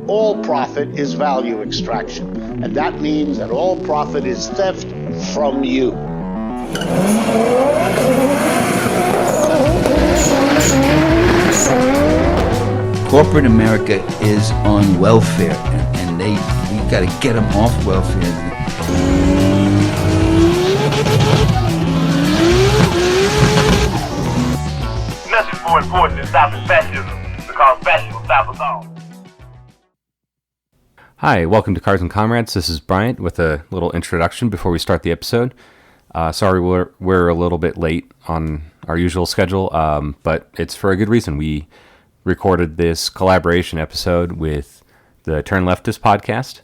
all profit is value extraction. And that means that all profit is theft from you. Corporate America is on welfare, and we got to get them off welfare. Nothing's more important than stopping fascism, because fascism stops us all. Hi, welcome to Cars and Comrades. This is Bryant with a little introduction before we start the episode. Sorry we're a little bit late on our usual schedule, but it's for a good reason. We recorded this collaboration episode with the Turn Leftist podcast.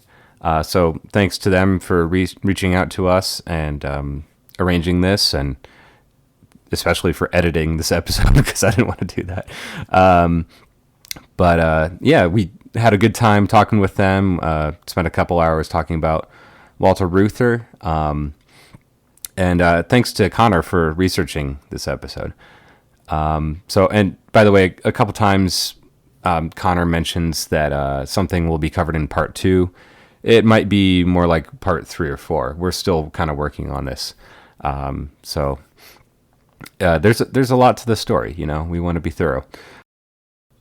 So thanks to them for reaching out to us and arranging this, and especially for editing this episode because I didn't want to do that. But we had a good time talking with them. Spent a couple hours talking about Walter Reuther. And thanks to Connor for researching this episode. And by the way, a couple times Connor mentions that something will be covered in part 2. It might be more like part 3 or 4. We're still kind of working on this. There's a lot to the story, you know. We want to be thorough.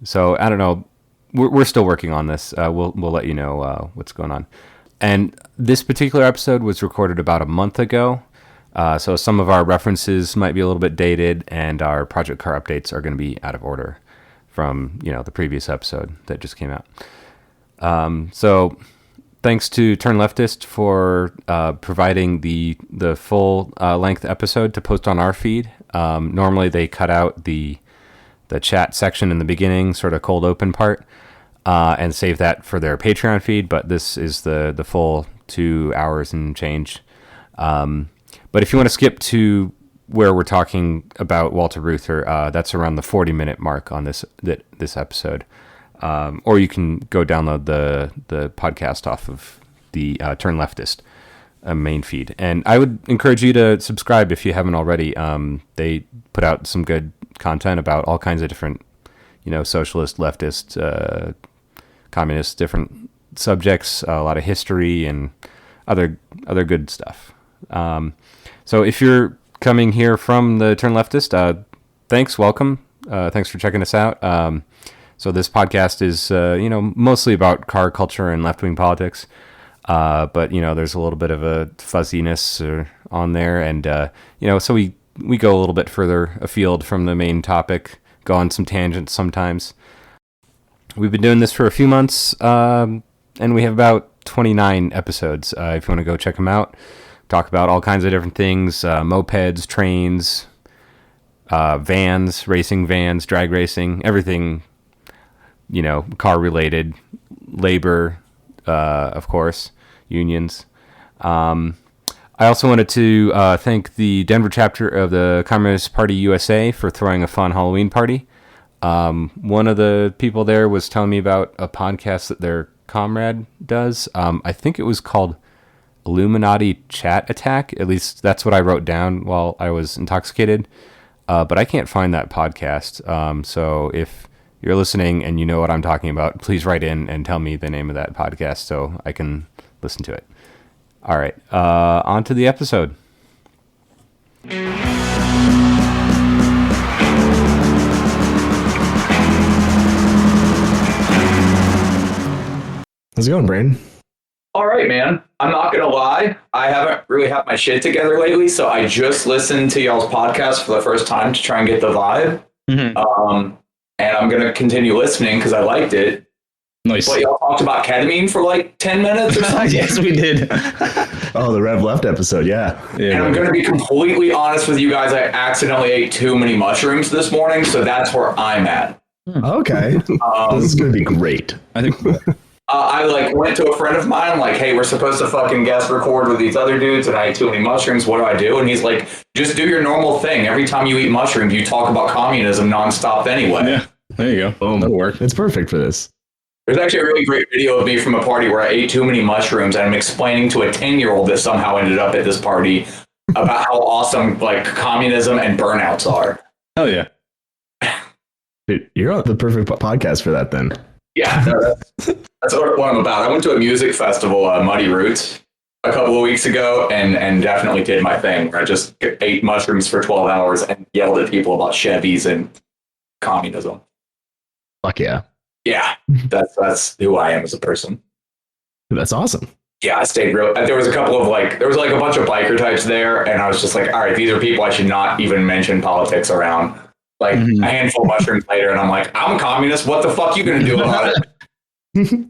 So I don't know. We're still working on this. We'll let you know what's going on. And this particular episode was recorded about a month ago. So some of our references might be a little bit dated, and our Project Car updates are going to be out of order from, the previous episode that just came out. So thanks to Turn Leftist for providing the full length episode to post on our feed. Normally they cut out the chat section in the beginning, sort of cold open part, and save that for their Patreon feed, but this is the full 2 hours and change. But if you want to skip to where we're talking about Walter Reuther, that's around the 40-minute mark on this episode. Or you can go download the podcast off of the Turn Leftist main feed. And I would encourage you to subscribe if you haven't already. They put out some good content about all kinds of different, socialist, leftist, communist, different subjects, a lot of history and other good stuff. So if you're coming here from the Turn Leftist, thanks, welcome. Thanks for checking us out. So this podcast is, mostly about car culture and left-wing politics. But, there's a little bit of a fuzziness on there. And, so we go a little bit further afield from the main topic, go on some tangents sometimes. We've been doing this for a few months, and we have about 29 episodes. If you want to go check them out. Talk about all kinds of different things, mopeds, trains, vans, racing vans, drag racing, everything, car related, labor, of course, unions. I also wanted to thank the Denver chapter of the Communist Party USA for throwing a fun Halloween party. One of the people there was telling me about a podcast that their comrade does. I think it was called Illuminati Chat Attack. At least that's what I wrote down while I was intoxicated. But I can't find that podcast. So if you're listening and you know what I'm talking about, please write in and tell me the name of that podcast so I can listen to it. All right. On to the episode. How's it going, Braden? All right, man. I'm not going to lie. I haven't really had my shit together lately, so I just listened to y'all's podcast for the first time to try and get the vibe. Mm-hmm. And I'm going to continue listening because I liked it. Nice. But y'all talked about ketamine for like 10 minutes or something. Yes, we did. Oh, the Rev Left episode, yeah. And I'm going to be completely honest with you guys. I accidentally ate too many mushrooms this morning, so that's where I'm at. Okay. This is going to be great. I think... I went to a friend of mine, like, hey, we're supposed to fucking guest record with these other dudes, and I ate too many mushrooms. What do I do? And he's like, just do your normal thing. Every time you eat mushrooms, you talk about communism nonstop anyway. Yeah, there you go. Boom. That'll work. It's perfect for this. There's actually a really great video of me from a party where I ate too many mushrooms, and I'm explaining to a 10-year-old that somehow ended up at this party about how awesome communism and burnouts are. Hell yeah. Dude, you're on the perfect podcast for that then. Yeah, That's what I'm about. I went to a music festival, Muddy Roots, a couple of weeks ago, and definitely did my thing where I just ate mushrooms for 12 hours and yelled at people about Chevys and communism. Fuck yeah. Yeah, that's who I am as a person. That's awesome. Yeah, I stayed real. There was a couple of there was a bunch of biker types there, and I was just like, all right, these are people I should not even mention politics around. A handful of mushrooms later, and I'm like, I'm a communist. What the fuck you gonna do about it? They're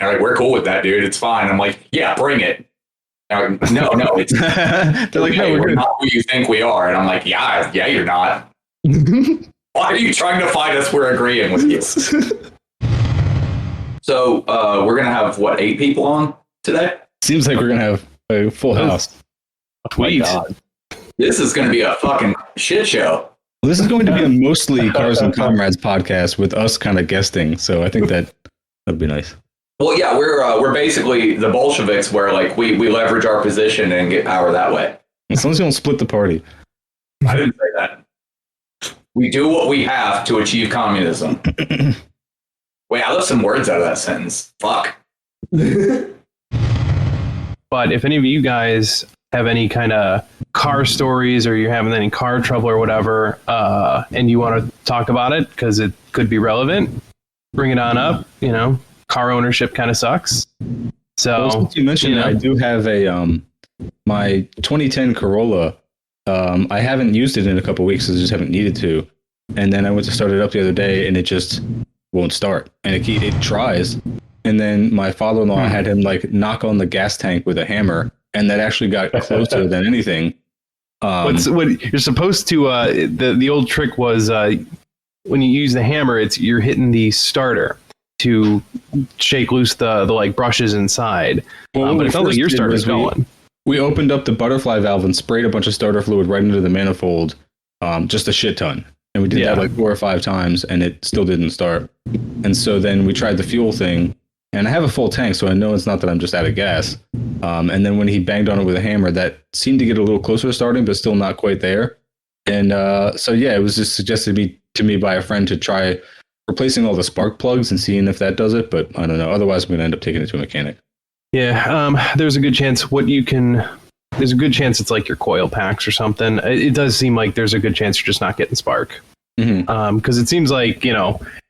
like, we're cool with that, dude. It's fine. I'm like, yeah, bring it. Like, no, it's they're like, no, we're not who you think we are. And I'm like, yeah, you're not. Why are you trying to fight us? We're agreeing with you. So we're gonna have 8 people on today? Seems like we're gonna have a full house. Sweet. Oh my God. This is gonna be a fucking shit show. Well, this is going to be a mostly Cars and Comrades podcast with us kind of guesting, so I think that'd be nice. Well, yeah, we're basically the Bolsheviks, where we leverage our position and get power that way. As long as you don't split the party. I didn't say that. We do what we have to achieve communism. Wait, I left some words out of that sentence. Fuck. But if any of you guys have any kind of car stories, or you're having any car trouble or whatever, and you want to talk about it because it could be relevant, bring it on up. Car ownership kind of sucks. So well, since you mentioned that, I do have my 2010 Corolla. I haven't used it in a couple of weeks, so I just haven't needed to. And then I went to start it up the other day, and it just won't start. And it tries. And then my father-in-law had him knock on the gas tank with a hammer, and that actually got closer than anything. What you're supposed to the old trick was when you use the hammer, you're hitting the starter to shake loose the brushes inside. Well, but it sounds like your starter's going. We opened up the butterfly valve and sprayed a bunch of starter fluid right into the manifold, just a shit ton. And we did that 4 or 5 times, and it still didn't start. And so then we tried the fuel thing, and I have a full tank, so I know it's not that I'm just out of gas. And then when he banged on it with a hammer, that seemed to get a little closer to starting, but still not quite there. And it was just suggested to me by a friend to try replacing all the spark plugs and seeing if that does it. But I don't know. Otherwise, I'm going to end up taking it to a mechanic. Yeah, there's a good chance there's a good chance it's your coil packs or something. It does seem like there's a good chance you're just not getting spark. Because it seems like,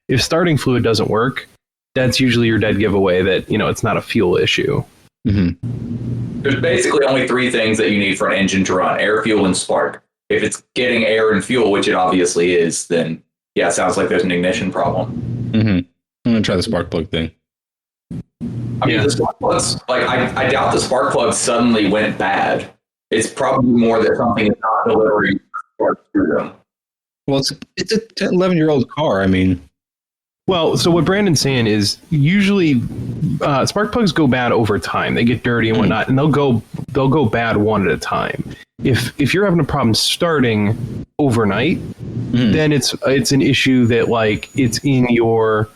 if starting fluid doesn't work, that's usually your dead giveaway that, it's not a fuel issue. There's basically only 3 things that you need for an engine to run: air, fuel, and spark. If it's getting air and fuel, which it obviously is, then yeah, it sounds like there's an ignition problem. I'm going to try the spark plug thing. I mean, the spark plugs, I doubt the spark plug suddenly went bad. It's probably more that something is not delivering spark through them. Well, it's a 11-year-old car. I mean, well, so what Brandon's saying is usually spark plugs go bad over time. They get dirty and whatnot, and they'll go bad one at a time. If you're having a problem starting overnight, then it's an issue that it's in your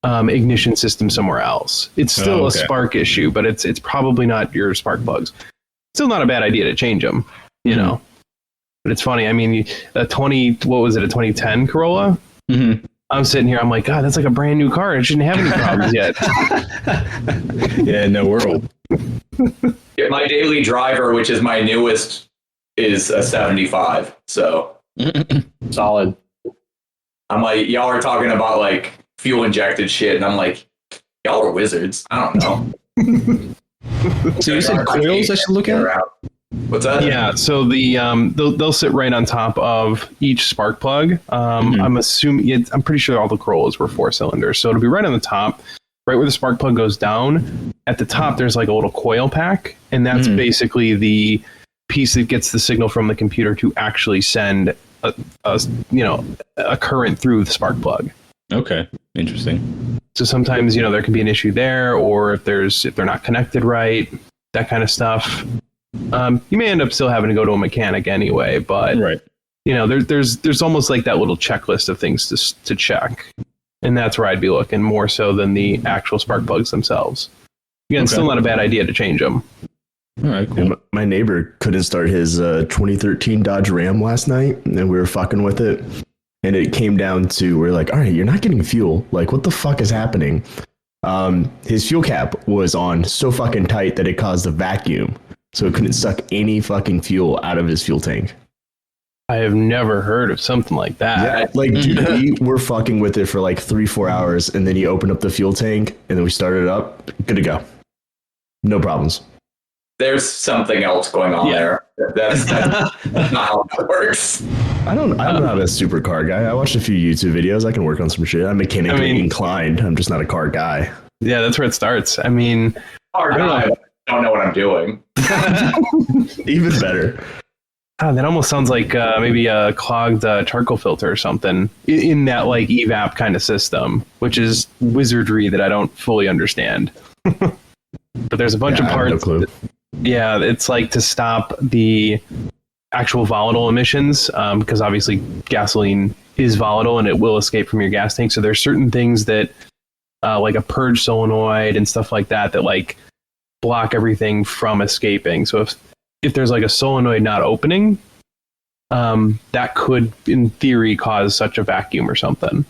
ignition system somewhere else. It's still a spark issue, but it's probably not your spark plugs. Still not a bad idea to change them, But it's funny. I mean, a 2010 Corolla? I'm sitting here, I'm like, God, that's like a brand new car. It shouldn't have any problems yet. Yeah, no, we're old. Yeah, my daily driver, which is my newest, is a 75. So Solid. I'm like, y'all are talking about fuel injected shit, and I'm like, y'all are wizards. I don't know. So you said coils I should look at? What's that? Yeah, so they'll sit right on top of each spark plug. I'm assuming I'm pretty sure all the Corollas were 4 cylinders, so it'll be right on the top, right where the spark plug goes down. At the top, there's a little coil pack, and that's basically the piece that gets the signal from the computer to actually send a current through the spark plug. Okay, interesting. So sometimes there can be an issue there, or if they're not connected right, that kind of stuff. You may end up still having to go to a mechanic anyway, but right. There's almost that little checklist of things to check, and that's where I'd be looking more so than the actual spark plugs themselves. Again, still not a bad idea to change them. All right, cool. And my neighbor couldn't start his 2013 Dodge Ram last night, and we were fucking with it. And it came down to, we're like, all right, you're not getting fuel. What the fuck is happening? his fuel cap was on so fucking tight that it caused a vacuum, so it couldn't suck any fucking fuel out of his fuel tank. I have never heard of something like that. Yeah, like, dude, we were fucking with it for like 3-4 hours, and then he opened up the fuel tank, and then we started it up. Good to go. No problems. There's something else going on there. That's not how that works. I'm not a supercar guy. I watched a few YouTube videos. I can work on some shit. I'm mechanically inclined. I'm just not a car guy. Yeah, that's where it starts. I mean, I don't know what I'm doing. Even better. That almost sounds like maybe a clogged charcoal filter or something in that like evap kind of system, which is wizardry that I don't fully understand. But there's a bunch of parts. No clue. Yeah, it's like to stop the actual volatile emissions, because obviously gasoline is volatile and it will escape from your gas tank. So there's certain things that, like a purge solenoid and stuff like that, that like block everything from escaping. So if there's like a solenoid not opening, that could, in theory, cause such a vacuum or something.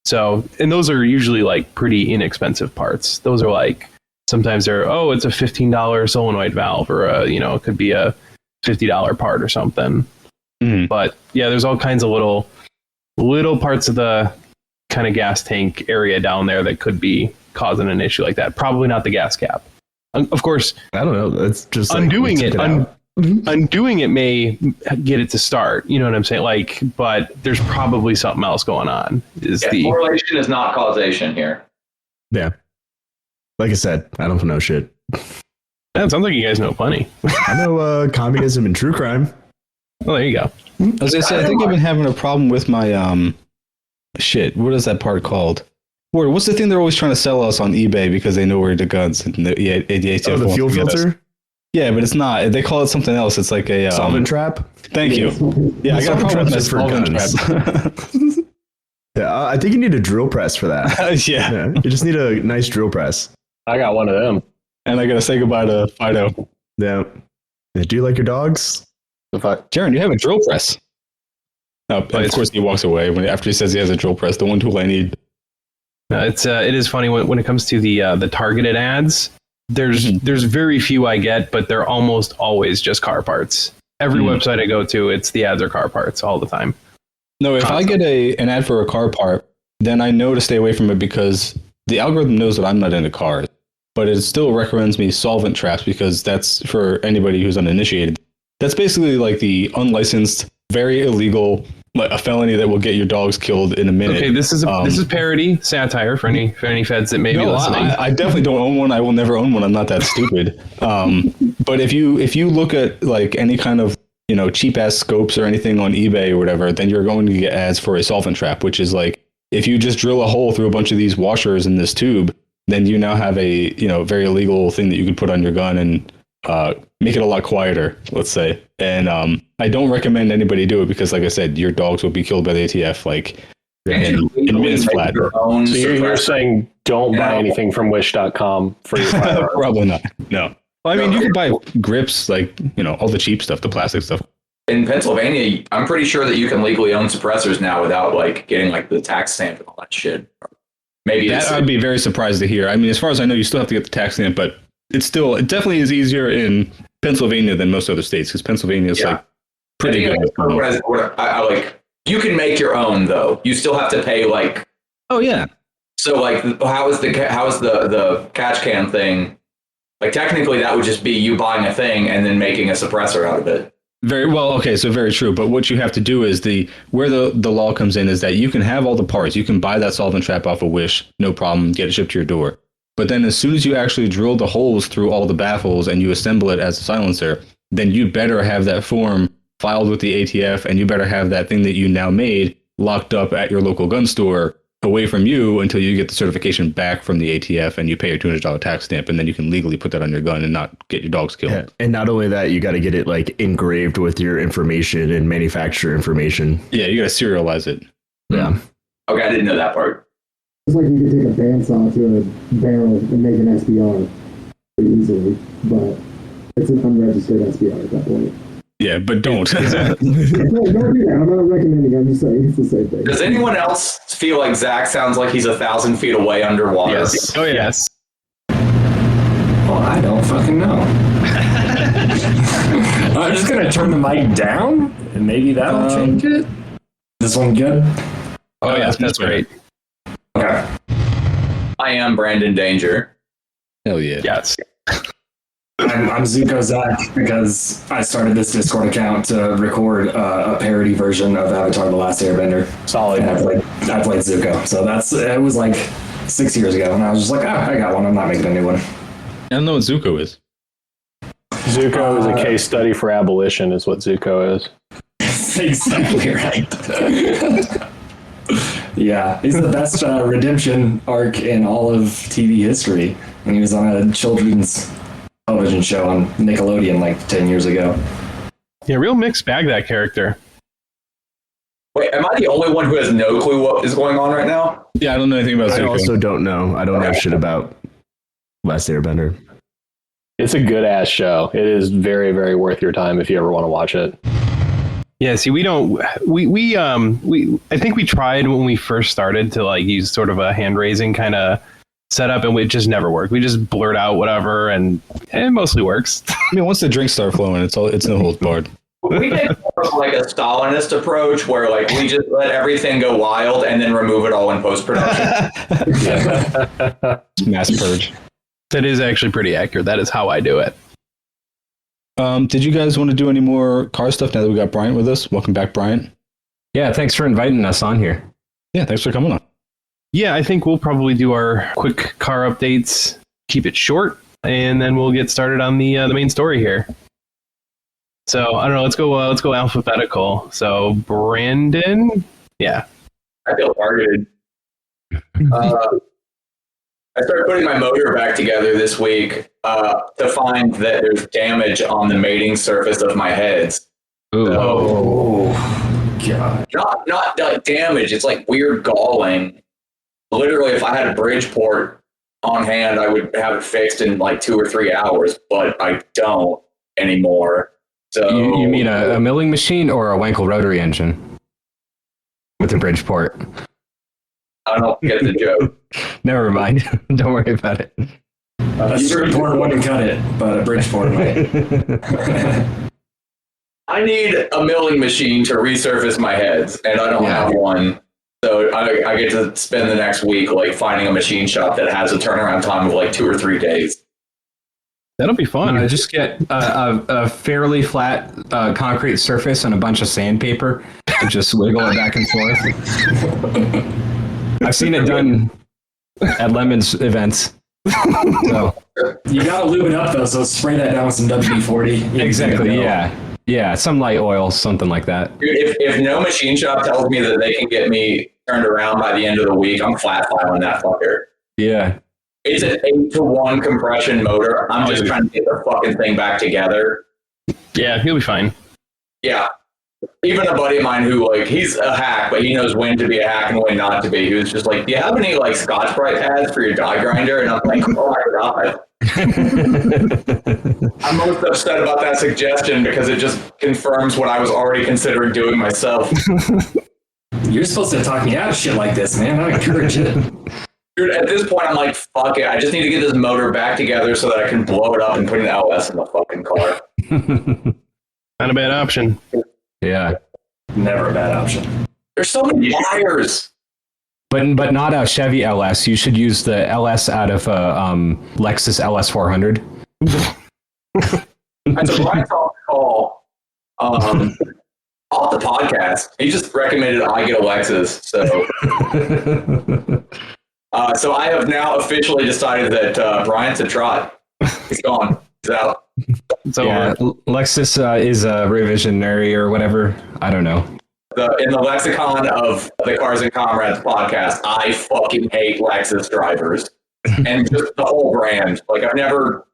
So, and those are usually like pretty inexpensive parts. Those are like, sometimes they're, it's a $15 solenoid valve, or it could be a $50 part or something. But yeah, there's all kinds of little parts of the kind of gas tank area down there that could be causing an issue like that. Probably not the gas cap. Of course, I don't know. It's just like, undoing undoing it may get it to start. You know what I'm saying? Like, but there's probably something else going on. Correlation is not causation here. Yeah. Like I said, I don't know shit. Yeah, it sounds like you guys know plenty. I know communism and true crime. Well, there you go. As I said, I think I've been having a problem with my shit. What is that part called? What's the thing they're always trying to sell us on eBay because they know we're the guns and the ATF the fuel filter? Yeah, but it's not. They call it something else. It's like a solvent trap. Thank you. Yeah, I got a problem with that solvent trap. Yeah, I think you need a drill press for that. Yeah, you just need a nice drill press. I got one of them. And I gotta say goodbye to Fido. Yeah. Do you like your dogs? Jaron, you have a drill press. No, of course he walks away after he says he has a drill press. The one tool I need. It is funny when it comes to the targeted ads. There's very few I get, but they're almost always just car parts. Every website I go to, it's the ads are car parts all the time. No, if I get an ad for a car part, then I know to stay away from it because the algorithm knows that I'm not into cars, but it still recommends me solvent traps because that's for anybody who's uninitiated. That's basically like the unlicensed, very illegal, like a felony that will get your dogs killed in a minute. Okay, this is parody satire for any feds that may be listening. I definitely don't own one. I will never own one. I'm not that stupid. But if you look at like any kind of cheap ass scopes or anything on eBay or whatever, then you're going to get ads for a solvent trap, which is like if you just drill a hole through a bunch of these washers in this tube, then you now have a very illegal thing that you could put on your gun and make it a lot quieter, let's say. And I don't recommend anybody do it because, like I said, your dogs will be killed by the ATF like in minutes flat. So you're saying don't buy anything from wish.com for your firearm? Probably not. No. Well, I mean, you can buy grips, like, all the cheap stuff, the plastic stuff. In Pennsylvania, I'm pretty sure that you can legally own suppressors now without like getting like the tax stamp and all that shit. Maybe that I'd be very surprised to hear. I mean, as far as I know, you still have to get the tax stamp, but it definitely is easier in Pennsylvania than most other states because Pennsylvania is like pretty good. I like you can make your own though. You still have to pay like. Oh yeah. So like, how is the catch can thing? Like technically, that would just be you buying a thing and then making a suppressor out of it. Very well. Okay, so very true. But what you have to do is where the law comes in is that you can have all the parts. You can buy that solvent trap off of Wish, no problem, get it shipped to your door. But then as soon as you actually drill the holes through all the baffles and you assemble it as a silencer, then you better have that form filed with the ATF and you better have that thing that you now made locked up at your local gun store away from you until you get the certification back from the ATF and you pay your $200 tax stamp, and then you can legally put that on your gun and not get your dogs killed. Yeah. And not only that, you got to get it like engraved with your information and manufacturer information. Yeah, you got to serialize it. Yeah. Okay, I didn't know that part. It's like you could take a bandsaw to a barrel and make an SBR pretty easily, but it's an unregistered SBR at that point. Yeah, but don't. No, don't do that. I'm not recommending. I'm just saying it's the same thing. Does anyone else feel like Zach sounds like he's 1,000 feet away underwater? Yes. Oh, yes. Well, I don't fucking know. I'm just going to turn the mic down, and maybe that'll change it. This one good? Oh, yeah, that's great. Okay. I am Brandon Danger. Hell yeah. Yes. I'm Zuko Zach because I started this Discord account to record a parody version of Avatar: The Last Airbender. Solid. And I played Zuko. So it was like 6 years ago, and I was just like, I got one. I'm not making a new one. I don't know what Zuko is. Zuko is a case study for abolition, is what Zuko is. Exactly right. Yeah, he's the best redemption arc in all of TV history. And he was on a children's television show on Nickelodeon like 10 years ago. Yeah, real mixed bag, that character. Wait, am I the only one who has no clue what is going on right now? Yeah, I don't know anything about I Zuko. also don't know. I don't know shit about Last Airbender. It's a good ass show. It is very, very worth your time if you ever want to watch it. Yeah, see, I think we tried when we first started to like use sort of a hand raising kind of setup, and it just never worked. We just blurt out whatever, and it mostly works. I mean, once the drinks start flowing, it's no holds barred. We did more of like a Stalinist approach where like we just let everything go wild and then remove it all in post-production. Mass purge. That is actually pretty accurate. That is how I do it. Did you guys want to do any more car stuff now that we got Bryant with us? Welcome back, Bryant. Yeah, thanks for inviting us on here. Yeah, thanks for coming on. Yeah, I think we'll probably do our quick car updates, keep it short, and then we'll get started on the main story here. So I don't know. Let's go alphabetical. So Brandon, yeah. I feel targeted. I started putting my motor back together this week to find that there's damage on the mating surface of my heads. Ooh. So, God. Not like damage. It's like weird galling. Literally, if I had a Bridgeport on hand, I would have it fixed in like 2 or 3 hours, but I don't anymore. So You mean a milling machine or a Wankel rotary engine with a Bridgeport? I don't get the joke. Never mind. Don't worry about it. A Bridgeport wouldn't cut it, but a Bridgeport might. I need a milling machine to resurface my heads, and I don't have one. So I get to spend the next week like finding a machine shop that has a turnaround time of like 2 or 3 days. That'll be fun. Just get a fairly flat concrete surface and a bunch of sandpaper and just wiggle it back and forth. I've seen it done at Lemon's events. So. You gotta lube it up though, so spray that down with some WD-40. Exactly, yeah, some light oil, something like that. Dude, if no machine shop tells me that they can get me turned around by the end of the week, I'm flat filing that fucker. Yeah. It's an 8-to-1 compression motor. I'm just trying to get the fucking thing back together. Yeah, he'll be fine. Yeah. Even a buddy of mine who, like, he's a hack, but he knows when to be a hack and when not to be. He was just like, do you have any, like, Scotch-Brite pads for your die grinder? And I'm like, oh my God. I'm most upset about that suggestion because it just confirms what I was already considering doing myself. You're supposed to talk me out of shit like this, man. I encourage it. Dude, at this point, I'm like, fuck it. I just need to get this motor back together so that I can blow it up and put an LS in the fucking car. Not a bad option. Yeah. Never a bad option. There's so many wires. But not a Chevy LS. You should use the LS out of a Lexus LS 400. That's a Brian call. Off the podcast. He just recommended I get a Lexus. So I have now officially decided that Brian's a trot. He's gone. He's out. So yeah, Lexus is a revisionary or whatever. I don't know. In the lexicon of the Cars and Comrades podcast, I fucking hate Lexus drivers and just the whole brand. Like, I've never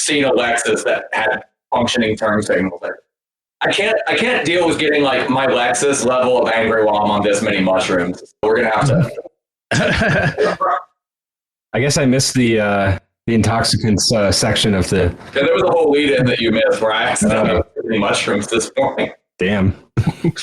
seen a Lexus that had functioning turn signals. I can't deal with getting like my Lexus level of angry while I'm on this many mushrooms. So we're gonna have to. I guess I missed the the intoxicants section of the. Yeah, there was a whole lead in that you missed where I asked about mushrooms this morning. Damn.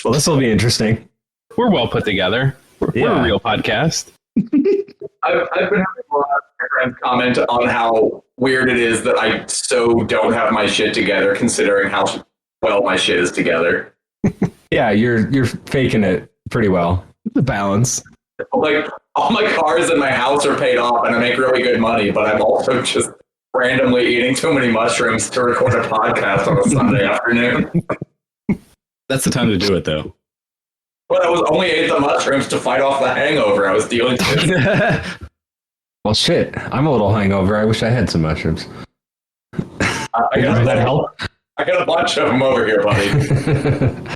Well, this will be interesting. We're well put together. We're a real podcast. I've been having a lot of my friends comment on how weird it is that I so don't have my shit together, considering how well my shit is together. Yeah, you're faking it pretty well. The balance. Like, all my cars and my house are paid off, and I make really good money, but I'm also just randomly eating too many mushrooms to record a podcast on a Sunday afternoon. That's the time to do it, though. But I was only ate the mushrooms to fight off the hangover I was dealing with. Well, shit. I'm a little hungover. I wish I had some mushrooms. Does that help? I got a bunch of them over here, buddy.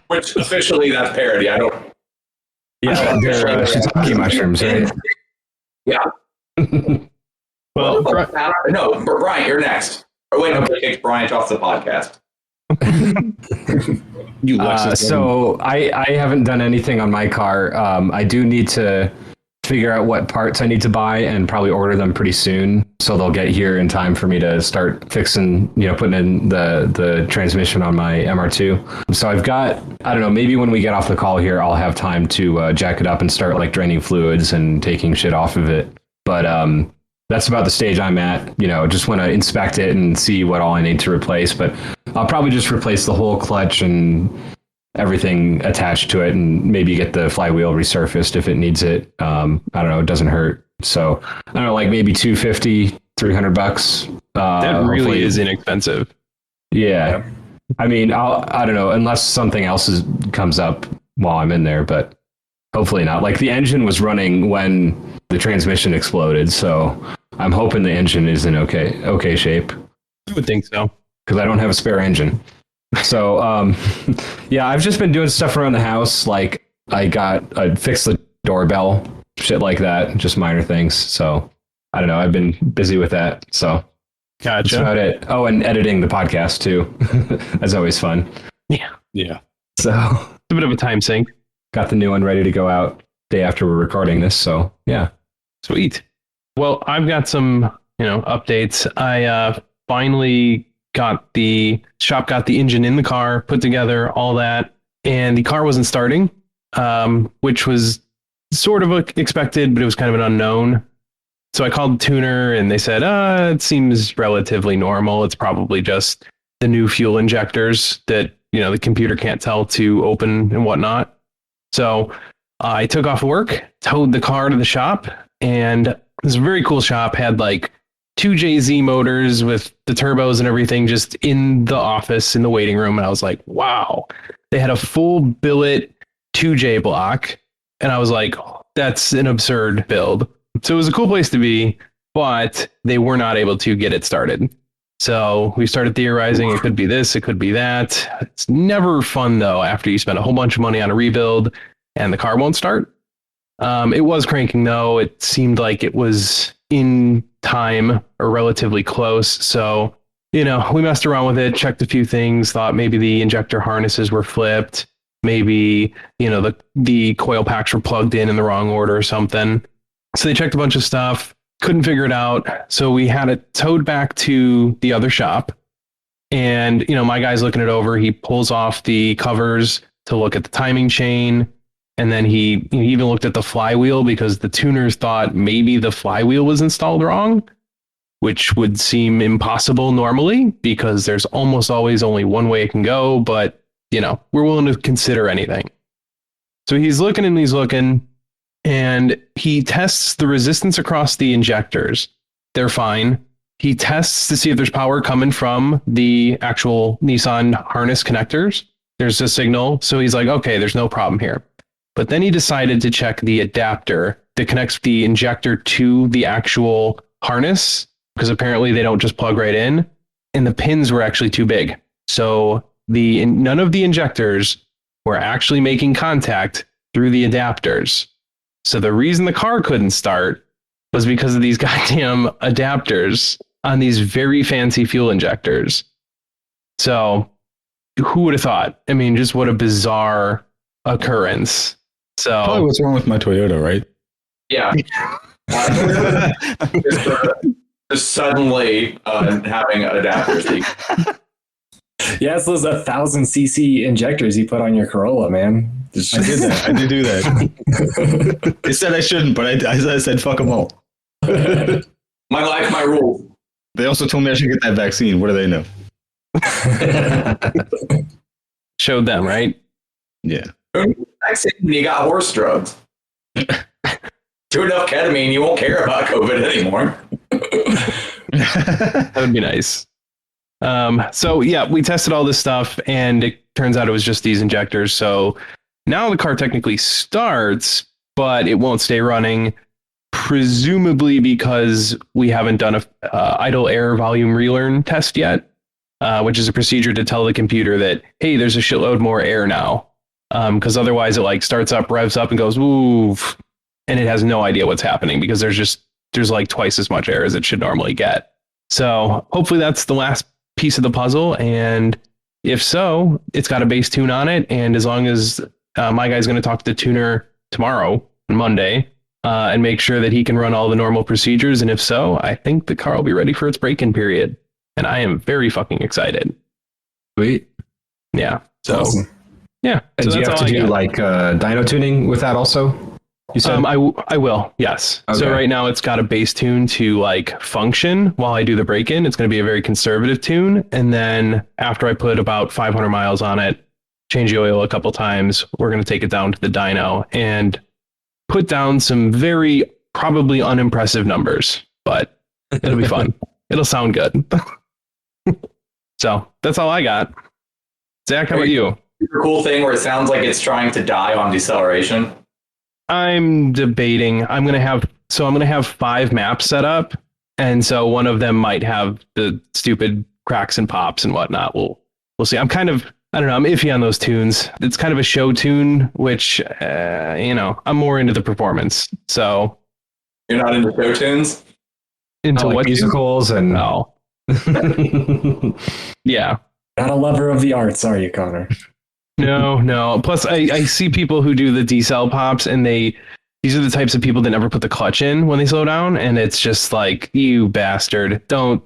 Which officially, that's parody. I don't. Yeah, they're shiitake mushrooms, right? Yeah. Well, no, Bryant, you're next. Oh wait, no, take Bryant off the podcast. So I haven't done anything on my car. I do need to figure out what parts I need to buy and probably order them pretty soon, so they'll get here in time for me to start fixing, putting in the transmission on my MR2. So I've got, I don't know, maybe when we get off the call here, I'll have time to jack it up and start like draining fluids and taking shit off of it. But that's about the stage I'm at. Just want to inspect it and see what all I need to replace. But I'll probably just replace the whole clutch and everything attached to it, and maybe get the flywheel resurfaced if it needs it. I don't know. It doesn't hurt. So I don't know, like maybe $250, $300. That really is inexpensive. Yeah. I mean, I don't know, unless something else comes up while I'm in there, but hopefully not. Like the engine was running when the transmission exploded, so I'm hoping the engine is in okay shape. I would think so, because I don't have a spare engine. So yeah, I've just been doing stuff around the house. Like I fixed the doorbell, shit like that, just minor things. So I don't know, I've been busy with that. So gotcha. That's about it. Oh, and editing the podcast too. That's always fun. Yeah. So it's a bit of a time sink. Got the new one ready to go out day after we're recording this. So yeah. Sweet. Well, I've got some, updates. I finally got the engine in the car, put together all that, and the car wasn't starting, which was sort of expected, but it was kind of an unknown. So I called the tuner and they said, it seems relatively normal. It's probably just the new fuel injectors that, the computer can't tell to open and whatnot. So I took off work, towed the car to the shop, and this very cool shop had like 2 JZ motors with the turbos and everything just in the office, in the waiting room. And I was like, wow, they had a full billet 2J block. And I was like, that's an absurd build. So it was a cool place to be, but they were not able to get it started. So we started theorizing, it could be this, it could be that. It's never fun though, after you spend a whole bunch of money on a rebuild and the car won't start. It was cranking though. It seemed like it was in time or relatively close. So, we messed around with it, checked a few things, thought maybe the injector harnesses were flipped. Maybe, the coil packs were plugged in the wrong order or something. So they checked a bunch of stuff, couldn't figure it out. So we had it towed back to the other shop. And, my guy's looking it over. He pulls off the covers to look at the timing chain. And then he even looked at the flywheel because the tuners thought maybe the flywheel was installed wrong, which would seem impossible normally because there's almost always only one way it can go. But, we're willing to consider anything. So he's looking and he tests the resistance across the injectors. They're fine. He tests to see if there's power coming from the actual Nissan harness connectors. There's a signal. So he's like, okay, there's no problem here. But then he decided to check the adapter that connects the injector to the actual harness, because apparently they don't just plug right in, and the pins were actually too big. So none of the injectors were actually making contact through the adapters. So the reason the car couldn't start was because of these goddamn adapters on these very fancy fuel injectors. So who would have thought? I mean, just what a bizarre occurrence. So probably what's wrong with my Toyota, right? Yeah. Just suddenly having adapters. Yeah, it's those 1,000cc injectors you put on your Corolla, man. I did that. I did do that. They said I shouldn't, but I said fuck them all. My life, my rules. They also told me I should get that vaccine. What do they know? Showed them, right? Yeah. Vaccine, you got horse drugs. Do enough ketamine, you won't care about COVID anymore. That would be nice. So yeah, we tested all this stuff, and it turns out it was just these injectors. So now the car technically starts, but it won't stay running, presumably because we haven't done a idle air volume relearn test yet, which is a procedure to tell the computer that, hey, there's a shitload more air now. Because otherwise it like starts up, revs up, and goes woof, and it has no idea what's happening because there's like twice as much air as it should normally get. So hopefully that's the last piece of the puzzle, and if so, it's got a base tune on it, and as long as my guy's going to talk to the tuner tomorrow, Monday, and make sure that he can run all the normal procedures, and if so, I think the car will be ready for its break-in period, and I am very fucking excited. Sweet. Yeah. So Awesome. yeah. And So do you that's have to all I do got. like dyno tuning with that also? You said I will, yes. So Okay. right now it's got a base tune to like function while I do the break-in. It's going to be a very conservative tune. And then after I put about 500 miles on it, change the oil a couple times, we're going to take it down to the dyno and put down some very probably unimpressive numbers, but it'll be fun. It'll sound good. So that's all I got. Zach, how about you? Super cool thing where it sounds like it's trying to die on deceleration. I'm debating. I'm gonna have 5 maps set up, and so one of them might have the stupid cracks and pops and whatnot. We'll see. I don't know. I'm iffy on those tunes. It's kind of a show tune, which I'm more into the performance. So You're not into show tunes? into like what musicals and no. Yeah. Not a lover of the arts, are you, Connor? No. Plus, I see people who do the decel pops, and these are the types of people that never put the clutch in when they slow down, and it's just like, you bastard, don't.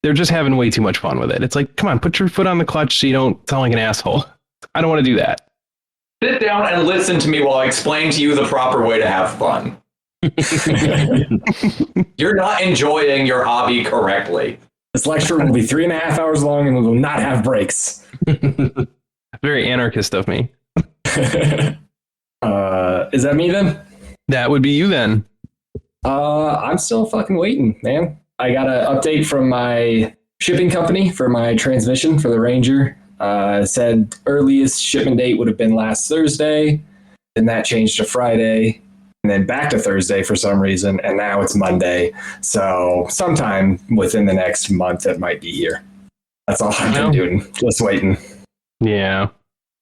They're just having way too much fun with it. It's like, come on, put your foot on the clutch so you don't sound like an asshole. I don't want to do that. Sit down and listen to me while I explain to you the proper way to have fun. You're not enjoying your hobby correctly. This lecture will be 3.5 hours long and we will not have breaks. Very anarchist of me. Is that me then? That would be you then. I'm still fucking waiting, man. I got an update from my shipping company for my transmission for the Ranger. Said earliest shipment date would have been last Thursday. Then that changed to Friday. And then back to Thursday for some reason. And now it's Monday. So sometime within the next month, it might be here. That's all I've been doing. Just waiting. Yeah.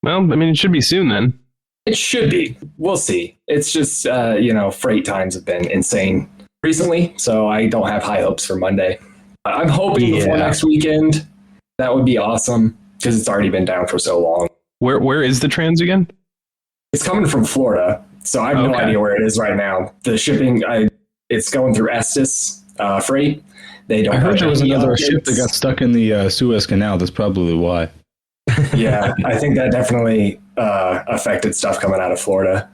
Well, I mean, it should be soon then. It should be. We'll see. It's just, freight times have been insane recently, so I don't have high hopes for Monday. I'm hoping before next weekend. That would be awesome because it's already been down for so long. Where is the trans again? It's coming from Florida, so I have no idea where it is right now. The shipping, it's going through Estes freight. They don't. I heard there was another ship that got stuck in the Suez Canal. That's probably why. Yeah, I think that definitely affected stuff coming out of Florida.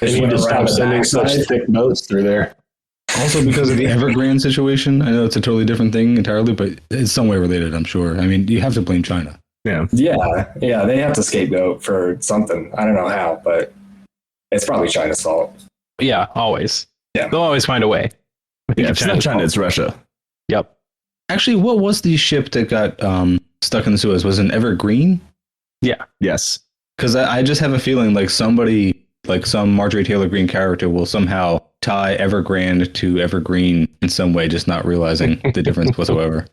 They need to stop sending such thick boats through there. Also because of the Evergrande situation. I know it's a totally different thing entirely, but it's some way related, I'm sure. I mean, you have to blame China. Yeah. Yeah, they have to scapegoat for something. I don't know how, but it's probably China's fault. Yeah, always. Yeah. They'll always find a way. Yeah, if it's not China, it's Russia. Yep. Actually, what was the ship that got stuck in the Suez? Was it an Evergreen? Yeah. Yes. Because I just have a feeling like somebody, like some Marjorie Taylor Greene character will somehow tie Evergrande to Evergreen in some way, just not realizing the difference whatsoever.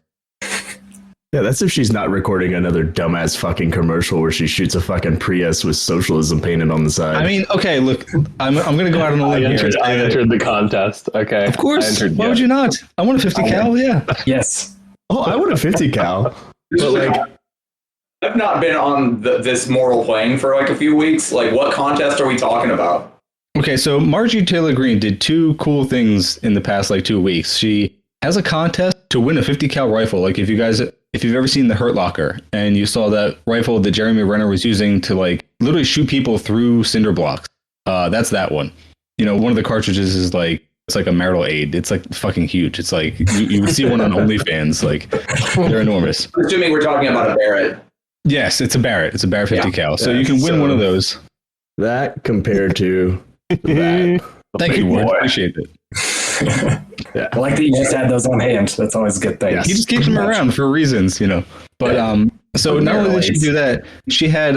Yeah, that's if she's not recording another dumbass fucking commercial where she shoots a fucking Prius with socialism painted on the side. I mean, okay, look, I'm going to go out on a limb here. I entered the contest. Okay. Of course. Why would you not? I want a 50 cal, yeah. Yes. Oh, I want a 50 cal. But like, I've not been on this moral plane for like a few weeks. Like, what contest are we talking about? Okay, so Marjorie Taylor Greene did two cool things in the past like 2 weeks. She has a contest to win a 50 cal rifle. Like if you've ever seen the Hurt Locker and you saw that rifle that Jeremy Renner was using to like literally shoot people through cinder blocks, that's that one. One of the cartridges is like, it's like a marital aid. It's like fucking huge. It's like you would see one on OnlyFans. Like they're enormous. I'm assuming we're talking about a Barrett. Yes, it's a Barrett. It's a Barrett 50 cal. So you can win one of those. That compared to that. Thank you, Ward. Appreciate it. Yeah. I like that you just had those on hand. That's always a good thing. Yeah. He just keeps them around for reasons, But so not only did she do that, she had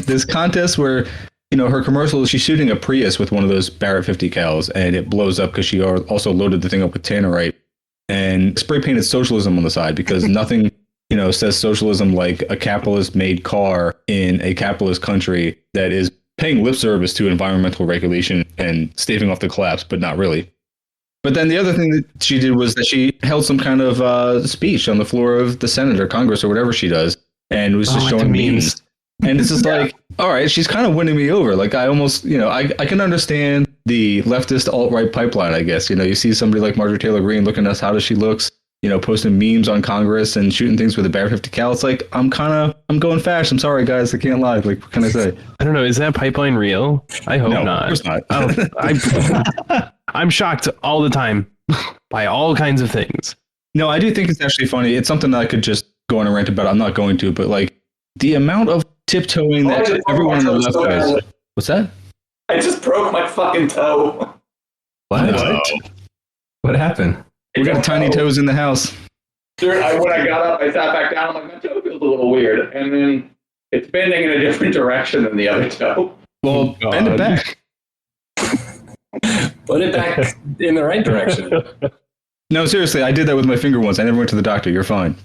this contest where her commercial, she's shooting a Prius with one of those Barrett 50 cals, and it blows up because she also loaded the thing up with tannerite and spray painted socialism on the side because nothing says socialism like a capitalist made car in a capitalist country that is paying lip service to environmental regulation and staving off the collapse, but not really. But then the other thing that she did was that she held some kind of speech on the floor of the Senate or Congress or whatever she does, and was just showing memes. And it's just like, all right, she's kind of winning me over. Like I almost, I can understand the leftist alt-right pipeline, I guess. You see somebody like Marjorie Taylor Greene looking at us, how does she looks, posting memes on Congress and shooting things with a Barrett 50 cal. It's like, I'm going fast. I'm sorry, guys. I can't lie. Like, what can I say? I don't know. Is that pipeline real? I hope not. Of course not. I'm shocked all the time by all kinds of things. No, I do think it's actually funny. It's something that I could just go on a rant about. I'm not going to, but like the amount of tiptoeing that everyone on the left does. What's that? I just broke my fucking toe. What happened? We got tiny toes in the house. When I got up, I sat back down. I'm like, my toe feels a little weird. And then it's bending in a different direction than the other toe. Well, bend it back. Put it back in the right direction. No, seriously, I did that with my finger once. I never went to the doctor. You're fine.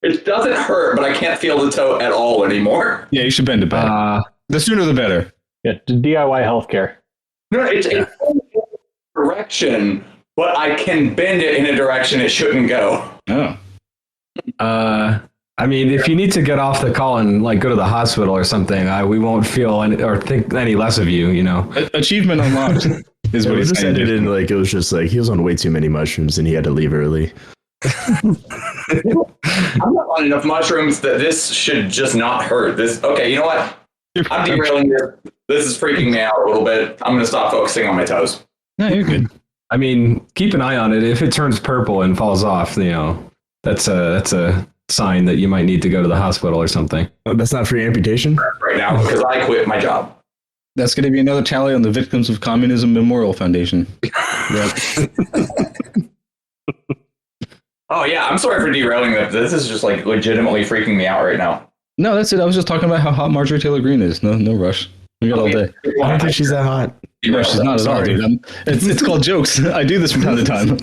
It doesn't hurt, but I can't feel the toe at all anymore. Yeah, you should bend it back. The sooner the better. Yeah, DIY healthcare. No, it's a direction, but I can bend it in a direction it shouldn't go. Oh. I mean, if you need to get off the call and like go to the hospital or something, we won't feel or think any less of you. Achievement unlocked is what he said. It was just like he was on way too many mushrooms and he had to leave early. I'm not on enough mushrooms that this should just not hurt. Okay, you know what? I'm derailing this. This is freaking me out a little bit. I'm going to stop focusing on my toes. No, you're good. I mean, keep an eye on it. If it turns purple and falls off, that's a sign that you might need to go to the hospital or something. Oh, that's not free amputation? Right now, because I quit my job. That's going to be another tally on the Victims of Communism Memorial Foundation. Oh, yeah. I'm sorry for derailing that. This is just like legitimately freaking me out right now. No, that's it. I was just talking about how hot Marjorie Taylor Greene is. No rush. We got all day. I don't think she's that hot. No, she's not at all, dude. It's called jokes. I do this from time to time.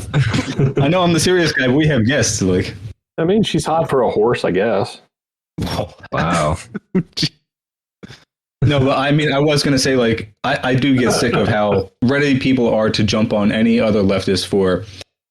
I know I'm the serious guy, but we have guests. Like, I mean, she's hot for a horse, I guess. Wow. No, but I mean, I was going to say, like, I do get sick of how ready people are to jump on any other leftist for,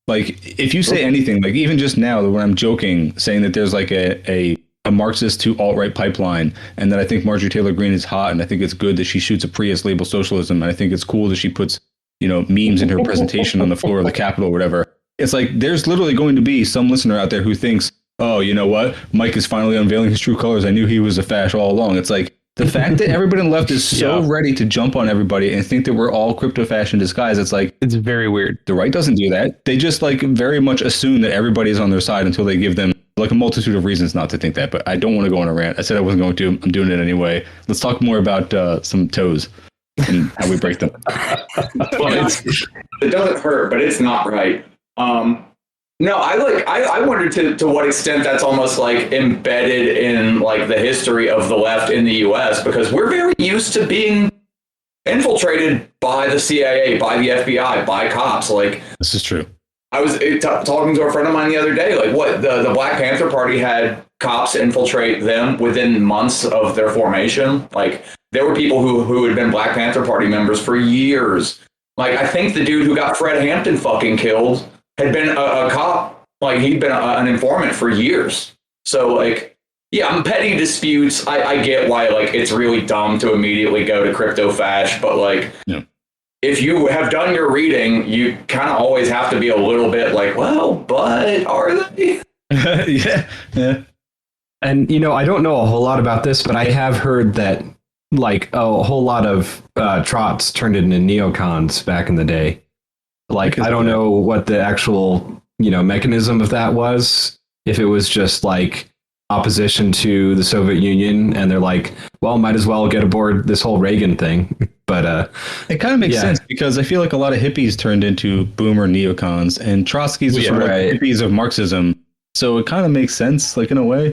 like, if you say anything, like, even just now when I'm joking, saying that there's like a Marxist to alt-right pipeline, and that I think Marjorie Taylor Greene is hot, and I think it's good that she shoots a Prius labeled socialism, and I think it's cool that she puts, memes in her presentation on the floor of the Capitol or whatever. It's like, there's literally going to be some listener out there who thinks, oh, you know what? Mike is finally unveiling his true colors. I knew he was a fash all along. It's like, the fact that everybody on the left is so ready to jump on everybody and think that we're all crypto fash in disguise, it's like, it's very weird. The right doesn't do that. They just like very much assume that everybody is on their side until they give them like a multitude of reasons not to think that. But I don't want to go on a rant. I said I wasn't going to. I'm doing it anyway. Let's talk more about some toes and how we break them. It doesn't hurt, but it's not right. No, I wonder to what extent that's almost like embedded in like the history of the left in the US, because we're very used to being infiltrated by the CIA, by the FBI, by cops. Like, this is true. I was talking to a friend of mine the other day, like what the Black Panther Party had cops infiltrate them within months of their formation. Like there were people who had been Black Panther Party members for years. Like I think the dude who got Fred Hampton fucking killed had been a cop, like he'd been an informant for years. So like, yeah, petty disputes. I get why like it's really dumb to immediately go to crypto fash, but like, if you have done your reading, you kind of always have to be a little bit like, well, but are they? Yeah. And, I don't know a whole lot about this, but I have heard that, like, a whole lot of trots turned into neocons back in the day. Like, I don't know what the actual, mechanism of that was. If it was just, like, opposition to the Soviet Union, and they're like, well, might as well get aboard this whole Reagan thing. But it kind of makes sense, because I feel like a lot of hippies turned into boomer neocons, and Trotskys are sort of like hippies of Marxism. So it kind of makes sense, like, in a way.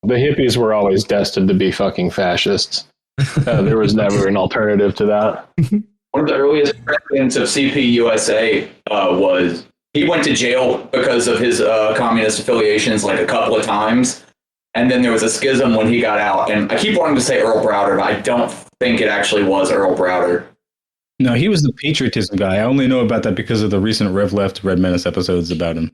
The hippies were always destined to be fucking fascists. There was never an alternative to that. One of the earliest presidents of CPUSA was, he went to jail because of his communist affiliations like a couple of times. And then there was a schism when he got out. And I keep wanting to say Earl Browder, but I don't think it actually was Earl Browder. No, he was the patriotism guy. I only know about that because of the recent Rev Left Red Menace episodes about him.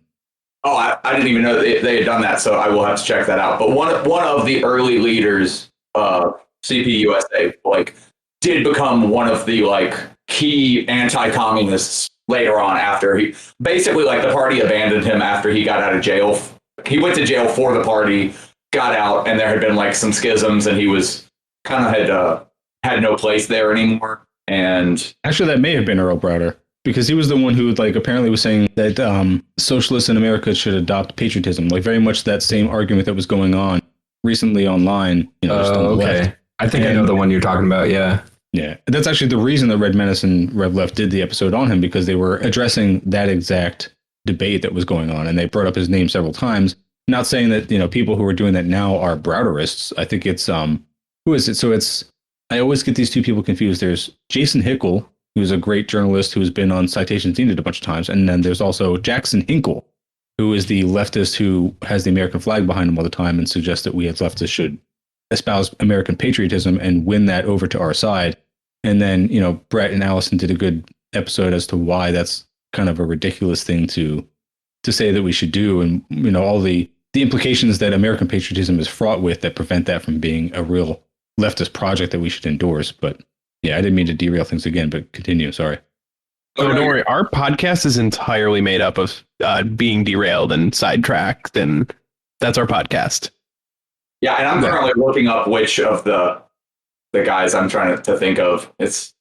Oh, I didn't even know they had done that, so I will have to check that out. But one of the early leaders of CPUSA, like, did become one of the, like, key anti-communists later on, after he basically, like, the party abandoned him after he got out of jail. He went to jail for the party, got out, and there had been, like, some schisms, and he was kind of had no place there anymore. And actually, that may have been Earl Browder, because he was the one who, like, apparently was saying that socialists in America should adopt patriotism, like very much that same argument that was going on recently online. Just on the left. I think I know the one you're talking about. Yeah. Yeah, that's actually the reason that Red Menace and Rev Left did the episode on him, because they were addressing that exact debate that was going on, and they brought up his name several times. Not saying that people who are doing that now are Browderists. I think it's who is it? So I always get these two people confused. There's Jason Hickel, who's a great journalist who's been on Citation Zenit a bunch of times, and then there's also Jackson Hinkle, who is the leftist who has the American flag behind him all the time and suggests that we as leftists should espouse American patriotism and win that over to our side. And then, Brett and Allison did a good episode as to why that's kind of a ridiculous thing to say that we should do. And, all the implications that American patriotism is fraught with that prevent that from being a real leftist project that we should endorse. But yeah, I didn't mean to derail things again, but continue. Sorry. Oh, don't worry. Our podcast is entirely made up of being derailed and sidetracked, and that's our podcast. Yeah, and I'm currently looking up which of the guys I'm trying to think of. It's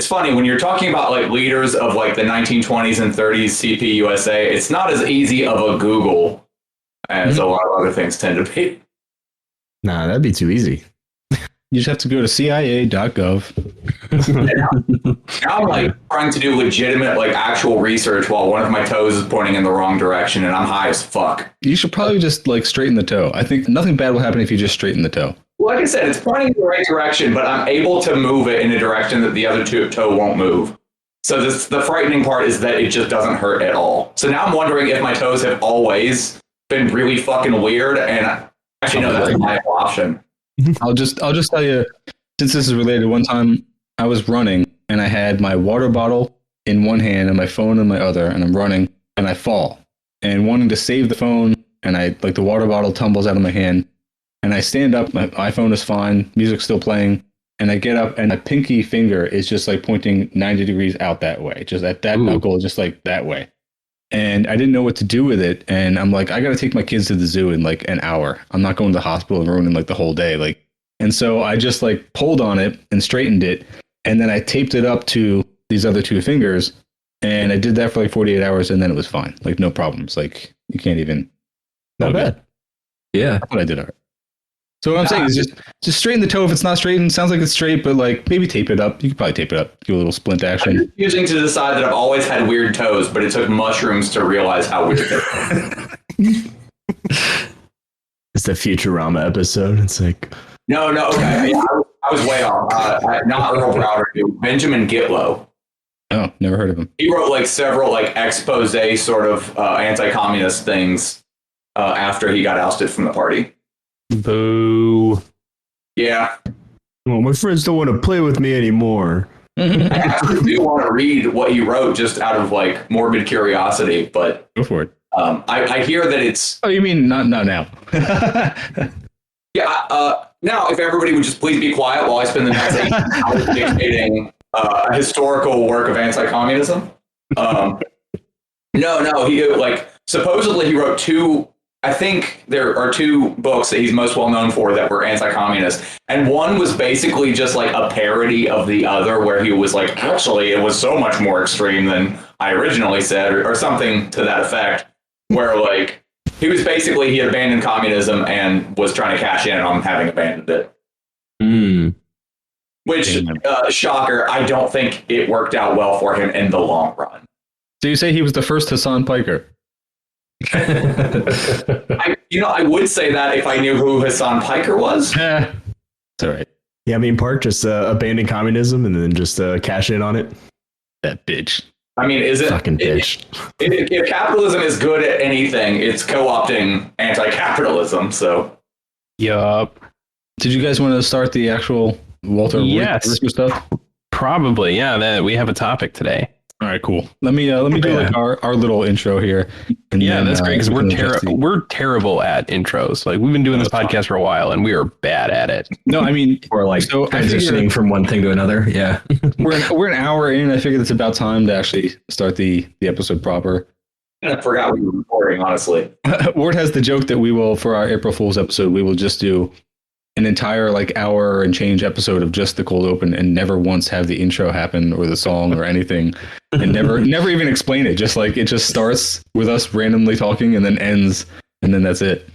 funny when you're talking about, like, leaders of, like, the 1920s and 30s CPUSA. It's not as easy of a Google as a lot of other things tend to be. Nah, that'd be too easy. You just have to go to CIA.gov. Now I'm, like, trying to do legitimate, like, actual research while one of my toes is pointing in the wrong direction, and I'm high as fuck. You should probably just, like, straighten the toe. I think nothing bad will happen if you just straighten the toe. Like I said, it's pointing in the right direction, but I'm able to move it in a direction that the other toe won't move. So the frightening part is that it just doesn't hurt at all. So now I'm wondering if my toes have always been really fucking weird, and actually, no, that's a viable option. I'll just tell you, since this is related, one time I was running and I had my water bottle in one hand and my phone in my other, and I'm running and I fall, and wanting to save the phone, and the water bottle tumbles out of my hand, and I stand up, my iPhone is fine, music's still playing, and I get up and my pinky finger is just, like, pointing 90 degrees out that way, just at that knuckle, just like that way. And I didn't know what to do with it. And I'm like, I got to take my kids to the zoo in, like, an hour. I'm not going to the hospital and ruining, like, the whole day. Like, and so I just, like, pulled on it and straightened it. And then I taped it up to these other two fingers. And I did that for, like, 48 hours. And then it was fine. Like, no problems. Like, you can't even. Not bad. Yeah. I thought I did all right. So what I'm saying is just straighten the toe if it's not straightened. Sounds like it's straight, but, like, maybe tape it up. You could probably tape it up. Do a little splint action. I'm using to decide that I've always had weird toes, but it took mushrooms to realize how weird they were. It's the Futurama episode. It's like... No, okay. Yeah, I was way off. Not Earl Browder, dude. Benjamin Gitlow. Oh, never heard of him. He wrote, like, several, like, expose sort of anti-communist things after he got ousted from the party. Boo. Yeah. Well, my friends don't want to play with me anymore. I actually do want to read what he wrote just out of, like, morbid curiosity, but go for it. I hear that it's... Oh, you mean not now? Yeah. Now, if everybody would just please be quiet while I spend the next 8 hours dictating a historical work of anti-communism. No, he like supposedly he wrote two. I think there are two books that he's most well known for that were anti-communist, and one was basically just like a parody of the other, where he was like, actually, it was so much more extreme than I originally said, or something to that effect, where like he had abandoned communism and was trying to cash in on having abandoned it. Which, shocker, I don't think it worked out well for him in the long run. So you say he was the first Hassan Piker? I would say that if I knew who Hassan Piker was. It's all right. Yeah, I mean, Park just abandoned communism and then just cash in on it. That bitch. I mean, is it fucking bitch? If capitalism is good at anything, it's co-opting anti-capitalism. So, yup. Did you guys want to start the actual Walter Reuther stuff? Probably, yeah. We have a topic today. All right, cool. Let me do like our little intro here. And yeah, then, that's great because we're terrible at intros. Like we've been doing this podcast for a while and we are bad at it. No, I mean or like transitioning from one thing to another. Yeah, we're an hour in. I figured it's about time to actually start the episode proper. I forgot we were recording. Honestly, Ward has the joke that we will for our April Fool's episode. We will just do an entire like hour and change episode of just the cold open and never once have the intro happen or the song or anything and never even explain it. Just like it just starts with us randomly talking and then ends and then that's it.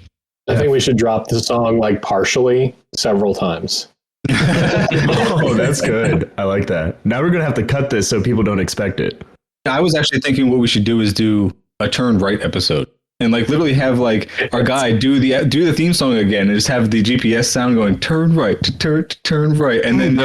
I think we should drop the song like partially several times. Oh, that's good. I like that. Now we're going to have to cut this so people don't expect it. I was actually thinking what we should do is do a turn right episode. And like literally have like our guy do the theme song again and just have the GPS sound going turn right, turn right, and then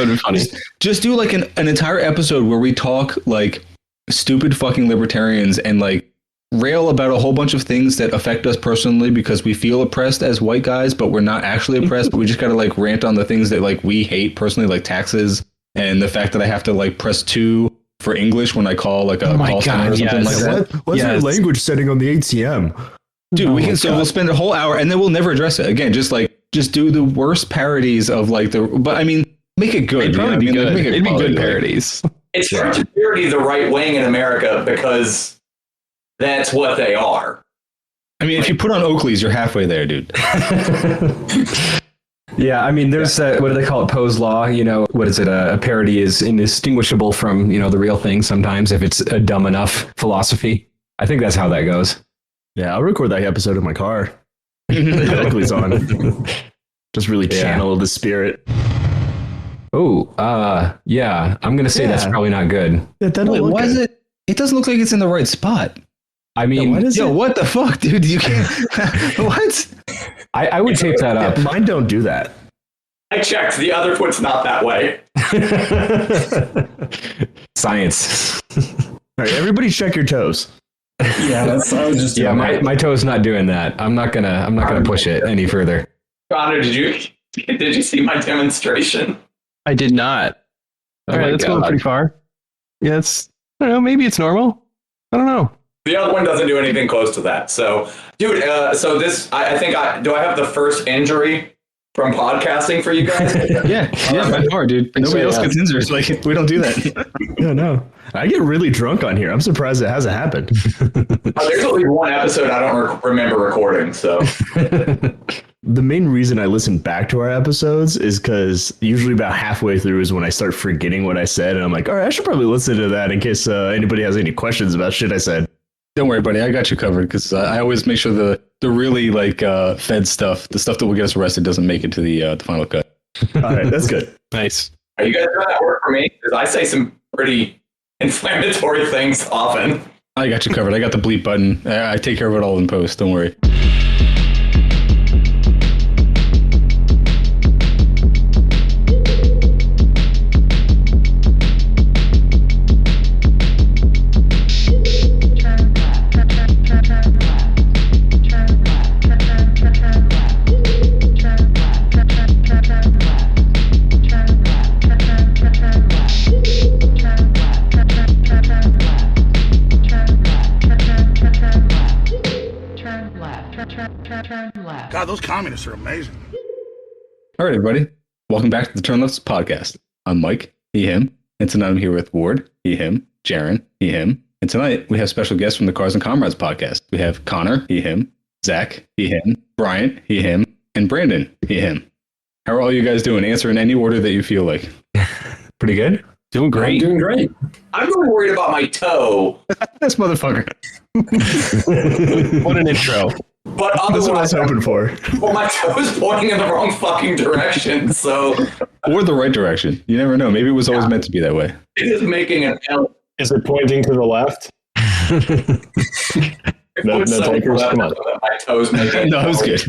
just do like an entire episode where we talk like stupid fucking libertarians and like rail about a whole bunch of things that affect us personally because we feel oppressed as white guys, but we're not actually oppressed. But we just gotta like rant on the things that like we hate personally, like taxes and the fact that I have to like press 2 for English when I call like a call center or something like that. What's your language setting on the ATM? Dude, we'll spend a whole hour and then we'll never address it again. Just do the worst parodies of like but I mean, make it good. It'd probably be good. It'd be good parodies. It's hard to parody the right wing in America because that's what they are. I mean, if you put on Oakley's, you're halfway there, dude. Yeah, I mean, there's what do they call it? Poe's law. You know, what is it? A parody is indistinguishable from the real thing sometimes if it's a dumb enough philosophy. I think that's how that goes. Yeah, I'll record that episode in my car. Oakley's on. Just really channel the spirit. Oh, yeah. I'm gonna say that's probably not good. Why is it? It doesn't look like it's in the right spot. I mean, what the fuck, dude? You can't. What? I would tape that up. Mine don't do that. I checked. The other foot's not that way. Science. All right, everybody check your toes. Yeah, I was just yeah. My toe's not doing that. I'm not gonna push it any further. Connor, did you see my demonstration? I did not. Oh All right, that's going pretty far. Yeah, I don't know. Maybe it's normal. I don't know. The other one doesn't do anything close to that. So, dude, so this, I think do I have the first injury from podcasting for you guys? yeah, by far, dude. Nobody else gets injured. Like, we don't do that. Yeah, no. I get really drunk on here. I'm surprised it hasn't happened. There's only one episode I don't remember recording, so. The main reason I listen back to our episodes is because usually about halfway through is when I start forgetting what I said. And I'm like, all right, I should probably listen to that in case anybody has any questions about shit I said. Don't worry, buddy. I got you covered because I always make sure the really like Fed stuff, the stuff that will get us arrested, doesn't make it to the final cut. All right, that's good. Nice. Are you guys doing that work for me? Because I say some pretty inflammatory things often. I got you covered. I got the bleep button. I take care of it all in post. Don't worry. God, those communists are amazing. All right, everybody. Welcome back to the Turn Left podcast. I'm Mike, he, him. And tonight I'm here with Ward, he, him, Jaron, he, him. And tonight we have special guests from the Cars and Comrades podcast. We have Connor, he, him, Zach, he, him, Brian, he, him, and Brandon, he, him. How are all you guys doing? Answer in any order that you feel like. Pretty good. Doing great. I'm doing great. I'm really worried about my toe. This motherfucker. What an intro. But That's what I was hoping for. Well, my toe is pointing in the wrong fucking direction, so. Or the right direction. You never know. Maybe it was always meant to be that way. It is making an L. Is it pointing to the left? No takers? Come on. My toes making. No, it was good.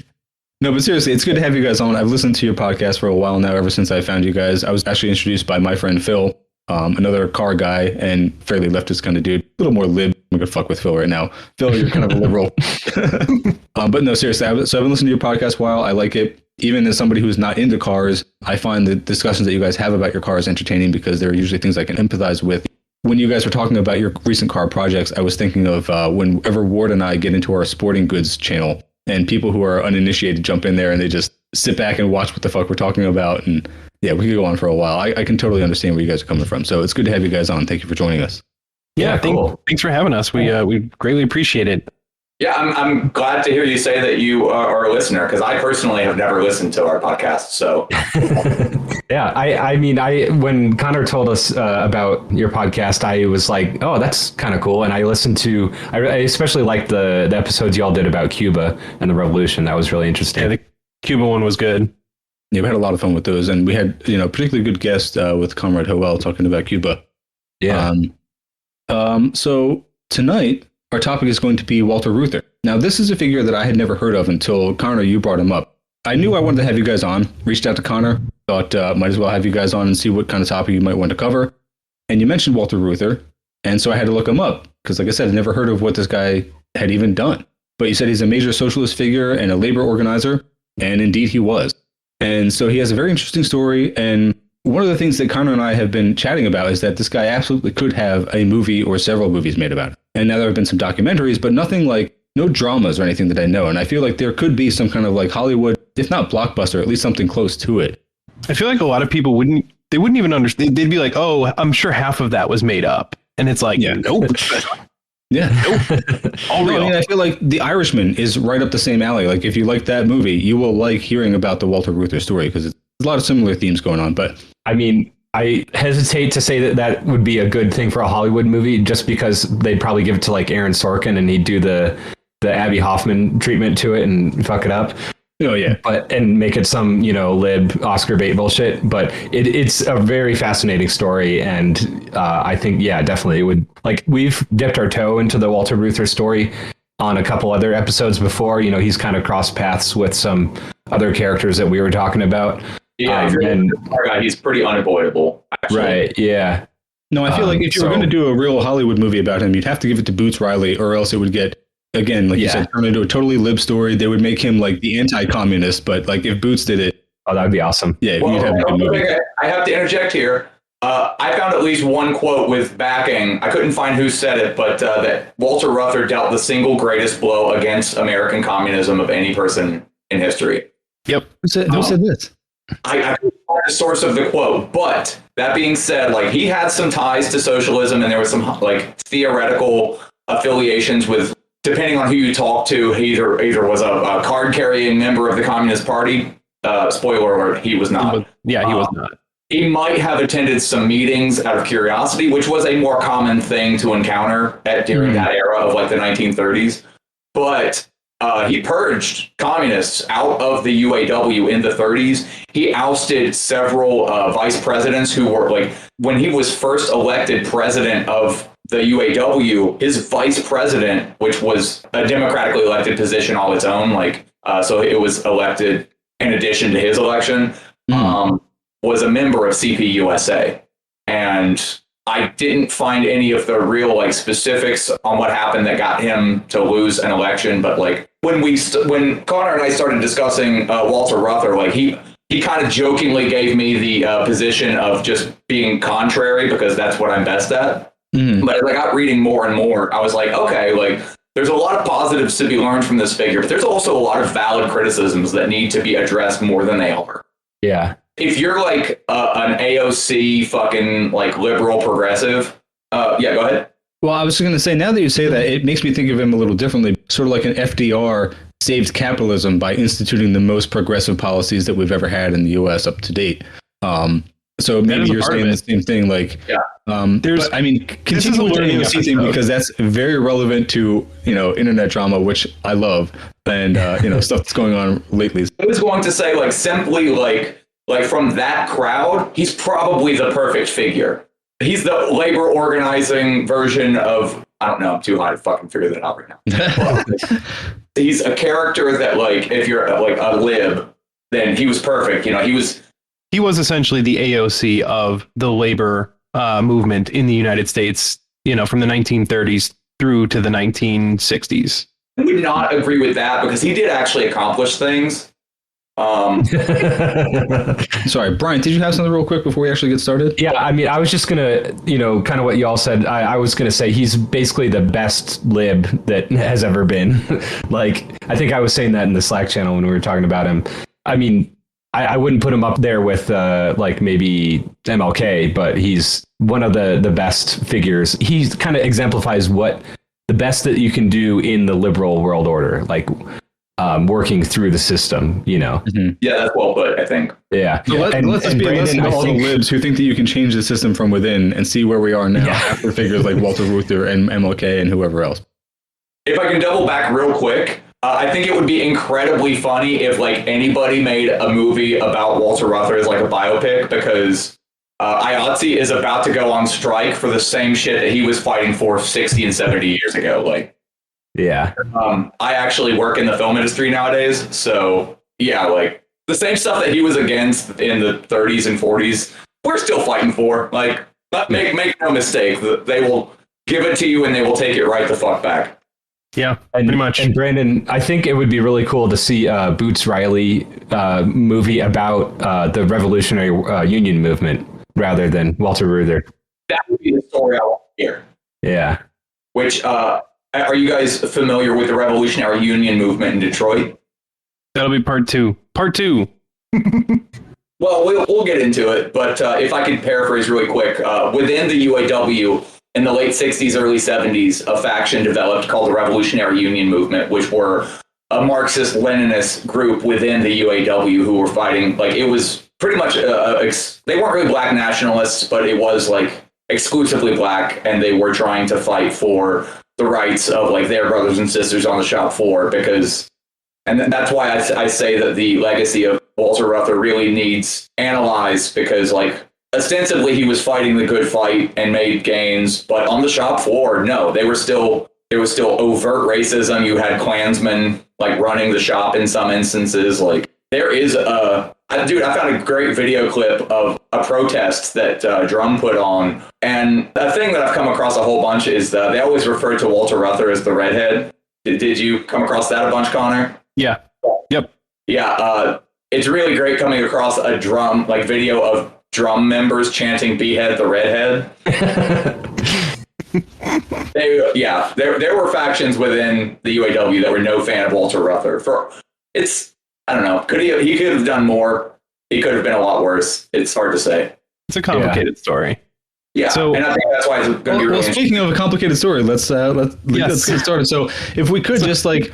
No, but seriously, it's good to have you guys on. I've listened to your podcast for a while now, ever since I found you guys. I was actually introduced by my friend Phil, another car guy and fairly leftist kind of dude. A little more lib. I'm going to fuck with Phil right now. Phil, you're kind of a liberal. But no, seriously, I've been listening to your podcast a while. I like it. Even as somebody who's not into cars, I find the discussions that you guys have about your cars entertaining because they're usually things I can empathize with. When you guys were talking about your recent car projects, I was thinking of whenever Ward and I get into our sporting goods channel and people who are uninitiated jump in there and they just sit back and watch what the fuck we're talking about. And yeah, we could go on for a while. I can totally understand where you guys are coming from. So it's good to have you guys on. Thank you for joining us. Yeah, cool. Thanks for having us. We greatly appreciate it. Yeah, I'm glad to hear you say that you are a listener because I personally have never listened to our podcast. So, yeah, I mean, when Connor told us about your podcast, I was like, oh, that's kind of cool. And I listened to, I especially liked the episodes y'all did about Cuba and the revolution. That was really interesting. Yeah, the Cuba one was good. Yeah, we had a lot of fun with those, and we had particularly good guest with Comrade Howell talking about Cuba. Yeah. So tonight, our topic is going to be Walter Reuther. Now, this is a figure that I had never heard of until, Connor, you brought him up. I knew I wanted to have you guys on, reached out to Connor, thought might as well have you guys on and see what kind of topic you might want to cover. And you mentioned Walter Reuther, and so I had to look him up, because like I said, I never heard of what this guy had even done. But you said he's a major socialist figure and a labor organizer, and indeed he was. And so he has a very interesting story, and one of the things that Connor and I have been chatting about is that this guy absolutely could have a movie or several movies made about it. And now there have been some documentaries, but nothing like, no dramas or anything that I know. And I feel like there could be some kind of like Hollywood, if not blockbuster, at least something close to it. I feel like a lot of people wouldn't even understand. They'd be like, oh, I'm sure half of that was made up. And it's like, nope. Yeah. Nope. All real. I mean, I feel like The Irishman is right up the same alley. Like if you like that movie, you will like hearing about the Walter Reuther story because there's a lot of similar themes going on. But I mean, I hesitate to say that would be a good thing for a Hollywood movie just because they'd probably give it to like Aaron Sorkin and he'd do the Abby Hoffman treatment to it and fuck it up. Oh yeah. And make it some, lib Oscar bait bullshit. But it's a very fascinating story. And I think, yeah, definitely it would, like, we've dipped our toe into the Walter Reuther story on a couple other episodes before. He's kind of crossed paths with some other characters that we were talking about. Yeah, he's pretty unavoidable. Actually. Right. Yeah. No, I feel like if you were going to do a real Hollywood movie about him, you'd have to give it to Boots Riley, or else it would get, again, like you said, turned into a totally lib story. They would make him like the anti-communist, but like if Boots did it, oh, that would be awesome. Yeah, you'd have a good movie. I have to interject here. I found at least one quote with backing. I couldn't find who said it, but that Walter Reuther dealt the single greatest blow against American communism of any person in history. Yep. Who said this? I couldn't find the source of the quote, but that being said, like he had some ties to socialism, and there was some like theoretical affiliations with, depending on who you talk to, he either was a card-carrying member of the Communist Party. Spoiler alert, he was not. He was not. He might have attended some meetings out of curiosity, which was a more common thing to encounter during that era of like the 1930s. But he purged communists out of the UAW in the 30s. He ousted several vice presidents who were like, when he was first elected president of the UAW, his vice president, which was a democratically elected position all its own, so it was elected in addition to his election, was a member of CPUSA. And I didn't find any of the real specifics on what happened that got him to lose an election. But when Connor and I started discussing Walter Reuther, he kind of jokingly gave me the position of just being contrary because that's what I'm best at. But as I got reading more and more, I was like, okay, there's a lot of positives to be learned from this figure, but there's also a lot of valid criticisms that need to be addressed more than they are. Yeah. if you're like an AOC fucking like liberal progressive, yeah, go ahead. Well, I was going to say, now that you say that, it makes me think of him a little differently. Sort of like an FDR saved capitalism by instituting the most progressive policies that we've ever had in the U.S. up to date. So maybe you're saying the same thing. Like, there's, I mean, continue with the AOC thing because that's very relevant to, you know, internet drama, which I love, and you know, stuff that's going on lately. I was going to say, like, simply like from that crowd, he's probably the perfect figure. He's the labor organizing version of, I don't know, I'm too high to fucking figure that out right now. He's a character that, like, if you're like a lib, then he was perfect. You know, he was essentially the AOC of the labor movement in the United States, you know, from the 1930s through to the 1960s. I would not agree with that because he did actually accomplish things. Sorry, Brian, did you have something real quick before we actually get started? Yeah, I mean, I was just gonna, you know, kind of what you all said. I was gonna say he's basically the best lib that has ever been. Like, I think I was saying that in the Slack channel when we were talking about him. I mean, I wouldn't put him up there with like maybe MLK, but he's one of the best figures. He kind of exemplifies what the best that you can do in the liberal world order, like working through the system, you know. Mm-hmm. Yeah, that's well put, I think. Yeah. So let's just be a lesson to all the libs who think that you can change the system from within and see where we are now after figures like Walter Reuther and MLK and whoever else. If I can double back real quick, I think it would be incredibly funny if like anybody made a movie about Walter Reuther as like a biopic, because IATSE is about to go on strike for the same shit that he was fighting for 60 and 70 years ago. Like, yeah. I actually work in the film industry nowadays, so yeah, like the same stuff that he was against in the 30s and 40s, we're still fighting for. Like, make no mistake, they will give it to you and they will take it right the fuck back. Yeah, pretty much. And Brandon, I think it would be really cool to see a Boots Riley movie about the Revolutionary Union movement rather than Walter Reuther. That would be the story I want to hear. Yeah. Which, are you guys familiar with the Revolutionary Union movement in Detroit? That'll be part two. Part two. Well, we'll get into it, but if I could paraphrase really quick, within the UAW, in the late 60s, early 70s, a faction developed called the Revolutionary Union Movement, which were a Marxist-Leninist group within the UAW who were fighting. Like, it was pretty much, they weren't really black nationalists, but it was like exclusively black, and they were trying to fight for the rights of like their brothers and sisters on the shop floor, because, and that's why I say that the legacy of Walter Reuther really needs analyzed, because like, ostensibly, he was fighting the good fight and made gains, but on the shop floor, no, there was still overt racism. You had Klansmen like running the shop in some instances. Like, there is I found a great video clip of a protest that Drum put on, and a thing that I've come across a whole bunch is that they always refer to Walter Reuther as the redhead. Did you come across that a bunch, Connor? Yeah. Yep. Yeah. It's really great coming across a Drum like video of Drum members chanting "Behead the redhead." There were factions within the UAW that were no fan of Walter Reuther. I don't know. He could have done more. He could have been a lot worse. It's hard to say. It's a complicated story. Yeah, so, and I think that's why it's going to be really speaking of a complicated story, let's get started. So if we could just like,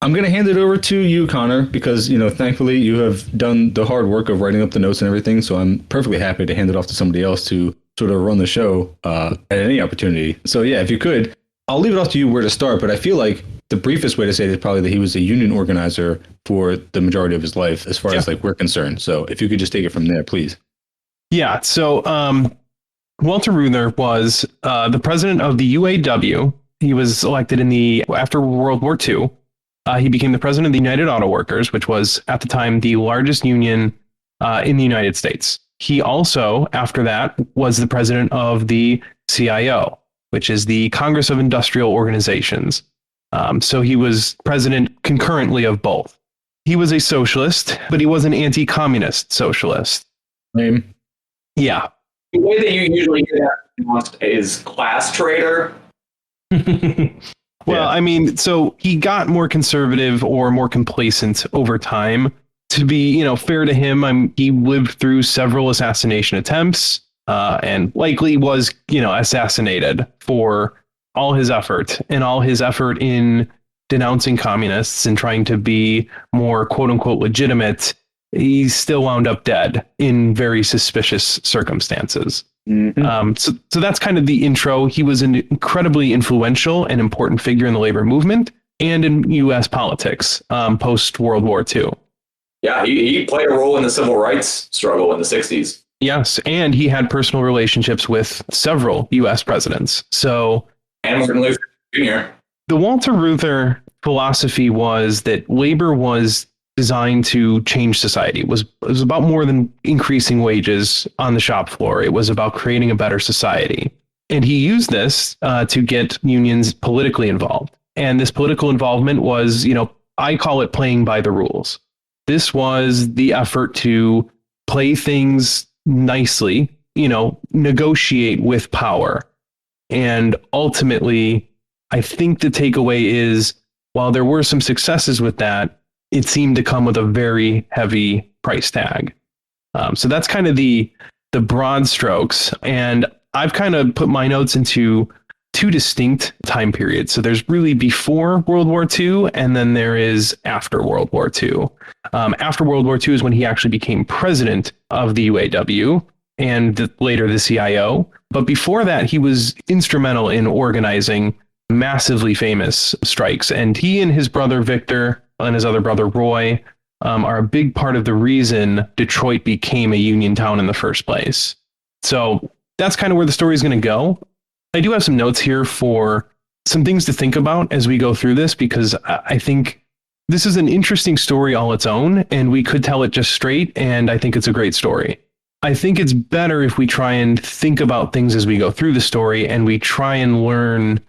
I'm going to hand it over to you, Connor, because, you know, thankfully you have done the hard work of writing up the notes and everything. So I'm perfectly happy to hand it off to somebody else to sort of run the show at any opportunity. So yeah, if you could, I'll leave it off to you where to start. But I feel like the briefest way to say it is probably that he was a union organizer for the majority of his life, as far as like we're concerned. So if you could just take it from there, please. Yeah. So Walter Reuther was the president of the UAW. He was elected after World War II. He became the president of the United Auto Workers, which was at the time the largest union in the United States. He also, after that, was the president of the CIO, which is the Congress of Industrial Organizations. So he was president concurrently of both. He was a socialist, but he was an anti-communist socialist. Name. Yeah. The way that you usually get that is class traitor. Well, I mean, so he got more conservative or more complacent over time. to be, fair to him, he lived through several assassination attempts, and likely was, assassinated for all his effort in denouncing communists and trying to be more quote unquote legitimate. He still wound up dead in very suspicious circumstances. So that's kind of the intro. He was an incredibly influential and important figure in the labor movement and in U.S. politics post World War II. Yeah, he played a role in the civil rights struggle in the 60s. Yes, and he had personal relationships with several U.S. presidents. And Martin Luther Jr. The Walter Reuther philosophy was that labor was designed to change society. It was about more than increasing wages on the shop floor. It was about creating a better society. And he used this to get unions politically involved. And this political involvement was, I call it playing by the rules. This was the effort to play things nicely, negotiate with power. And ultimately, I think the takeaway is, while there were some successes with that, it seemed to come with a very heavy price tag. So that's kind of the broad strokes. And I've kind of put my notes into two distinct time periods. So there's really before World War II, and then there is after World War II. After World War II is when he actually became president of the UAW and later the CIO. But before that, he was instrumental in organizing massively famous strikes. And he and his brother Victor and his other brother Roy are a big part of the reason Detroit became a union town in the first place. So that's kind of where the story is going to go. I do have some notes here for some things to think about as we go through this, because I think this is an interesting story all its own, and we could tell it just straight, and I think it's a great story. I think it's better if we try and think about things as we go through the story, and we try and learn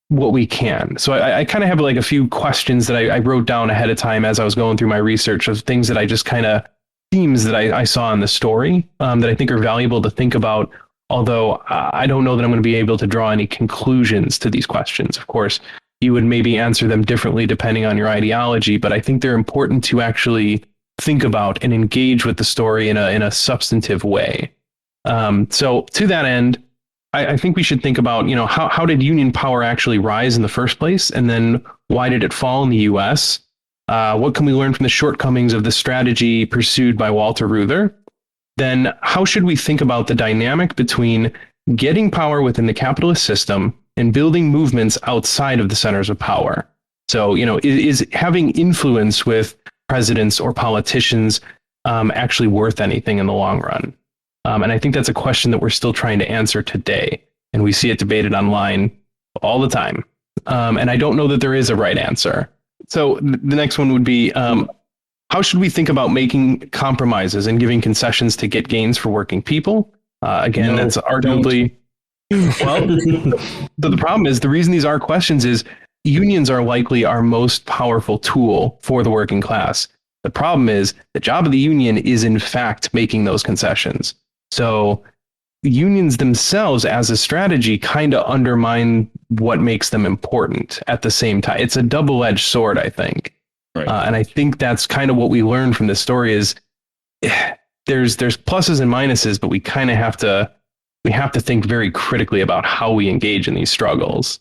what we can. So I kind of have like a few questions that I wrote down ahead of time as I was going through my research of things that I just kind of themes that I saw in the story that I think are valuable to think about. Although I don't know that I'm going to be able to draw any conclusions to these questions. Of course, you would maybe answer them differently depending on your ideology, but I think they're important to actually think about and engage with the story in a substantive way. So to that end, I think we should think about, how did union power actually rise in the first place? And then why did it fall in the US? What can we learn from the shortcomings of the strategy pursued by Walter Reuther? Then how should we think about the dynamic between getting power within the capitalist system and building movements outside of the centers of power? So, is having influence with presidents or politicians actually worth anything in the long run? And I think that's a question that we're still trying to answer today. And we see it debated online all the time. And I don't know that there is a right answer. So the next one would be, how should we think about making compromises and giving concessions to get gains for working people? Again, that's arguably... Well, the problem is, the reason these are questions is unions are likely our most powerful tool for the working class. The problem is the job of the union is in fact making those concessions. So unions themselves as a strategy kind of undermine what makes them important at the same time. It's a double-edged sword, I think. Right. And I think that's kind of what we learned from this story is there's pluses and minuses, but we kind of have to think very critically about how we engage in these struggles.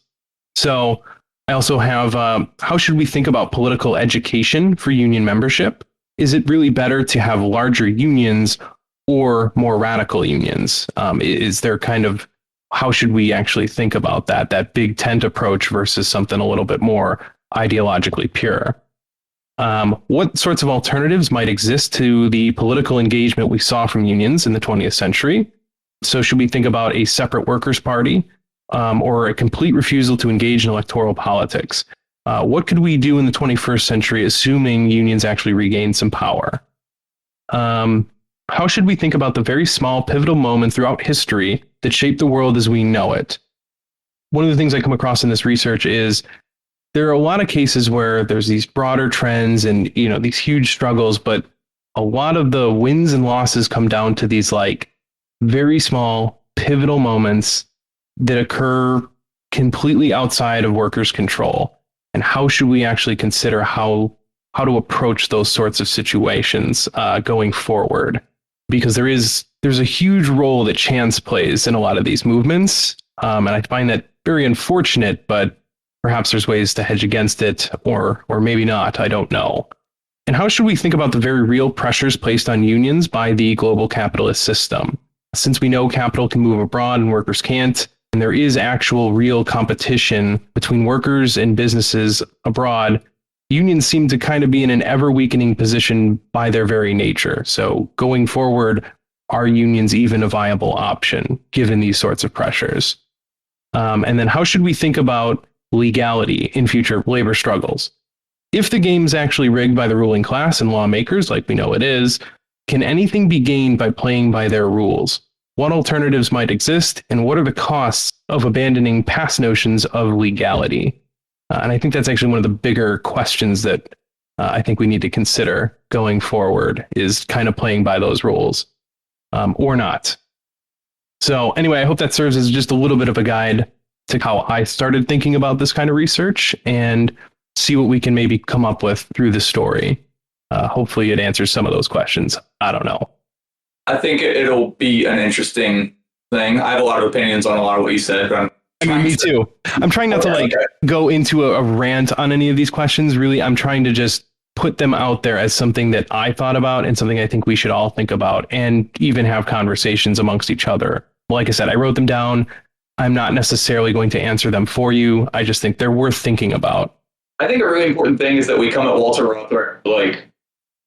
So I also have, how should we think about political education for union membership? Is it really better to have larger unions or more radical unions? Is there how should we actually think about that big tent approach versus something a little bit more ideologically pure? What sorts of alternatives might exist to the political engagement we saw from unions in the 20th century? So should we think about a separate workers' party or a complete refusal to engage in electoral politics? What could we do in the 21st century, assuming unions actually regain some power? How should we think about the very small pivotal moments throughout history that shape the world as we know it? One of the things I come across in this research is there are a lot of cases where there's these broader trends and, these huge struggles, but a lot of the wins and losses come down to these very small pivotal moments that occur completely outside of workers' control. And how should we actually consider how how to approach those sorts of situations going forward, because there's a huge role that chance plays in a lot of these movements, and I find that very unfortunate. But perhaps there's ways to hedge against it, or maybe not. I don't know. And how should we think about the very real pressures placed on unions by the global capitalist system? Since we know capital can move abroad and workers can't, and there is actual real competition between workers and businesses abroad, unions seem to kind of be in an ever weakening position by their very nature. So going forward, are unions even a viable option given these sorts of pressures? And then how should we think about legality in future labor struggles? If the game's actually rigged by the ruling class and lawmakers, like we know it is, can anything be gained by playing by their rules? What alternatives might exist, and what are the costs of abandoning past notions of legality? And I think that's actually one of the bigger questions that I think we need to consider going forward, is kind of playing by those rules or not. So anyway, I hope that serves as just a little bit of a guide to how I started thinking about this kind of research, and see what we can maybe come up with through the story. Hopefully it answers some of those questions. I don't know. I think it'll be an interesting thing. I have a lot of opinions on a lot of what you said, but me too. I'm trying not to go into a rant on any of these questions. Really, I'm trying to just put them out there as something that I thought about and something I think we should all think about, and even have conversations amongst each other. Like I said, I wrote them down. I'm not necessarily going to answer them for you. I just think they're worth thinking about. I think a really important thing is that we come at Walter Reuther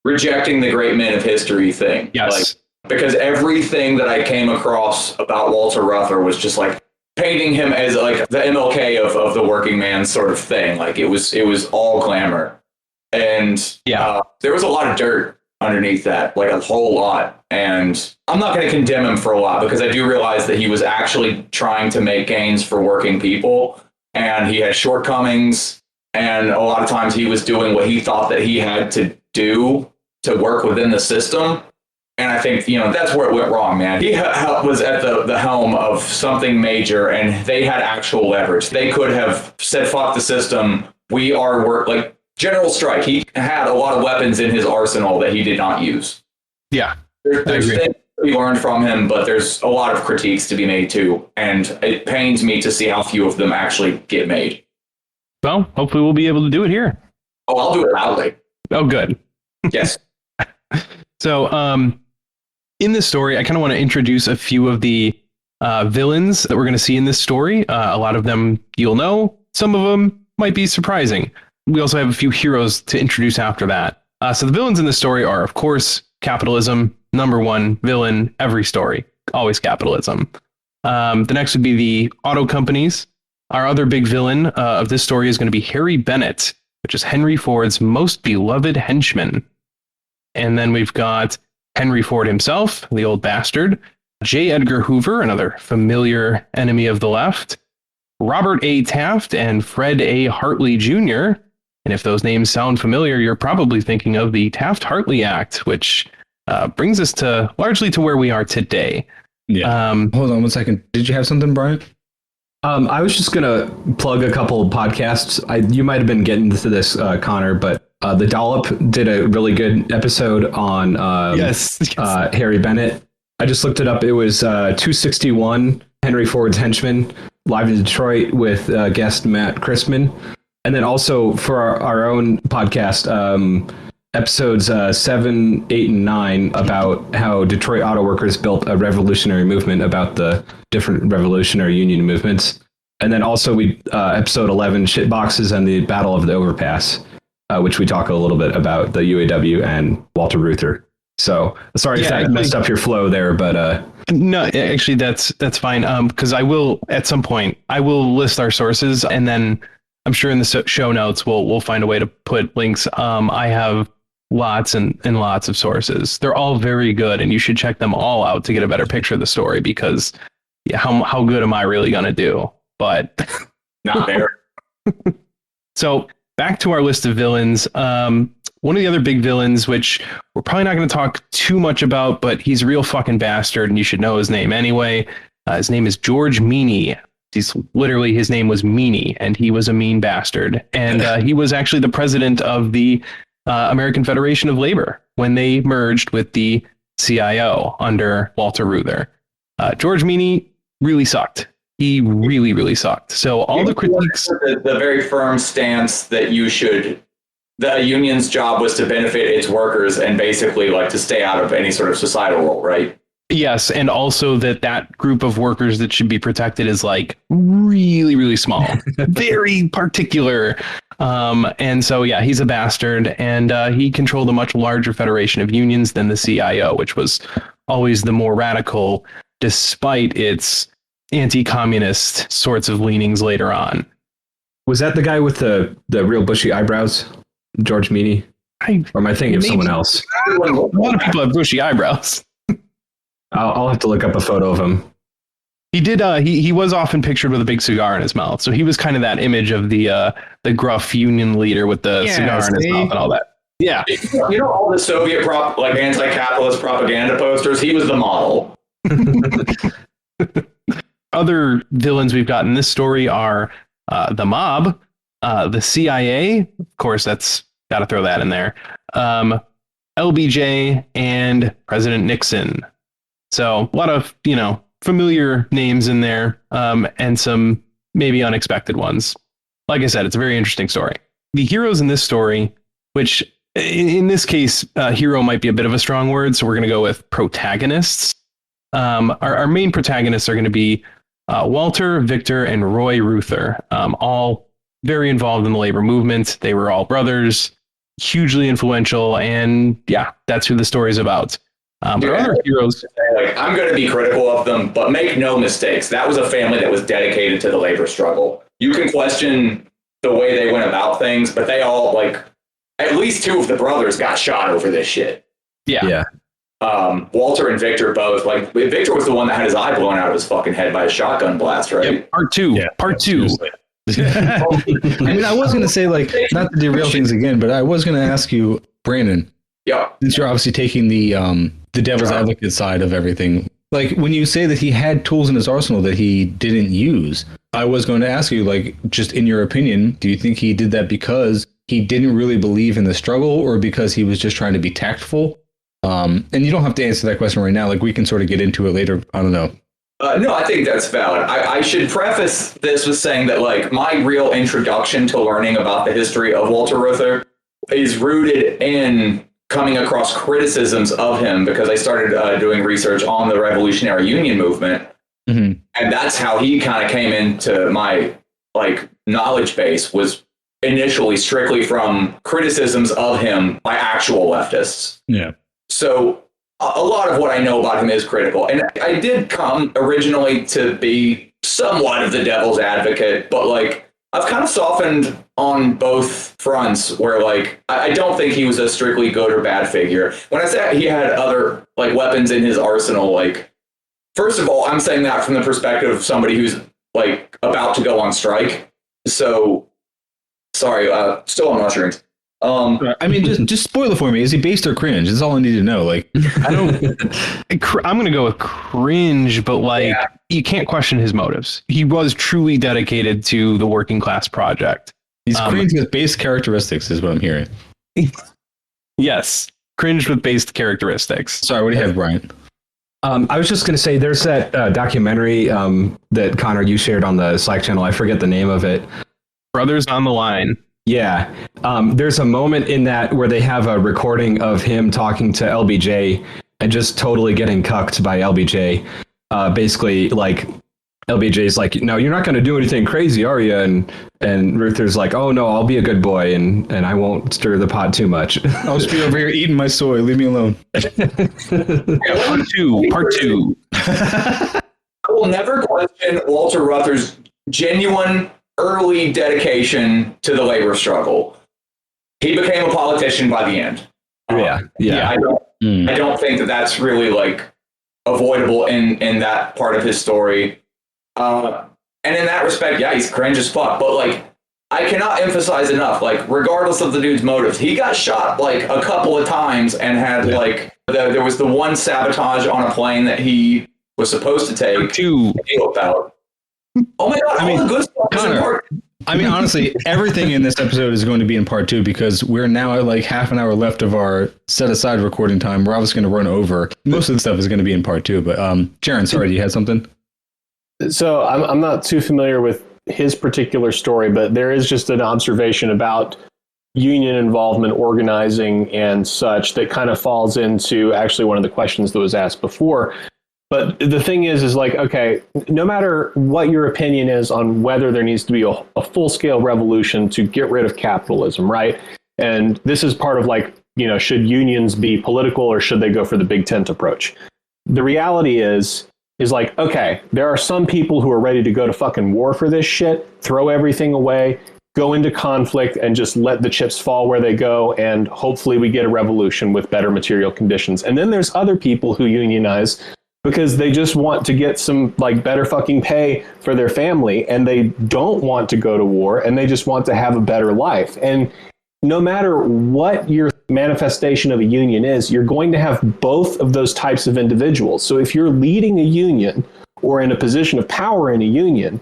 rejecting the great men of history thing. Yes. Because everything that I came across about Walter Reuther was just painting him as the MLK of the working man sort of thing. It was all glamour. And there was a lot of dirt underneath that, a whole lot. And I'm not going to condemn him for a lot, because I do realize that he was actually trying to make gains for working people, and he had shortcomings. And a lot of times he was doing what he thought that he had to do to work within the system. And I think, that's where it went wrong, man. He was at the helm of something major, and they had actual leverage. They could have said, fuck the system. We are General Strike. He had a lot of weapons in his arsenal that he did not use. Yeah. There's things we learned from him, but there's a lot of critiques to be made too. And it pains me to see how few of them actually get made. Well, hopefully we'll be able to do it here. Oh, I'll do it loudly. Oh, good. Yes. So, in this story, I kind of want to introduce a few of the villains that we're going to see in this story. A lot of them you'll know. Some of them might be surprising. We also have a few heroes to introduce after that. So the villains in this story are, of course, capitalism. Number one villain, every story. Always capitalism. The next would be the auto companies. Our other big villain of this story is going to be Harry Bennett, which is Henry Ford's most beloved henchman. And then we've got Henry Ford himself, the old bastard, J. Edgar Hoover, another familiar enemy of the left, Robert A. Taft, and Fred A. Hartley Jr. And if those names sound familiar, you're probably thinking of the Taft-Hartley Act, which brings us largely to where we are today. Yeah. Hold on one second. Did you have something, Brian? I was just gonna plug a couple of podcasts. You might have been getting to this, Connor, but The Dollop did a really good episode on Harry Bennett. I just looked it up. It was 261, Henry Ford's henchman, live in Detroit with guest Matt Christman. And then also for our own podcast, episodes 7, 8, and 9 about how Detroit auto workers built a revolutionary movement about the different revolutionary union movements. And then also we episode 11, Shitboxes and the Battle of the Overpass, which we talk a little bit about the UAW and Walter Reuther. So sorry if that messed up your flow there, but no, actually that's fine. Because I will at some point I will list our sources, and then I'm sure in the show notes we'll find a way to put links. I have lots and lots of sources. They're all very good, and you should check them all out to get a better picture of the story, because how good am I really going to do? But not there. So back to our list of villains. One of the other big villains, which we're probably not going to talk too much about, but he's a real fucking bastard, and you should know his name anyway. His name is George Meany. His name was Meany, and he was a mean bastard. And he was actually the president of the American Federation of Labor when they merged with the CIO under Walter Reuther. George Meany really sucked. He really, really sucked. So all the critiques... The very firm stance that the union's job was to benefit its workers and basically like to stay out of any sort of societal role, right? Yes, and also that group of workers that should be protected is like really, really small, very particular. And so, yeah, he's a bastard, and he controlled a much larger federation of unions than the CIO, which was always the more radical, despite its anti-communist sorts of leanings later on. Was that the guy with the real bushy eyebrows, George Meany? Or am I thinking of someone else? A lot of people have bushy eyebrows. I'll have to look up a photo of him. He did. He was often pictured with a big cigar in his mouth, so he was kind of that image of the gruff union leader with the cigar in his mouth and all that. Yeah, you know all the Soviet anti-capitalist propaganda posters. He was the model. Other villains we've got in this story are the mob, the CIA. Of course, that's got to throw that in there. LBJ and President Nixon. So a lot of, familiar names in there, and some maybe unexpected ones. Like I said, it's a very interesting story. The heroes in this story, which in this case, hero might be a bit of a strong word, so we're going to go with protagonists. Our main protagonists are going to be Walter, Victor, and Roy Reuther, all very involved in the labor movement. They were all brothers, hugely influential, and yeah, that's who the story is about. But other heroes, I'm going to be critical of them, but make no mistakes. That was a family that was dedicated to the labor struggle. You can question the way they went about things, but they all, at least two of the brothers got shot over this shit. Yeah. Walter and Victor both. Victor was the one that had his eye blown out of his fucking head by a shotgun blast, right? Yep, part two. I mean, I was going to say, not to derail things again, but I was going to ask you, Brandon. Yeah. Since you're obviously taking the devil's advocate side of everything, when you say that he had tools in his arsenal that he didn't use, I was going to ask you, just in your opinion, do you think he did that because he didn't really believe in the struggle, or because he was just trying to be tactful? And you don't have to answer that question right now. We can sort of get into it later. I don't know. No, I think that's valid. I should preface this with saying that, my real introduction to learning about the history of Walter Reuther is rooted in coming across criticisms of him, because I started doing research on the Revolutionary Union movement. Mm-hmm. And that's how he kind of came into my knowledge base, was initially strictly from criticisms of him by actual leftists. Yeah. So a lot of what I know about him is critical. And I did come originally to be somewhat of the devil's advocate, but I've kind of softened on both fronts, where I don't think he was a strictly good or bad figure. When I say he had other weapons in his arsenal, first of all, I'm saying that from the perspective of somebody who's about to go on strike. So sorry, still on mushrooms. I mean, just spoil it for me. Is he based or cringe? That's all I need to know. I don't. I'm going to go with cringe, but you can't question his motives. He was truly dedicated to the working class project. He's cringe with based characteristics, is what I'm hearing. Yes, cringe with based characteristics. Sorry, what do you have, Brian? I was just going to say, there's that documentary that Connor, you shared on the Slack channel. I forget the name of it. Brothers on the Line. Yeah. There's a moment in that where they have a recording of him talking to LBJ and just totally getting cucked by LBJ. Basically, LBJ's no, you're not going to do anything crazy, are you? And Reuther's oh, no, I'll be a good boy and I won't stir the pot too much. I'll just be over here eating my soy. Leave me alone. Part two. I will never question Walter Reuther's genuine early dedication to the labor struggle. He became a politician by the end. Yeah. I don't think that that's really avoidable in that part of his story. And in that respect, yeah, he's cringe as fuck. But I cannot emphasize enough, regardless of the dude's motives, he got shot a couple of times and had there was the one sabotage on a plane that he was supposed to take. Two. About. Oh my god! All the good stuff is in part. I mean, honestly, everything in this episode is going to be in part 2 because we're now at like half an hour left of our set aside recording time. We're obviously going to run over. Most of the stuff is going to be in part 2. But Jaron, sorry, you had something? So I'm not too familiar with his particular story, but there is just an observation about union involvement, organizing, and such that kind of falls into actually one of the questions that was asked before. But the thing is like, okay, no matter what your opinion is on whether there needs to be a full-scale revolution to get rid of capitalism, right? And this is part of like, should unions be political or should they go for the big tent approach? The reality is like, okay, there are some people who are ready to go to fucking war for this shit, throw everything away, go into conflict and just let the chips fall where they go. And hopefully we get a revolution with better material conditions. And then there's other people who unionize because they just want to get some like better fucking pay for their family and they don't want to go to war and they just want to have a better life. And no matter what your manifestation of a union is, you're going to have both of those types of individuals. So if you're leading a union or in a position of power in a union,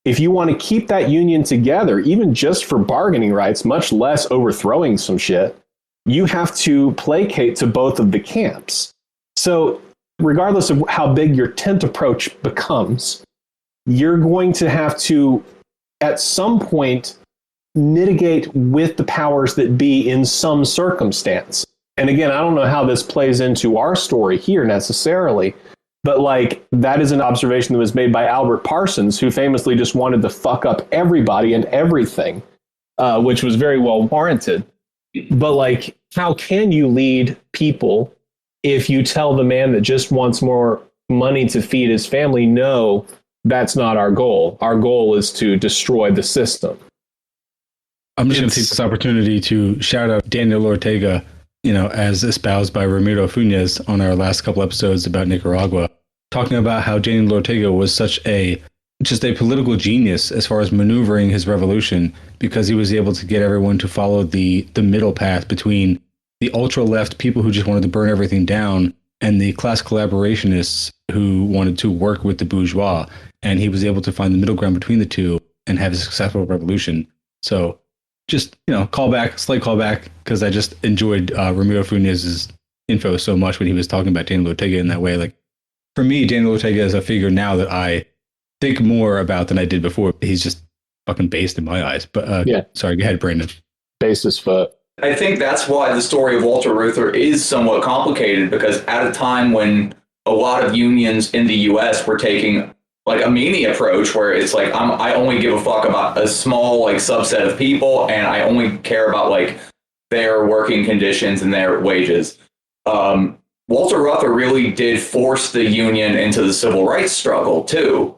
if you want to keep that union together, even just for bargaining rights, much less overthrowing some shit, you have to placate to both of the camps. So regardless of how big your tent approach becomes, you're going to have to, at some point, mitigate with the powers that be in some circumstance. And again, I don't know how this plays into our story here necessarily, but like that is an observation that was made by Albert Parsons, who famously just wanted to fuck up everybody and everything, which was very well warranted. But like, how can you lead people if you tell the man that just wants more money to feed his family, no, that's not our goal. Our goal is to destroy the system. I'm just going to take this opportunity to shout out Daniel Ortega, as espoused by Ramiro Funes on our last couple episodes about Nicaragua, talking about how Daniel Ortega was just a political genius as far as maneuvering his revolution, because he was able to get everyone to follow the middle path between the ultra-left people who just wanted to burn everything down and the class collaborationists who wanted to work with the bourgeois. And he was able to find the middle ground between the two and have a successful revolution. So just, slight callback, because I just enjoyed Ramiro Funes' info so much when he was talking about Daniel Ortega in that way. Like, for me, Daniel Ortega is a figure now that I think more about than I did before. He's just fucking based in my eyes. But sorry, go ahead, Brandon. Based as fuck. I think that's why the story of Walter Reuther is somewhat complicated, because at a time when a lot of unions in the U.S. were taking like a meanie approach, where it's like I only give a fuck about a small like subset of people, and I only care about like their working conditions and their wages. Walter Reuther really did force the union into the civil rights struggle too,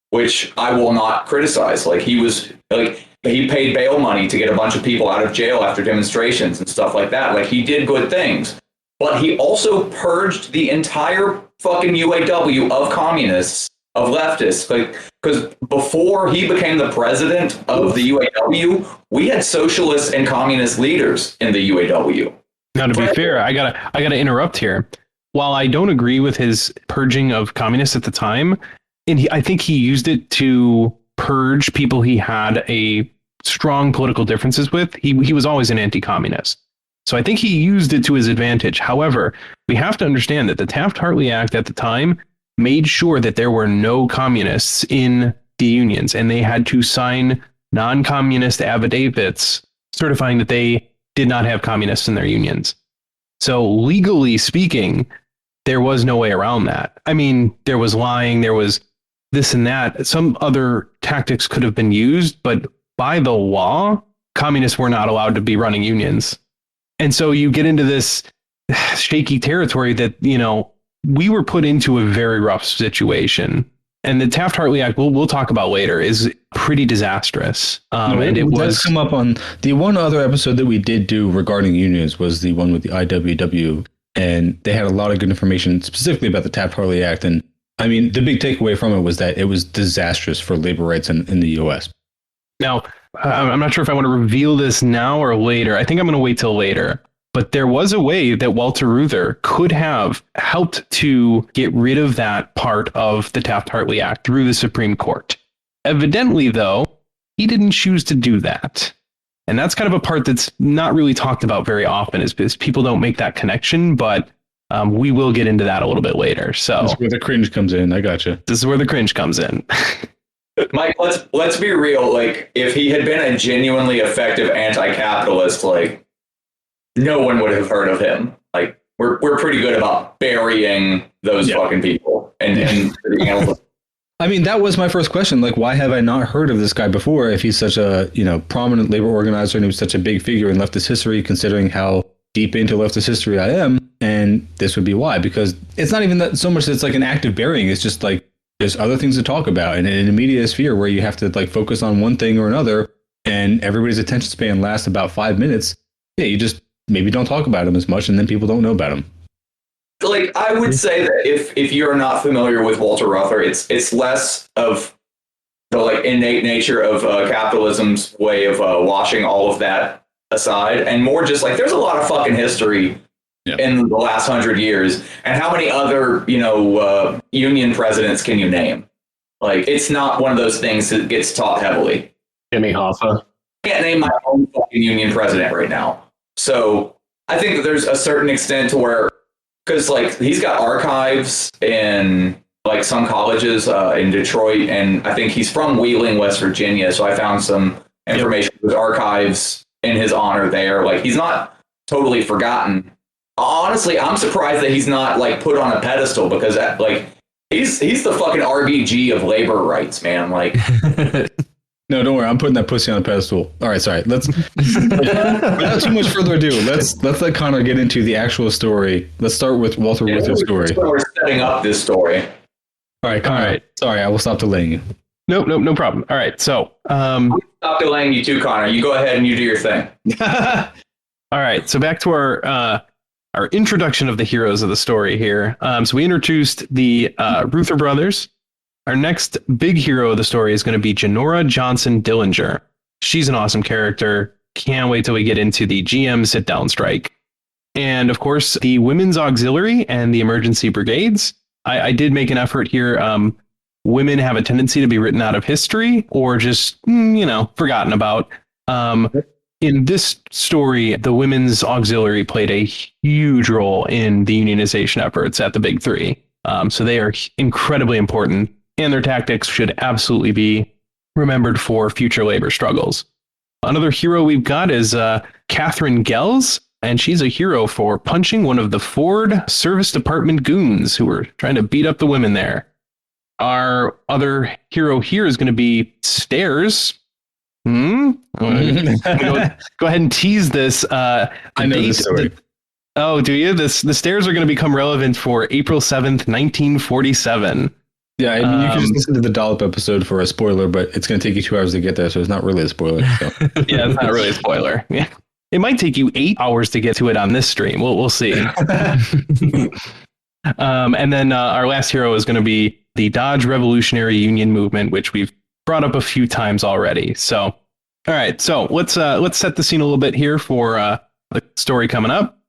which I will not criticize. Like he paid bail money to get a bunch of people out of jail after demonstrations and stuff like that. Like, he did good things. But he also purged the entire fucking UAW of communists, of leftists. Like, because before he became the president of the UAW, we had socialist and communist leaders in the UAW. Now, to be fair, I gotta interrupt here. While I don't agree with his purging of communists at the time, and I think he used it to purge people he had a strong political differences with. He was always an anti-communist. So I think he used it to his advantage. However, we have to understand that the Taft-Hartley Act at the time made sure that there were no communists in the unions, and they had to sign non-communist affidavits certifying that they did not have communists in their unions. So legally speaking, there was no way around that. I mean, there was lying, there was this and that. Some other tactics could have been used, but by the law, communists were not allowed to be running unions. And so you get into this shaky territory that, we were put into a very rough situation. And the Taft-Hartley Act, we'll talk about later, is pretty disastrous. And it was come up on the one other episode that we did do regarding unions was the one with the IWW. And they had a lot of good information specifically about the Taft-Hartley Act. And I mean, the big takeaway from it was that it was disastrous for labor rights in the U.S. Now, I'm not sure if I want to reveal this now or later. I think I'm going to wait till later. But there was a way that Walter Reuther could have helped to get rid of that part of the Taft-Hartley Act through the Supreme Court. Evidently, though, he didn't choose to do that. And that's kind of a part that's not really talked about very often, is because people don't make that connection, but we will get into that a little bit later. So that's where the cringe comes in. I gotcha. This is where the cringe comes in. Mike, let's be real. Like, if he had been a genuinely effective anti-capitalist, like, no one would have heard of him. Like, we're pretty good about burying those fucking people and I mean, that was my first question. Like, why have I not heard of this guy before if he's such a, prominent labor organizer and he was such a big figure in leftist history, considering how deep into leftist history I am? And this would be why, because it's not even that so much that it's like an active burying. It's just like there's other things to talk about. And in a media sphere where you have to like focus on one thing or another and everybody's attention span lasts about 5 minutes, you just maybe don't talk about him as much and then people don't know about him. Like, I would say that if you're not familiar with Walter Reuther, it's less of the like innate nature of capitalism's way of washing all of that aside, and more just like there's a lot of fucking history in the last 100 years, and how many other union presidents can you name? Like, it's not one of those things that gets taught heavily. Jimmy Hoffa. I can't name my own fucking union president right now, so I think that there's a certain extent to where. Because, like, he's got archives in, like, some colleges in Detroit, and I think he's from Wheeling, West Virginia, so I found some information with archives in his honor there. Like, he's not totally forgotten. Honestly, I'm surprised that he's not, like, put on a pedestal, because, like, he's the fucking RBG of labor rights, man. Like... No, don't worry. I'm putting that pussy on a pedestal. All right, sorry. Let's without too much further ado. Let's let Connor get into the actual story. Let's start with Walter Reuther's story. We're setting up this story. All right, Connor. All right. Sorry, I will stop delaying you. Nope, no problem. All right, so stop delaying you too, Connor. You go ahead and you do your thing. All right, so back to our introduction of the heroes of the story here. So we introduced the Reuther brothers. Our next big hero of the story is going to be Janora Johnson Dillinger. She's an awesome character. Can't wait till we get into the GM sit-down strike. And, of course, the Women's Auxiliary and the Emergency Brigades. I did make an effort here. Women have a tendency to be written out of history or just, forgotten about. In this story, the Women's Auxiliary played a huge role in the unionization efforts at the Big Three. So they are incredibly important. And their tactics should absolutely be remembered for future labor struggles. Another hero we've got is Catherine Gels, and she's a hero for punching one of the Ford Service Department goons who were trying to beat up the women there. Our other hero here is going to be Stairs. Go ahead and tease this. I know this story. Oh, do you? The Stairs are going to become relevant for April 7th, 1947. Yeah, I mean, you can just listen to the Dollop episode for a spoiler, but it's going to take you 2 hours to get there, so it's not really a spoiler. So. Yeah, it's not really a spoiler. Yeah, it might take you 8 hours to get to it on this stream. We'll see. And then our last hero is going to be the Dodge Revolutionary Union Movement, which we've brought up a few times already. So, all right, so let's set the scene a little bit here for the story coming up.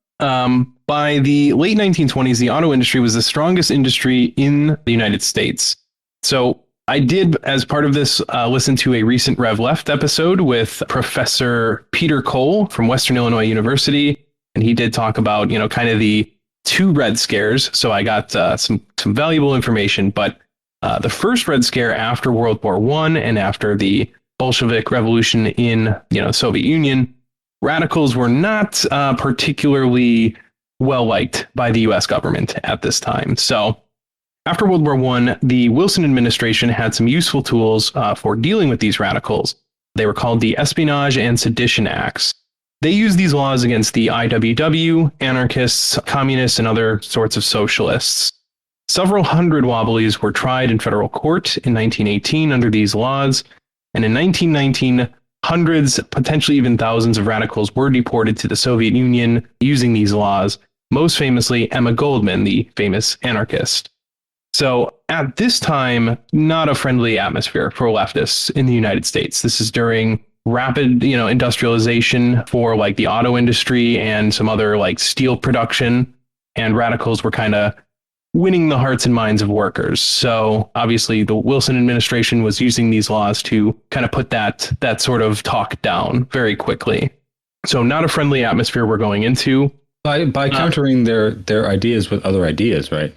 By the late 1920s, the auto industry was the strongest industry in the United States. So I did, as part of this, listen to a recent Rev Left episode with Professor Peter Cole from Western Illinois University. And he did talk about, kind of the two Red Scares. So I got some valuable information. But the first Red Scare after World War I and after the Bolshevik Revolution in, Soviet Union, radicals were not particularly well liked by the U.S. government at this time. So after World War I, the Wilson administration had some useful tools for dealing with these radicals. They were called the Espionage and Sedition Acts. They used these laws against the IWW, anarchists, communists, and other sorts of socialists. Several hundred Wobblies were tried in federal court in 1918 under these laws, and in 1919, hundreds, potentially even thousands of radicals were deported to the Soviet Union using these laws, most famously Emma Goldman, the famous anarchist. So at this time, not a friendly atmosphere for leftists in the United States. This is during rapid, industrialization for like the auto industry and some other like steel production, and radicals were kind of winning the hearts and minds of workers. So obviously the Wilson administration was using these laws to kind of put that sort of talk down very quickly. So not a friendly atmosphere we're going into. By countering their ideas with other ideas, right?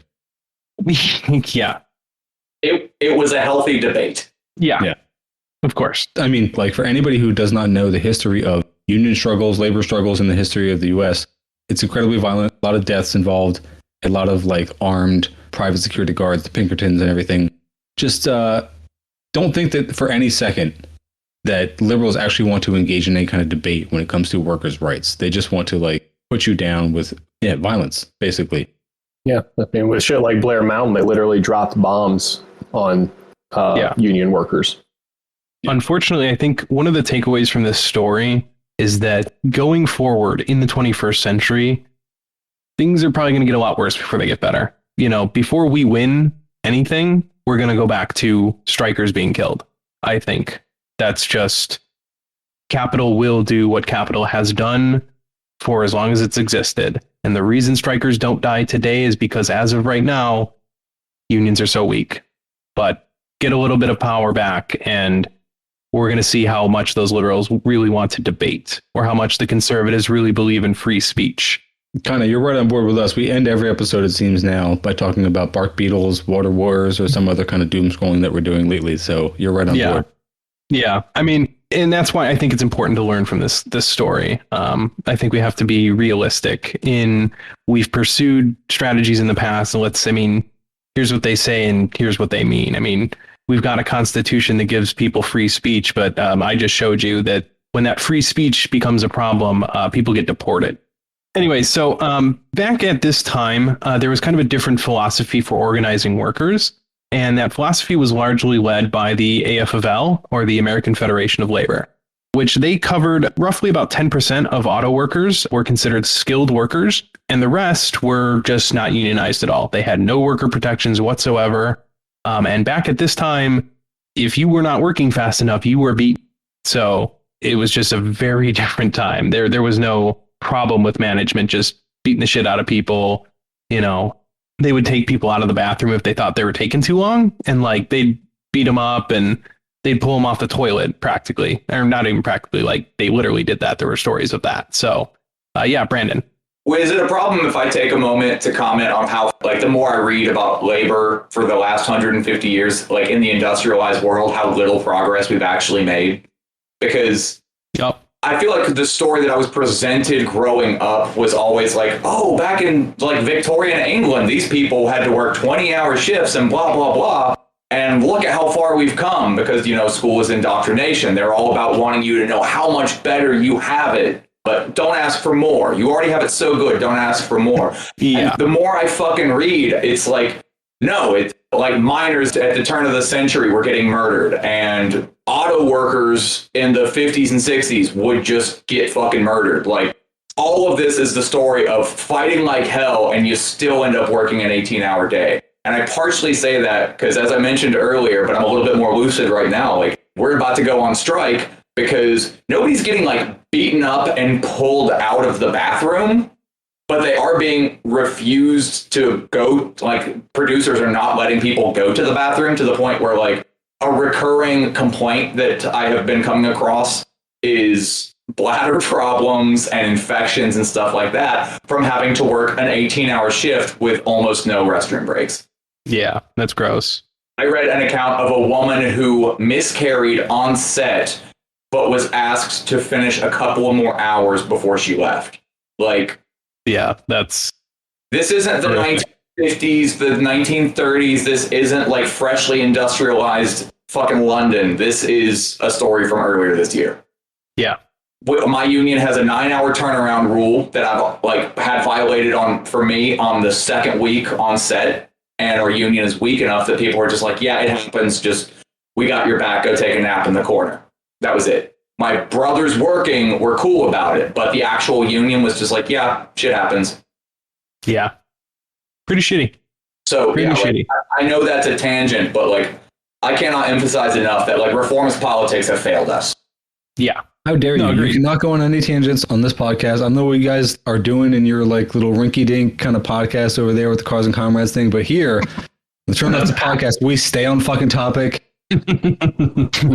Yeah. It was a healthy debate. Yeah. Of course. I mean, like, for anybody who does not know the history of union struggles, labor struggles in the history of the U.S., it's incredibly violent. A lot of deaths involved. A lot of like armed private security guards, the Pinkertons and everything. Just don't think that for any second that liberals actually want to engage in any kind of debate when it comes to workers' rights. They just want to like put you down with violence, basically. Yeah, I mean, with shit like Blair Mountain, they literally dropped bombs on union workers. Unfortunately, I think one of the takeaways from this story is that going forward in the 21st century, things are probably going to get a lot worse before they get better. You know, before we win anything, we're going to go back to strikers being killed. I think that's just capital will do what capital has done for as long as it's existed. And the reason strikers don't die today is because as of right now, unions are so weak. But get a little bit of power back and we're going to see how much those liberals really want to debate or how much the conservatives really believe in free speech. Kind of, you're right on board with us. We end every episode, it seems now, by talking about bark beetles, water wars, or some other kind of doom scrolling that we're doing lately. So you're right on board. Yeah. I mean, and that's why I think it's important to learn from this story. I think we have to be realistic we've pursued strategies in the past. And here's what they say and here's what they mean. I mean, we've got a constitution that gives people free speech, but I just showed you that when that free speech becomes a problem, people get deported. Anyway, so back at this time, there was kind of a different philosophy for organizing workers. And that philosophy was largely led by the AFL, or the American Federation of Labor, which they covered roughly about 10% of auto workers were considered skilled workers, and the rest were just not unionized at all. They had no worker protections whatsoever. And back at this time, if you were not working fast enough, you were beat. So it was just a very different time. There was no problem with management just beating the shit out of people. You know, they would take people out of the bathroom if they thought they were taking too long, and like they'd beat them up and they'd pull them off the toilet practically, or not even practically, like they literally did that. There were stories of that. So Brandon. Is it a problem if I take a moment to comment on how, like, the more I read about labor for the last 150 years, like in the industrialized world, how little progress we've actually made? Because I feel like the story that I was presented growing up was always like, oh, back in like Victorian England, these people had to work 20-hour shifts and blah, blah, blah. And look at how far we've come because, you know, school is indoctrination. They're all about wanting you to know how much better you have it. But don't ask for more. You already have it so good. Don't ask for more. Yeah. And the more I fucking read, it's like, no, it's like miners at the turn of the century were getting murdered, and auto workers in the 50s and 60s would just get fucking murdered. Like, all of this is the story of fighting like hell, and you still end up working an 18-hour day. And I partially say that because, as I mentioned earlier, but I'm a little bit more lucid right now, like, we're about to go on strike because nobody's getting like beaten up and pulled out of the bathroom, but they are being refused to go. Like, producers are not letting people go to the bathroom, to the point where, like, a recurring complaint that I have been coming across is bladder problems and infections and stuff like that from having to work an 18-hour shift with almost no restroom breaks. Yeah, that's gross. I read an account of a woman who miscarried on set, but was asked to finish a couple of more hours before she left. Like, yeah, this isn't the 1950s, the 1930s. This isn't like freshly industrialized fucking London. This is a story from earlier this year. Yeah. My union has a 9-hour turnaround rule that I've like had violated for me on the second week on set. And our union is weak enough that people are just like, yeah, it happens. Just, we got your back. Go take a nap in the corner. That was it. My brothers working were cool about it, but the actual union was just like, yeah, shit happens. Yeah. Pretty shitty. So pretty shitty. Like, I know that's a tangent, but like, I cannot emphasize enough that like reformist politics have failed us. Yeah. How dare you? You cannot go on any tangents on this podcast. I know what you guys are doing in your like little rinky-dink kind of podcast over there with the Cars and Comrades thing, but here, the Turn Left podcast, we stay on fucking topic. We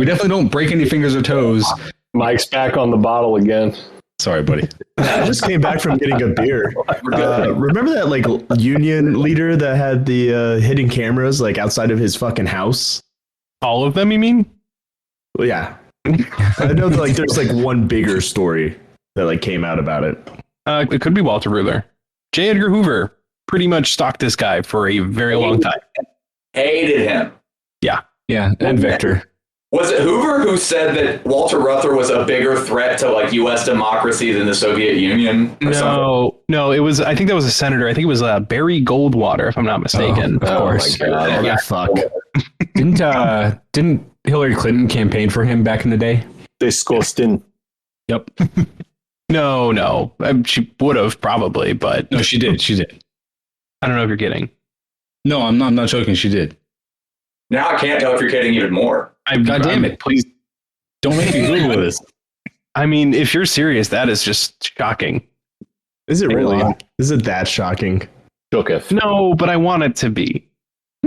definitely don't break any fingers or toes. Mike's back on the bottle again. Sorry, buddy. I just came back from getting a beer. Remember that like union leader that had the hidden cameras like outside of his fucking house? All of them, you mean? Well, yeah. I know that, like there's like one bigger story that like came out about it. It could be Walter Reuther. J. Edgar Hoover pretty much stalked this guy for a very long time. Hated him. Yeah. Yeah, and Victor. Was it Hoover who said that Walter Reuther was a bigger threat to like U.S. democracy than the Soviet Union? No, it was. I think that was a senator. I think it was Barry Goldwater, if I'm not mistaken. Of course. My God. Yeah, fuck. Didn't Hillary Clinton campaign for him back in the day? Disgusting. Yep. No. She would have probably, but No, she did. She did. I don't know if you're kidding. No, I'm not joking. She did. Now I can't tell if you're kidding even more. God damn it! Please don't make me Google this. I mean, if you're serious, that is just shocking. Is it really? Is it that shocking? Shooketh. No, but I want it to be.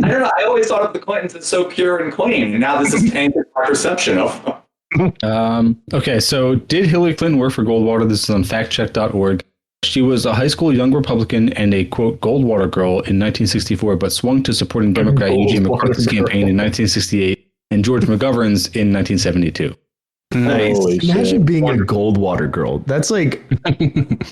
I don't know. I always thought of the Clintons as so pure and clean. And now this is tainted my perception of them. Okay, so did Hillary Clinton work for Goldwater? This is on factcheck.org. She was a high school young Republican and a, quote, Goldwater girl in 1964, but swung to supporting Democrat Eugene McCarthy's campaign in 1968 and George McGovern's in 1972. Nice. Imagine being a Goldwater girl. That's like,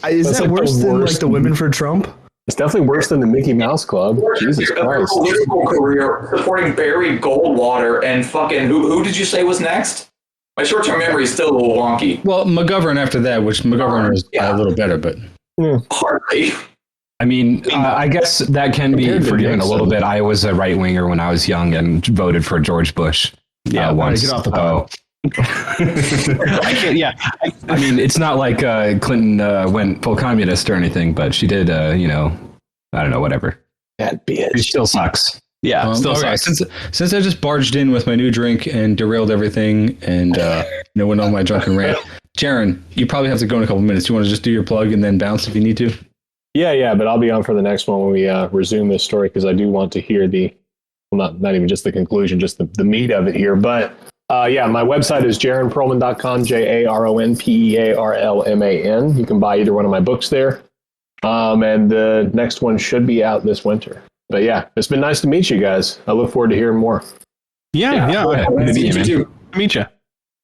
is that like worse than like the women for Trump? It's definitely worse than the Mickey Mouse Club. Jesus Christ. Political career supporting Barry Goldwater and fucking who did you say was next? My short-term memory is still a little wonky. Well, McGovern after that, which McGovern is a little better, but hardly. I mean, I guess that can be forgiven a little bit. I was a right winger when I was young and voted for George Bush. Yeah, once. Get off the phone. I can't. Yeah, I mean, it's not like Clinton went full communist or anything, but she did. I don't know, whatever. That bitch. She still sucks. Yeah, still okay, sucks. Since I just barged in with my new drink and derailed everything and went on my drunken rant, Jaron, you probably have to go in a couple minutes. You want to just do your plug and then bounce if you need to? Yeah, but I'll be on for the next one when we resume this story because I do want to hear not even just the conclusion, just the meat of it here. But my website is jaronperlman.com, JaronPearlman. You can buy either one of my books there. And the next one should be out this winter. But yeah, it's been nice to meet you guys. I look forward to hearing more. Yeah. Nice to meet you, man. Meet you.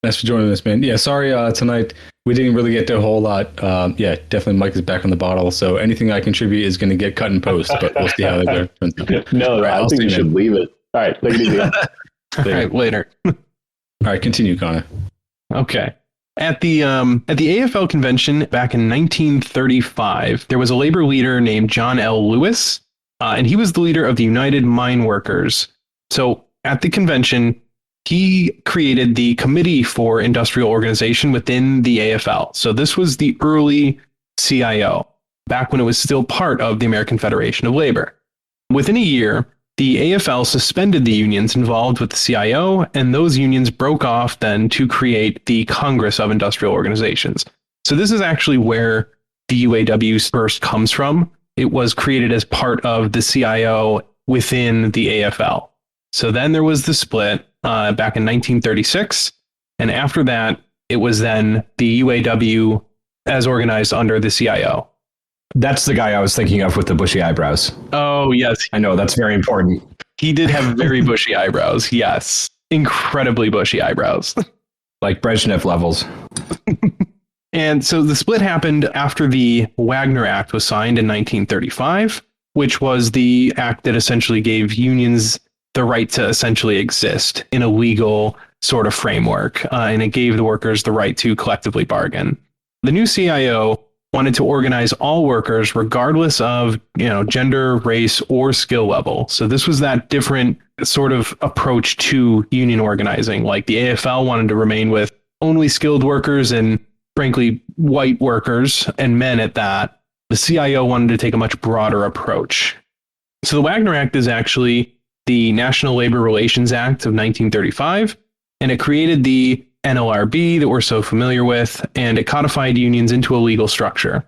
Thanks for joining us, man. Yeah, sorry tonight we didn't really get to a whole lot. Definitely Mike is back on the bottle, so anything I contribute is going to get cut in post, but we'll see how that goes. No, I think you should leave it. All right, take it easy. All right, later. All right, continue, Connor. Okay. At the AFL convention back in 1935, there was a labor leader named John L. Lewis, and he was the leader of the United Mine Workers. So at the convention, he created the Committee for Industrial Organization within the AFL. So this was the early CIO, back when it was still part of the American Federation of Labor. Within a year, the AFL suspended the unions involved with the CIO, and those unions broke off then to create the Congress of Industrial Organizations. So this is actually where the UAW first comes from. It was created as part of the CIO within the AFL. So then there was the split back in 1936, and after that, it was then the UAW as organized under the CIO. That's the guy I was thinking of with the bushy eyebrows. Oh, yes. I know, that's very important. He did have very bushy eyebrows, yes. Incredibly bushy eyebrows. Like Brezhnev levels. And so the split happened after the Wagner Act was signed in 1935, which was the act that essentially gave unions the right to essentially exist in a legal sort of framework, and it gave the workers the right to collectively bargain. The new CIO wanted to organize all workers regardless of, gender, race, or skill level. So this was that different sort of approach to union organizing. Like the AFL wanted to remain with only skilled workers and, frankly, white workers and men at that. The CIO wanted to take a much broader approach. So the Wagner Act is actually the National Labor Relations Act of 1935, and it created the NLRB that we're so familiar with, and it codified unions into a legal structure.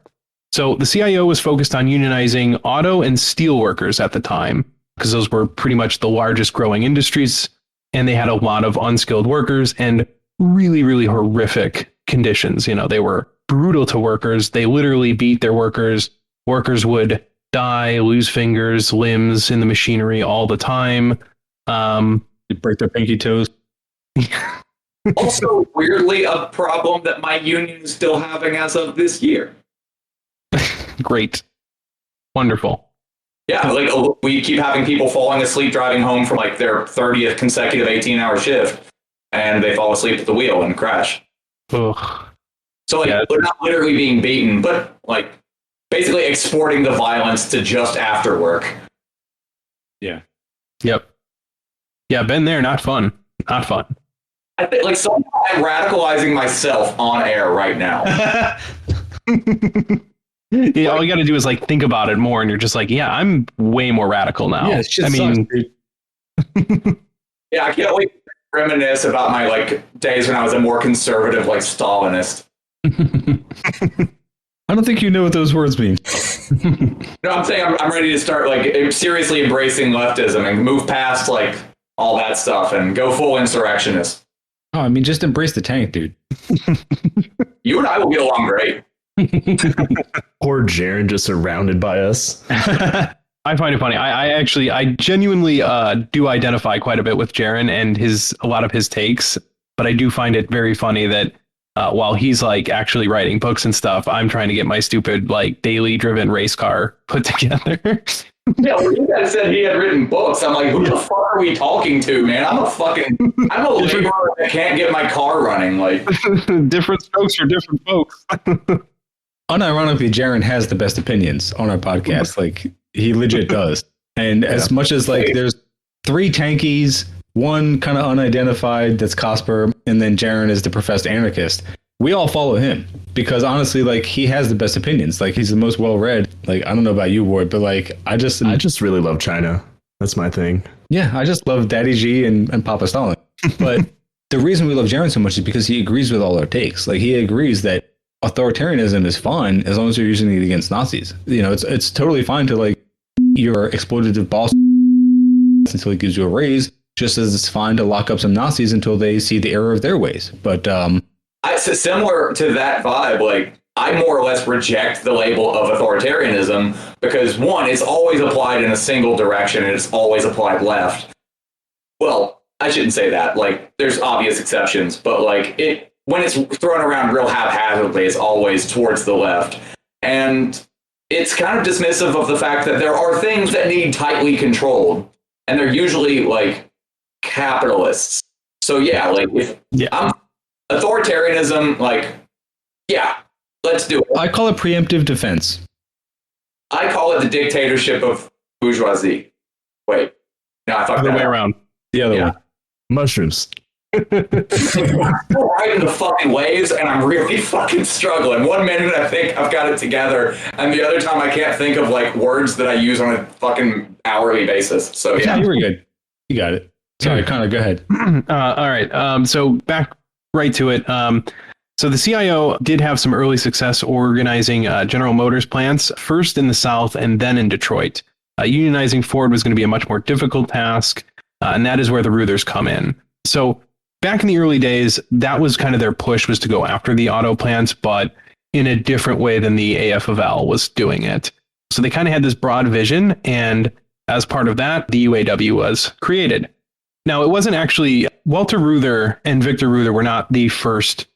So the CIO was focused on unionizing auto and steel workers at the time, because those were pretty much the largest growing industries, and they had a lot of unskilled workers and really, really horrific conditions. You know, they were brutal to workers. They literally beat their workers. Workers would die, lose fingers, limbs in the machinery all the time. They break their pinky toes. Also, weirdly, a problem that my union is still having as of this year. Great. Wonderful. Yeah, like we keep having people falling asleep driving home from like their 30th consecutive 18-hour shift, and they fall asleep at the wheel and crash. Ugh. So like they're not literally being beaten, but like basically exporting the violence to just after work. Yeah. Yep. Yeah, been there. Not fun. Not fun. I think like somehow I'm radicalizing myself on air right now. Yeah, all you got to do is like think about it more, and you're just like, yeah, I'm way more radical now. Yeah, I mean, yeah, I can't wait to reminisce about my like days when I was a more conservative, like Stalinist. I don't think you know what those words mean. No, I'm saying I'm ready to start like seriously embracing leftism and move past like all that stuff and go full insurrectionist. Oh, I mean, just embrace the tank, dude. You and I will get along great. Poor Jaren just surrounded by us. I find it funny. I genuinely do identify quite a bit with Jaren and a lot of his takes, but I do find it very funny that while he's like actually writing books and stuff, I'm trying to get my stupid like daily driven race car put together. Yeah, well, you guys said he had written books. I'm like, who the fuck are we talking to, man? I'm a laborer that can't get my car running. Like, different strokes for different folks. Unironically, Jaren has the best opinions on our podcast. Like, he legit does. And as much as like there's 3 tankies, 1 kind of unidentified that's Cosper, and then Jaren is the professed anarchist. We all follow him because honestly, like he has the best opinions. Like he's the most well-read. Like I don't know about you, Ward, but like I just really love China. That's my thing. Yeah, I just love Daddy G and Papa Stalin. But the reason we love Jaren so much is because he agrees with all our takes. Like he agrees that authoritarianism is fine as long as you're using it against Nazis. You know, it's totally fine to like your exploitative boss until he gives you a raise, just as it's fine to lock up some Nazis until they see the error of their ways. But so similar to that vibe, like I more or less reject the label of authoritarianism because 1, it's always applied in a single direction and it's always applied left. Well, I shouldn't say that. Like there's obvious exceptions, but like when it's thrown around real haphazardly, it's always towards the left. And it's kind of dismissive of the fact that there are things that need tightly controlled, and they're usually like capitalists. So yeah, like I'm authoritarianism, like, yeah, let's do it. I call it preemptive defense. I call it the dictatorship of bourgeoisie. Wait, no, I thought the other way around. The other one. Mushrooms. I'm riding the fucking waves, and I'm really fucking struggling. 1 minute I think I've got it together, and the other time I can't think of like words that I use on a fucking hourly basis. So yeah, you were good. You got it. Sorry, Connor, go ahead. All right. So back right to it. So the CIO did have some early success organizing General Motors plants, first in the South and then in Detroit. Unionizing Ford was going to be a much more difficult task, and that is where the Reuthers come in. So back in the early days, that was kind of their push, was to go after the auto plants, but in a different way than the AFL was doing it. So they kind of had this broad vision, and as part of that, the UAW was created. Now, it wasn't actually Walter Reuther and Victor Reuther were not the first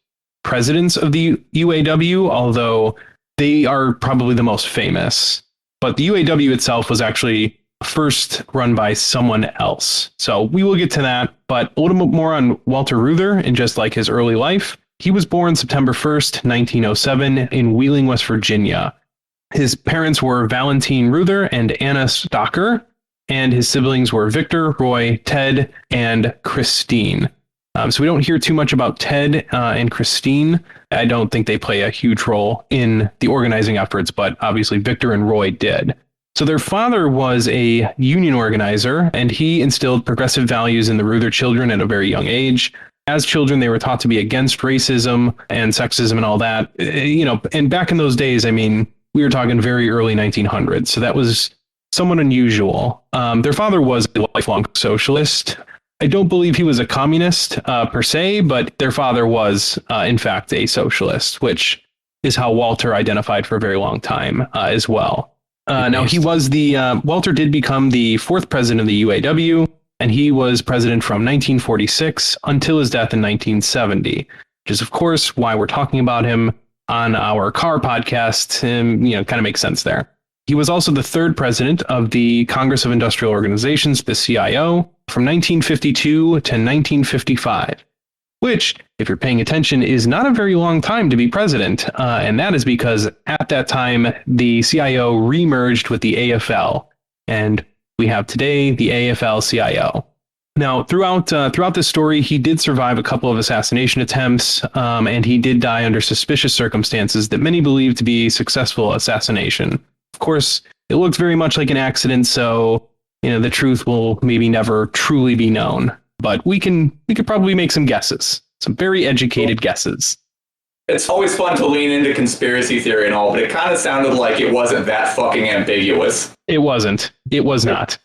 presidents of the UAW, although they are probably the most famous. But the UAW itself was actually first run by someone else. So we will get to that, but a little bit more on Walter Reuther and just like his early life. He was born September 1st, 1907 in Wheeling, West Virginia. His parents were Valentine Reuther and Anna Stocker, and his siblings were Victor, Roy, Ted, and Christine. So we don't hear too much about Ted and Christine. I don't think they play a huge role in the organizing efforts, but obviously Victor and Roy did. So their father was a union organizer, and he instilled progressive values in the Reuther children at a very young age. as children, they were taught to be against racism and sexism and all that. And back in those days, I mean, we were talking very early 1900s. So that was somewhat unusual. Their father was a lifelong socialist. I don't believe he was a communist per se, but their father was, in fact, a socialist, which is how Walter identified for a very long time as well. Now, Walter did become the fourth president of the UAW, and he was president from 1946 until his death in 1970, which is, of course, why we're talking about him on our car podcast. Kind of makes sense there. He was also the third president of the Congress of Industrial Organizations, the CIO, from 1952 to 1955, which, if you're paying attention, is not a very long time to be president. And that is because at that time, the CIO remerged with the AFL, and we have today the AFL-CIO. Now, throughout this story, he did survive a couple of assassination attempts, and he did die under suspicious circumstances that many believe to be successful assassination. Of course, it looks very much like an accident, so the truth will maybe never truly be known. But we could probably make some guesses, some very educated guesses. It's always fun to lean into conspiracy theory and all, but it kind of sounded like it wasn't that fucking ambiguous. It wasn't. It was not.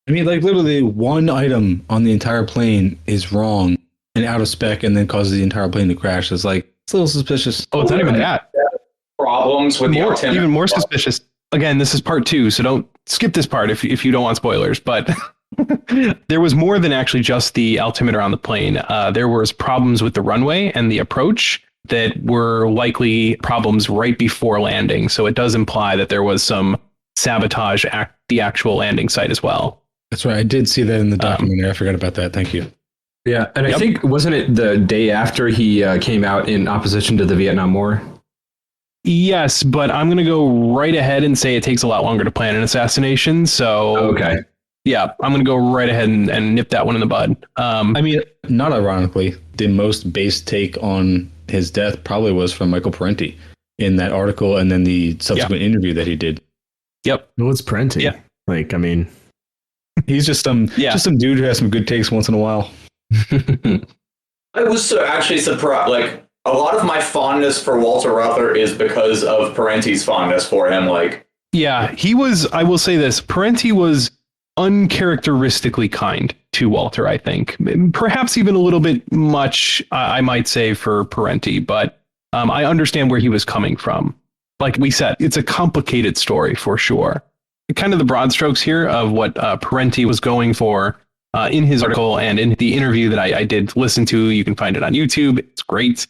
I mean, like, literally one item on the entire plane is wrong and out of spec and then causes the entire plane to crash. It's like, it's a little suspicious. Oh, it's not even that. Problems with even more suspicious. Again, this is part 2, so don't skip this part if you don't want spoilers. But there was more than actually just the altimeter on the plane. There was problems with the runway and the approach that were likely problems right before landing. So it does imply that there was some sabotage at the actual landing site as well. That's right. I did see that in the documentary. I forgot about that. Thank you. Yeah, and I think, wasn't it the day after he came out in opposition to the Vietnam War? Yes, but I'm going to go right ahead and say it takes a lot longer to plan an assassination. So, okay. Yeah, I'm going to go right ahead and nip that one in the bud. I mean, not ironically, the most base take on his death probably was from Michael Parenti in that article and then the subsequent interview that he did. Yep. Well, it's Parenti. Yeah. Like, I mean, he's just some dude who has some good takes once in a while. I was actually surprised. Like, a lot of my fondness for Walter Reuther is because of Parenti's fondness for him. Like, yeah, he was. I will say this: Parenti was uncharacteristically kind to Walter. I think perhaps even a little bit much. I might say for Parenti, but I understand where he was coming from. Like we said, it's a complicated story for sure. Kind of the broad strokes here of what Parenti was going for in his article and in the interview that I did listen to. You can find it on YouTube. It's great.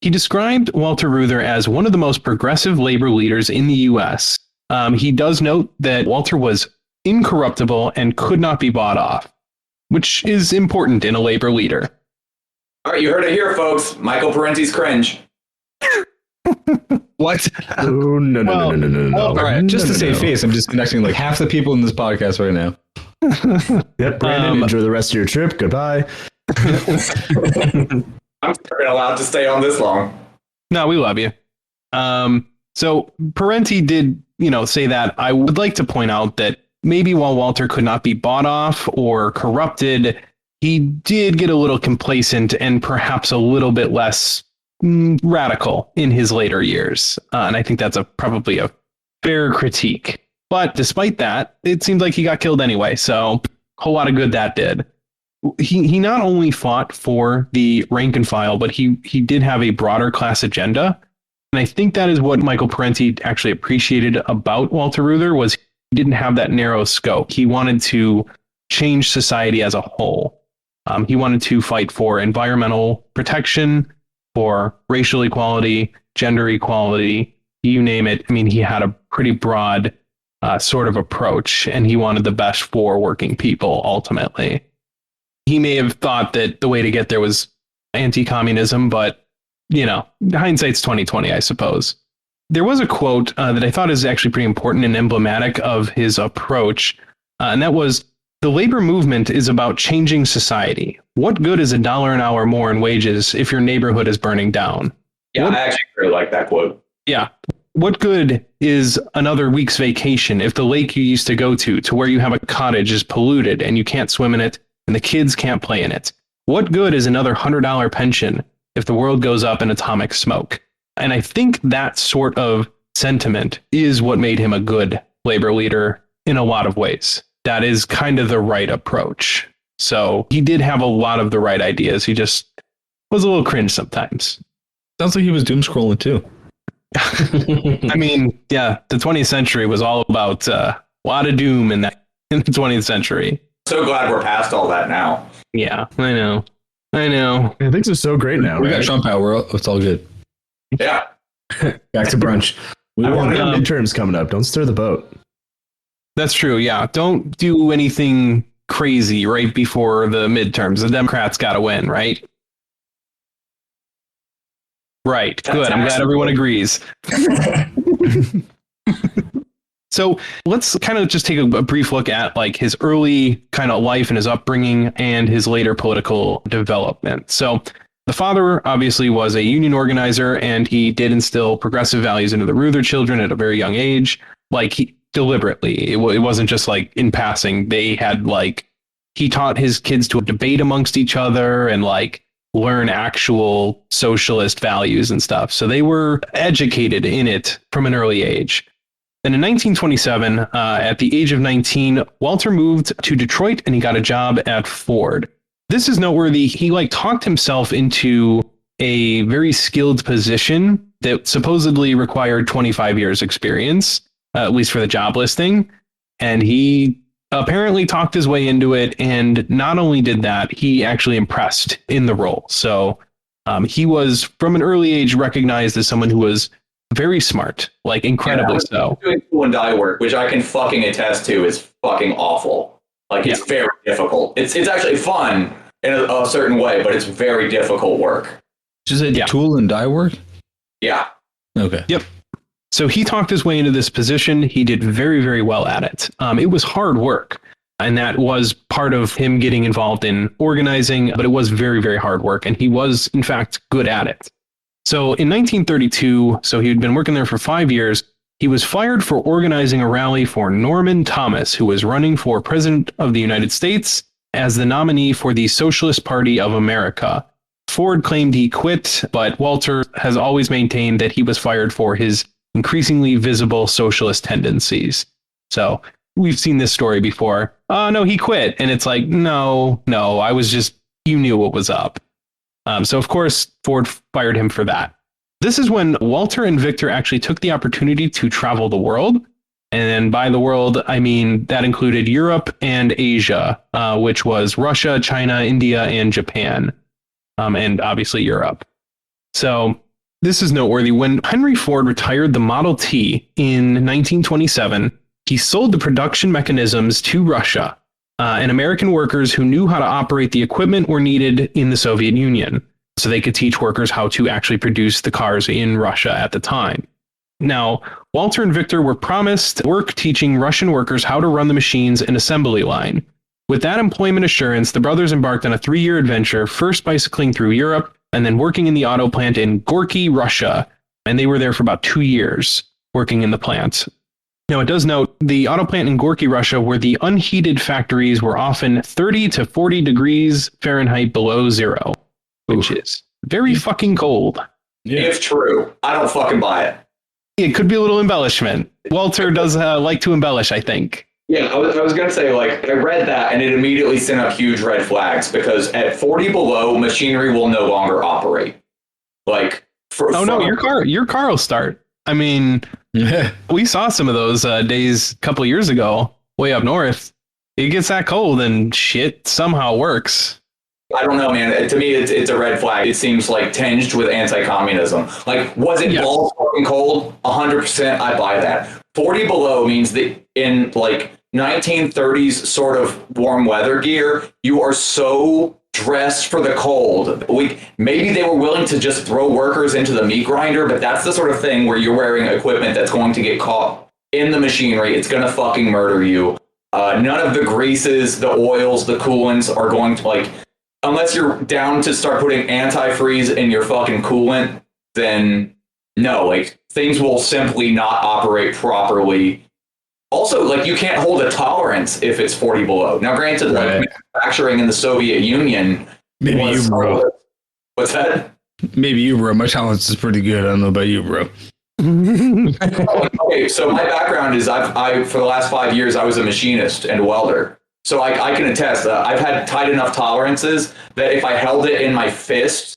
He described Walter Reuther as one of the most progressive labor leaders in the U.S. He does note that Walter was incorruptible and could not be bought off, which is important in a labor leader. All right, you heard it here, folks. Michael Parenti's cringe. What? Oh, no. All right, just to save face, I'm disconnecting like half the people in this podcast right now. Yep, Brandon, enjoy the rest of your trip. Goodbye. I'm allowed to stay on this long. No, we love you. So Parenti did, say that. I would like to point out that maybe while Walter could not be bought off or corrupted, he did get a little complacent and perhaps a little bit less radical in his later years. And I think that's probably a fair critique. But despite that, it seems like he got killed anyway. So a whole lot of good that did. He not only fought for the rank and file, but he did have a broader class agenda. And I think that is what Michael Parenti actually appreciated about Walter Reuther was he didn't have that narrow scope. He wanted to change society as a whole. He wanted to fight for environmental protection, for racial equality, gender equality, you name it. I mean, he had a pretty broad sort of approach, and he wanted the best for working people ultimately. He may have thought that the way to get there was anti-communism, but, hindsight's 20/20, I suppose. There was a quote that I thought is actually pretty important and emblematic of his approach, and that was, "The labor movement is about changing society. What good is $1 an hour more in wages if your neighborhood is burning down?" Yeah, I actually really like that quote. Yeah. What good is another week's vacation if the lake you used to go to where you have a cottage is polluted and you can't swim in it and the kids can't play in it? what good is another $100 pension if the world goes up in atomic smoke? And I think that sort of sentiment is what made him a good labor leader in a lot of ways. That is kind of the right approach. So he did have a lot of the right ideas. He just was a little cringe sometimes. Sounds like he was doom scrolling too. I mean, yeah, the 20th century was all about a lot of doom in the 20th century. So glad we're past all that now. Yeah, I know. Yeah, things are so great now. We right? got Trump out. It's all good. Yeah. Back to brunch. We want midterms coming up. Don't stir the boat. That's true. Yeah. Don't do anything crazy right before the midterms. The Democrats got to win, right? Right. Good. I'm glad everyone agrees. So let's kind of just take a brief look at like his early kind of life and his upbringing and his later political development. So the father obviously was a union organizer, and he did instill progressive values into the Reuther children at a very young age. Like he deliberately, it wasn't just like in passing. They had like, he taught his kids to debate amongst each other and like learn actual socialist values and stuff. So they were educated in it from an early age. Then in 1927, at the age of 19, Walter moved to Detroit and he got a job at Ford. This is noteworthy. He like talked himself into a very skilled position that supposedly required 25 years experience, at least for the job listing. And he apparently talked his way into it. And not only did that, he actually impressed in the role. So he was from an early age recognized as someone who was very smart, like incredibly so. Doing tool and die work, which I can fucking attest to, is fucking awful. Like it's very difficult. It's actually fun in a certain way, but it's very difficult work. Is it tool and die work? Yeah. Okay. Yep. So he talked his way into this position. He did very, very well at it. It was hard work, and that was part of him getting involved in organizing, but it was very, very hard work, and he was, in fact, good at it. So in 1932, so he had been working there for 5 years, he was fired for organizing a rally for Norman Thomas, who was running for president of the United States as the nominee for the Socialist Party of America. Ford claimed he quit, but Walter has always maintained that he was fired for his increasingly visible socialist tendencies. So we've seen this story before. Oh, no, he quit. And it's like, no, I was just, you knew what was up. So, of course, Ford fired him for that. This is when Walter and Victor actually took the opportunity to travel the world. And by the world, I mean that included Europe and Asia, which was Russia, China, India, and Japan, and obviously Europe. So this is noteworthy. When Henry Ford retired the Model T in 1927, he sold the production mechanisms to Russia. And American workers who knew how to operate the equipment were needed in the Soviet Union, so they could teach workers how to actually produce the cars in Russia at the time. Now, Walter and Victor were promised work teaching Russian workers how to run the machines and assembly line. With that employment assurance, the brothers embarked on a 3-year adventure, first bicycling through Europe and then working in the auto plant in Gorky, Russia. And they were there for about 2 years working in the plant. Now, it does note the auto plant in Gorky, Russia, where the unheated factories were often 30 to 40 degrees Fahrenheit below zero, which is very fucking cold. Yeah. If true, I don't fucking buy it. It could be a little embellishment. Walter does like to embellish, I think. Yeah, I was going to say, like, I read that and it immediately sent up huge red flags because at 40 below, machinery will no longer operate. Like, no, your car will start. I mean, we saw some of those days a couple years ago, way up north. It gets that cold and shit somehow works. I don't know, man. To me, it's a red flag. It seems like tinged with anti-communism. Like, was it balls fucking cold? 100%, I buy that. 40 below means that in like 1930s sort of warm weather gear, you are so dressed for the cold. Maybe they were willing to just throw workers into the meat grinder, but that's the sort of thing where you're wearing equipment that's going to get caught in the machinery. It's going to fucking murder you. None of the greases, the oils, the coolants are going to, like, unless you're down to start putting antifreeze in your fucking coolant, then no, like, things will simply not operate properly. Also, like, you can't hold a tolerance if it's 40 below. Now, granted, like, manufacturing in the Soviet Union Maybe you, bro. What's that? Maybe you, bro. My tolerance is pretty good. I don't know about you, bro. Okay, so my background is I for the last 5 years I was a machinist and welder. So I can attest that I've had tight enough tolerances that if I held it in my fist,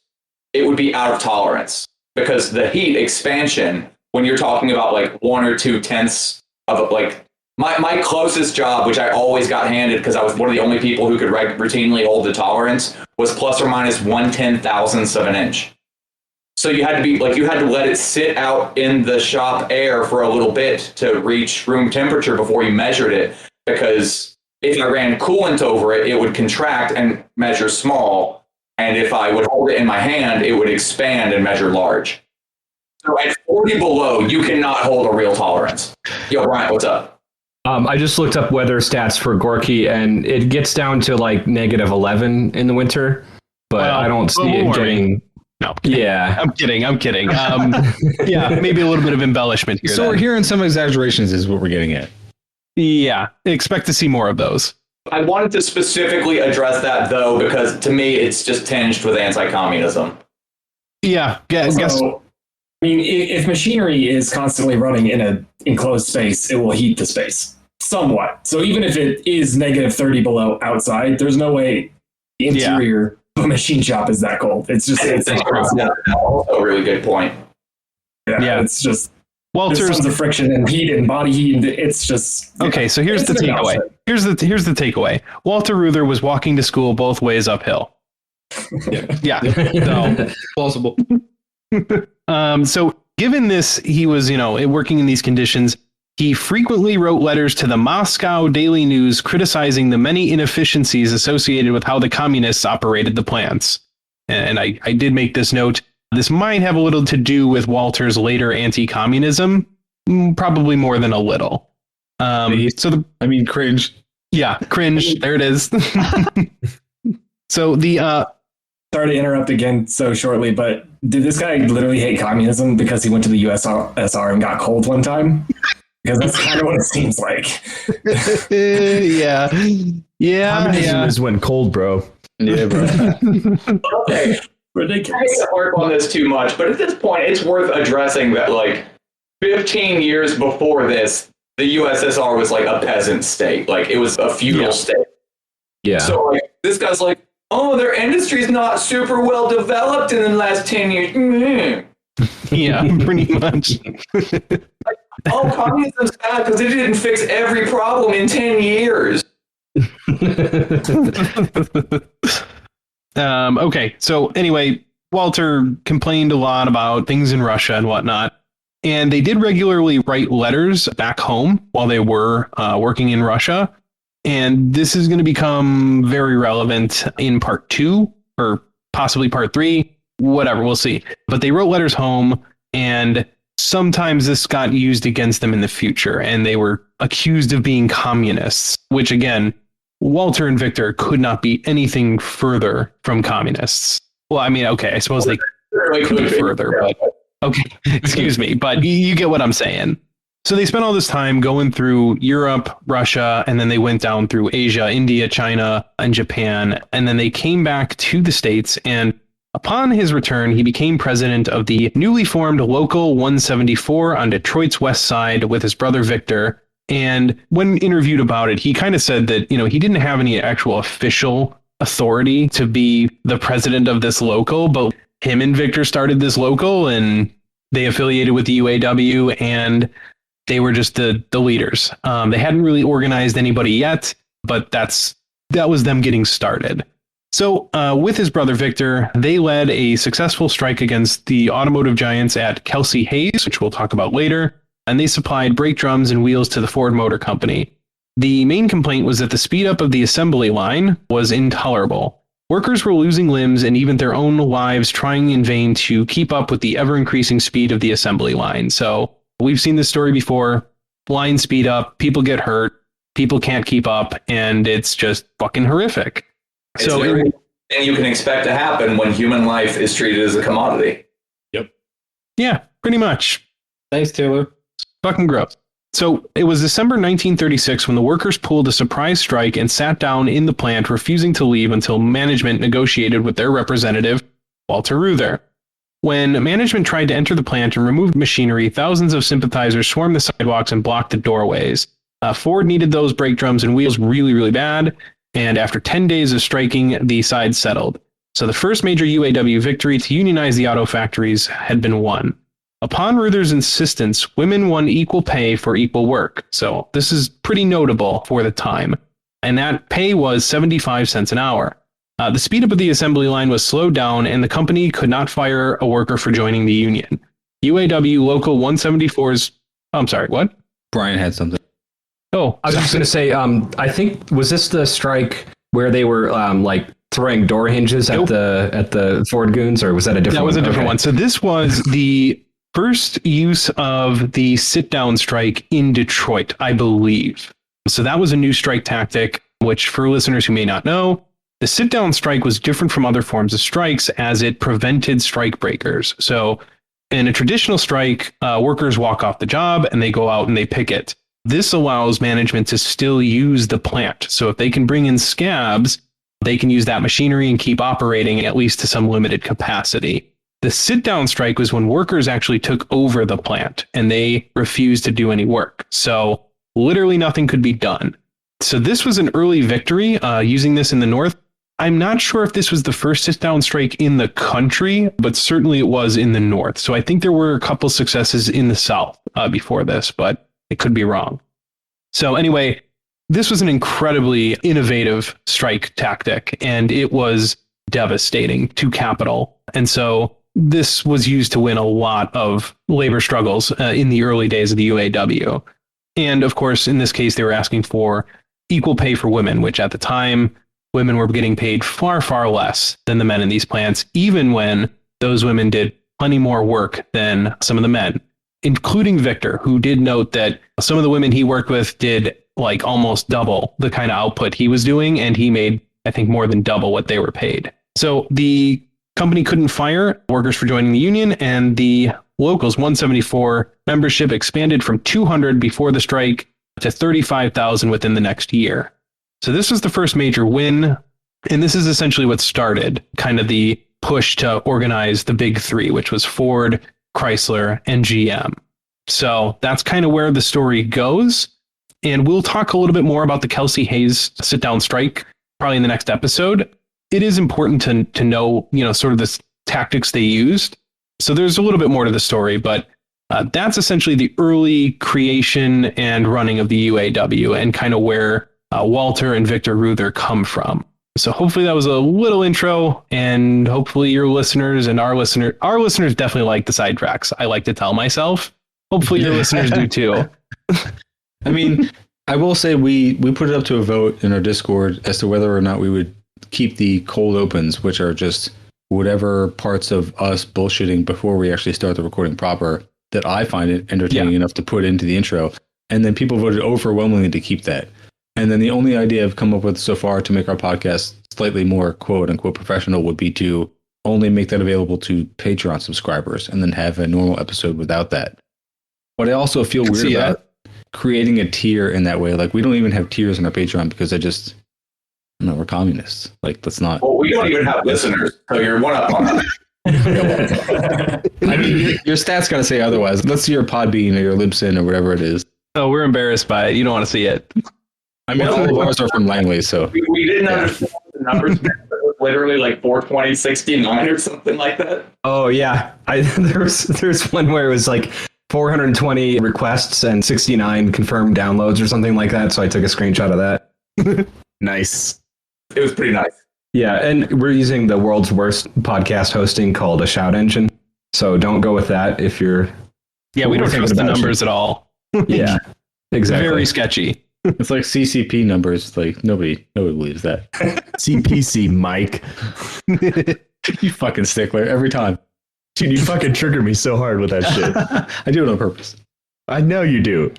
it would be out of tolerance because the heat expansion, when you're talking about like 1 or 2 tenths of like my closest job, which I always got handed because I was one of the only people who could routinely hold the tolerance, was plus or minus 1/10,000th of an inch. So you had to let it sit out in the shop air for a little bit to reach room temperature before you measured it, because if I ran coolant over it, it would contract and measure small. And if I would hold it in my hand, it would expand and measure large. So at 40 below, you cannot hold a real tolerance. Yo, Brian, what's up? I just looked up weather stats for Gorky, and it gets down to like -11 in the winter, but I don't see it getting... No. Yeah. I'm kidding. Yeah, maybe a little bit of embellishment here. So we're hearing some exaggerations is what we're getting at. Yeah, expect to see more of those. I wanted to specifically address that, though, because to me, it's just tinged with anti-communism. Yeah, I guess. So, I mean, if machinery is constantly running in an enclosed space, it will heat the space somewhat. So even if it is -30 below outside, there's no way the interior of a machine shop is that cold. It's also a really good point. Yeah, it's just Walter's there's tons of friction and heat and body heat. And it's just okay. So here's the takeaway. Here's the takeaway. Walter Reuther was walking to school both ways uphill. Yeah. So plausible. So given this, he was, working in these conditions. He frequently wrote letters to the Moscow Daily News criticizing the many inefficiencies associated with how the communists operated the plants. And I did make this note. This might have a little to do with Walter's later anti-communism, probably more than a little. Cringe. Yeah, cringe. There it is. So sorry to interrupt again so shortly, but did this guy literally hate communism because he went to the USSR and got cold one time? Because that's kind of what it seems like. Yeah. Communism is when cold, bro. Yeah, bro. Okay. Ridiculous. I can't harp on this too much, but at this point, it's worth addressing that, like, 15 years before this, the USSR was like a peasant state. Like, it was a feudal state. Yeah. So, like, this guy's like, oh, their industry's not super well developed in the last 10 years. Mm-hmm. Yeah, pretty much. Oh, communism's bad because it didn't fix every problem in 10 years. Okay, so anyway, Walter complained a lot about things in Russia and whatnot, and they did regularly write letters back home while they were working in Russia, and this is going to become very relevant in part 2 or possibly part 3, whatever, we'll see. But they wrote letters home, and sometimes this got used against them in the future, and they were accused of being communists, which again, Walter and Victor could not be anything further from communists. Well, I mean, okay, I suppose they could be further, but okay, excuse me, but you get what I'm saying. So they spent all this time going through Europe, Russia, and then they went down through Asia, India, China, and Japan, and then they came back to the States, and upon his return, he became president of the newly formed Local 174 on Detroit's west side with his brother Victor. And when interviewed about it, he kind of said that, he didn't have any actual official authority to be the president of this local, but him and Victor started this local and they affiliated with the UAW and they were just the leaders. They hadn't really organized anybody yet, but that was them getting started. So with his brother Victor, they led a successful strike against the automotive giants at Kelsey Hayes, which we'll talk about later, and they supplied brake drums and wheels to the Ford Motor Company. The main complaint was that the speed up of the assembly line was intolerable. Workers were losing limbs and even their own lives trying in vain to keep up with the ever-increasing speed of the assembly line. So we've seen this story before. Line speed up, people get hurt, people can't keep up, and it's just fucking horrific. And you can expect to happen when human life is treated as a commodity. Yep. Yeah, pretty much. Thanks, Taylor. Fucking gross. So it was December 1936 when the workers pulled a surprise strike and sat down in the plant, refusing to leave until management negotiated with their representative, Walter Reuther. When management tried to enter the plant and remove machinery, thousands of sympathizers swarmed the sidewalks and blocked the doorways. Ford needed those brake drums and wheels really, really bad, and after 10 days of striking, the sides settled. So the first major UAW victory to unionize the auto factories had been won. Upon Reuther's insistence, women won equal pay for equal work. So this is pretty notable for the time. And that pay was 75 cents an hour. The speed up of the assembly line was slowed down, and the company could not fire a worker for joining the union. UAW Local 174's... I'm sorry, what? Brian had something. Oh, I was just going to say, I think, was this the strike where they were like throwing door hinges at the Ford goons, or was that a different one? That was a different one. So this was the first use of the sit-down strike in Detroit, I believe. So that was a new strike tactic, which for listeners who may not know, the sit-down strike was different from other forms of strikes as it prevented strike breakers. So in a traditional strike, workers walk off the job and they go out and they picket. This allows management to still use the plant. So if they can bring in scabs, they can use that machinery and keep operating at least to some limited capacity. The sit-down strike was when workers actually took over the plant and they refused to do any work. So literally nothing could be done. So this was an early victory using this in the North. I'm not sure if this was the first sit-down strike in the country, but certainly it was in the North. So I think there were a couple successes in the South before this, but it could be wrong. So anyway, this was an incredibly innovative strike tactic, and it was devastating to capital. And so this was used to win a lot of labor struggles in the early days of the UAW. And of course, in this case, they were asking for equal pay for women, which at the time, women were getting paid far, far less than the men in these plants, even when those women did plenty more work than some of the men, including Victor, who did note that some of the women he worked with did like almost double the kind of output he was doing, and he made, I think, more than double what they were paid. So the company couldn't fire workers for joining the union, and the Locals 174 membership expanded from 200 before the strike to 35,000 within the next year. So this was the first major win, and this is essentially what started kind of the push to organize the big three, which was Ford, Chrysler, and GM. So that's kind of where the story goes. And we'll talk a little bit more about the Kelsey Hayes sit-down strike probably in the next episode. It is important to know, sort of the tactics they used. So there's a little bit more to the story, but that's essentially the early creation and running of the UAW and kind of where Walter and Victor Reuther come from. So hopefully that was a little intro, and hopefully your listeners and our listeners definitely like the sidetracks. I like to tell myself. Hopefully your listeners do too. I mean, I will say we put it up to a vote in our Discord as to whether or not we would keep the cold opens, which are just whatever parts of us bullshitting before we actually start the recording proper that I find it entertaining enough to put into the intro. And then people voted overwhelmingly to keep that. And then the only idea I've come up with so far to make our podcast slightly more quote unquote professional would be to only make that available to Patreon subscribers and then have a normal episode without that. But I also feel weird about creating a tier in that way. Like, we don't even have tiers on our Patreon because we're communists. Like, let's not. Well, we don't even have listeners, so you're one up on that. I mean, your stats gotta say otherwise. Let's see your Podbean or your Libsyn or whatever it is. Oh, we're embarrassed by it. You don't want to see it. I mean, all of ours are from Langley, so. We didn't understand the numbers. It was literally like 42069 or something like that. Oh, yeah. There's one where it was like 420 requests and 69 confirmed downloads or something like that. So I took a screenshot of that. Nice. It was pretty nice. Yeah, and we're using the world's worst podcast hosting called a shout engine. So don't go with that if you're... Yeah, we don't trust the numbers at all. Yeah, exactly. Very sketchy. It's like CCP numbers. Like, nobody believes that. CPC, Mike. You fucking stickler every time. Dude, you fucking trigger me so hard with that shit. I do it on purpose. I know you do.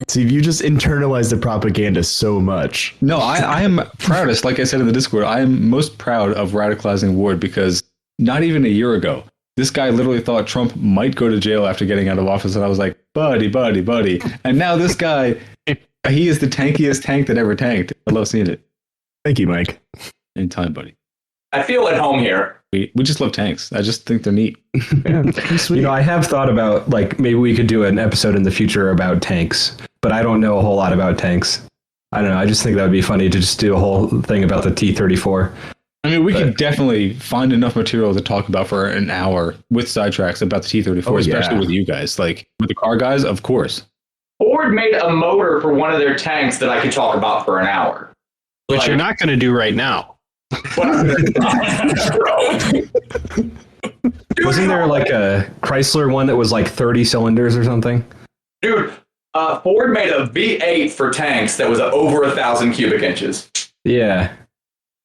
See, you just internalize the propaganda so much. No, I am proudest. Like I said in the Discord, I am most proud of radicalizing Ward because not even a year ago, This guy literally thought Trump might go to jail after getting out of office, and I was like, buddy. And now this guy, he is the tankiest tank that ever tanked. I love seeing it. Thank you, Mike. Anytime, buddy. I feel at home here. We just love tanks. I just think they're neat. You know, I have thought about, like, maybe we could do an episode in the future about tanks, but I don't know a whole lot about tanks. I don't know. I just think that would be funny to just do a whole thing about the T-34. I mean, we could definitely find enough material to talk about for an hour with sidetracks about the T-34, especially with you guys. Like, with the car guys, of course. Ford made a motor for one of their tanks that I could talk about for an hour. Which you're not going to do right now. Wasn't there like a Chrysler one that was like 30 cylinders or something? Dude, Ford made a V8 for tanks that was over 1,000 cubic inches. Yeah.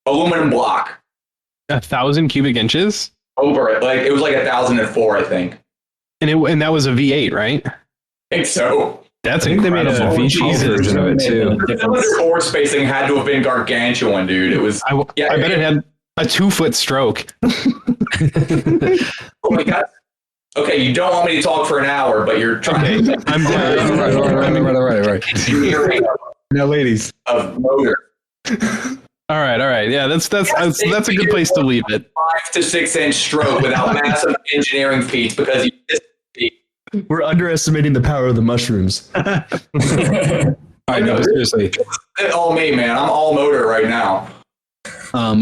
Aluminum block. 1,000 cubic inches? Over it. Like, it was like 1,004, I think. And that was a V8, right? I think so. That's incredible. They made a V12 version of it too. The cylinder core spacing had to have been gargantuan, dude. It was. I bet it had a 2-foot stroke. Oh my god. Okay, you don't want me to talk for an hour, but you're trying. Okay, I'm right. Now, ladies. Of motor. All right. Yeah, that's a good place to leave it. 5 to 6 inch stroke without massive engineering feats because you missed the feat. We're underestimating the power of the mushrooms. All right, no, seriously. It's all me, man. I'm all motor right now.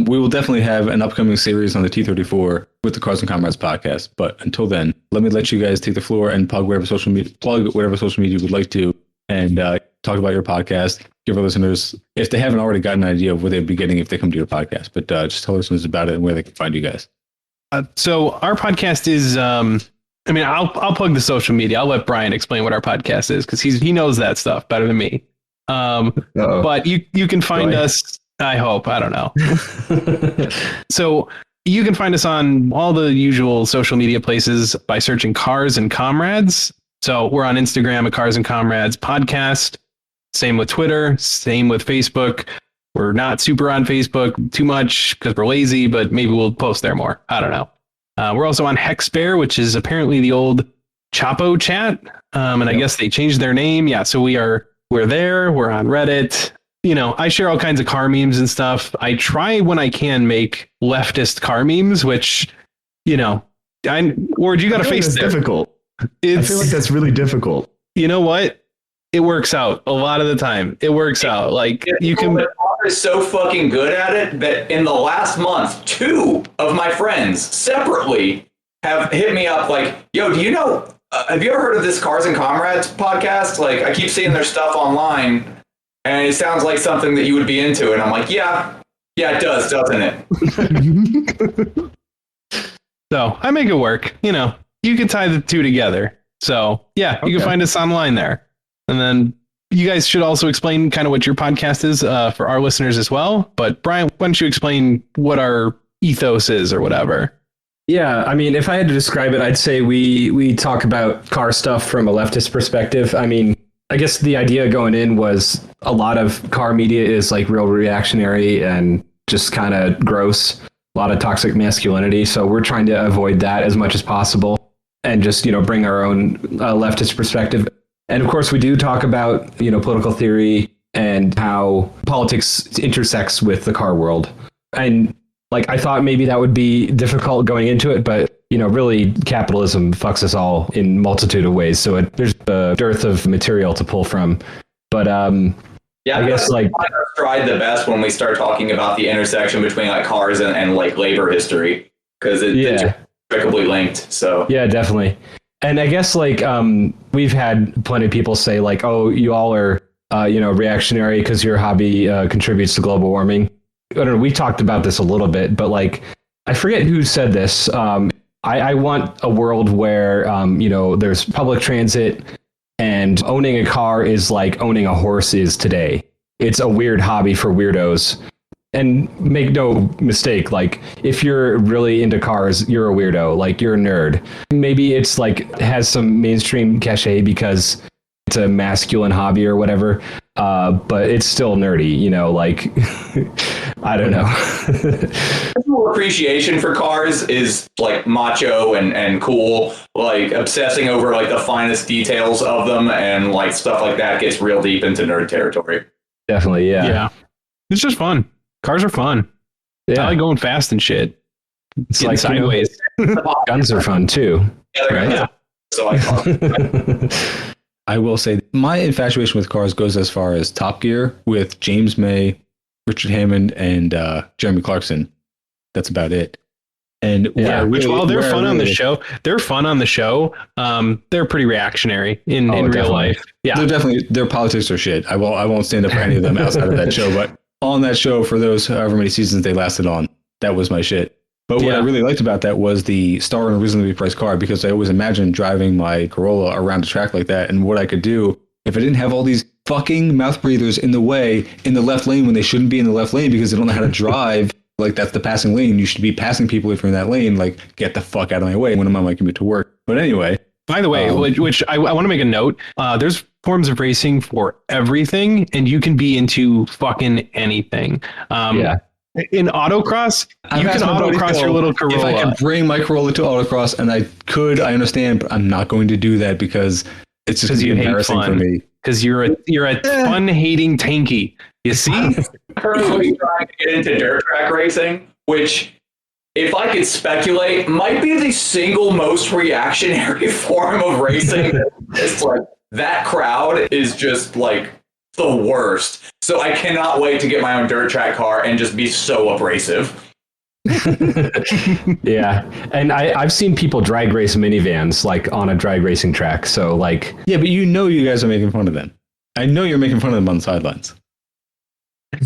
We will definitely have an upcoming series on the T-34 with the Cars and Comrades podcast. But until then, let me let you guys take the floor and plug whatever social media you would like to, and talk about your podcast. Give our listeners, if they haven't already gotten an idea of where they'd be getting if they come to your podcast, but just tell listeners about it and where they can find you guys. So our podcast is, I'll plug the social media. I'll let Brian explain what our podcast is because he knows that stuff better than me. But you can find us. I hope. I don't know. So you can find us on all the usual social media places by searching Cars and Comrades. So we're on Instagram at Cars and Comrades Podcast. Same with Twitter. Same with Facebook. We're not super on Facebook too much because we're lazy, but maybe we'll post there more. I don't know. We're also on Hexbear, which is apparently the old Chapo chat. And I guess they changed their name. Yeah. So we're there. We're on Reddit. You know, I share all kinds of car memes and stuff. I try when I can make leftist car memes, which, you know, Ward, you got to face there. Difficult. I feel like that's really difficult. You know what? It works out a lot of the time. It works out. Like you can. The car is so fucking good at it that in the last month, 2 of my friends separately have hit me up like, "Yo, do you know? Have you ever heard of this Cars and Comrades podcast? Like, I keep seeing their stuff online, and it sounds like something that you would be into." And I'm like, "Yeah, it does, doesn't it?" So I make it work. You know, you can tie the two together. So yeah, you can find us online there. And then you guys should also explain kind of what your podcast is for our listeners as well. But Brian, why don't you explain what our ethos is or whatever? Yeah, I mean, if I had to describe it, I'd say we talk about car stuff from a leftist perspective. I mean, I guess the idea going in was a lot of car media is like real reactionary and just kind of gross, a lot of toxic masculinity. So we're trying to avoid that as much as possible and just, you know, bring our own leftist perspective. And of course, we do talk about, you know, political theory and how politics intersects with the car world. And like, I thought maybe that would be difficult going into it, but, you know, really capitalism fucks us all in multitude of ways. So there's a dearth of material to pull from. But yeah, I guess like tried the best when we start talking about the intersection between like cars and like labor history, because it's inextricably linked. So yeah, definitely. And I guess like we've had plenty of people say like, oh, you all are, you know, reactionary because your hobby contributes to global warming. I don't know. We talked about this a little bit, but like, I forget who said this. I want a world where, you know, there's public transit and owning a car is like owning a horse is today. It's a weird hobby for weirdos. And make no mistake, like if you're really into cars, you're a weirdo, like you're a nerd. Maybe it's like has some mainstream cachet because it's a masculine hobby or whatever. But it's still nerdy, you know, like, I don't know. Personal appreciation for cars is like macho and cool, like obsessing over like the finest details of them and like stuff like that gets real deep into nerd territory. Definitely, yeah. Yeah. It's just fun. Cars are fun. Yeah. I like going fast and shit. It's Getting like sideways. Guns are fun too. Yeah. So I will say my infatuation with cars goes as far as Top Gear with James May, Richard Hammond, and Jeremy Clarkson. That's about it. And while they're fun on the show, they're pretty reactionary in real life. Yeah, their politics are shit. I won't stand up for any of them outside of that show. But on that show, for those however many seasons they lasted on, that was my shit. But what I really liked about that was the star in a reasonably priced car, because I always imagined driving my Corolla around a track like that and what I could do if I didn't have all these fucking mouth breathers in the way in the left lane when they shouldn't be in the left lane because they don't know how to drive. Like, that's the passing lane. You should be passing people if you're in that lane. Like, get the fuck out of my way when I'm on my commute to work. But anyway. By the way, which I want to make a note, there's forms of racing for everything, and you can be into fucking anything. In autocross, you can autocross your little Corolla. If I could bring my Corolla to autocross, and I understand, but I'm not going to do that because it's just embarrassing for me. Because you're a fun-hating tanky. You see? Currently trying to get into dirt track racing, which, if I could speculate, might be the single most reactionary form of racing. It's like, that crowd is just like the worst. So I cannot wait to get my own dirt track car and just be so abrasive. Yeah, and I've seen people drag race minivans like on a drag racing track. So like, yeah, but you guys are making fun of them. I know you're making fun of them on the sidelines.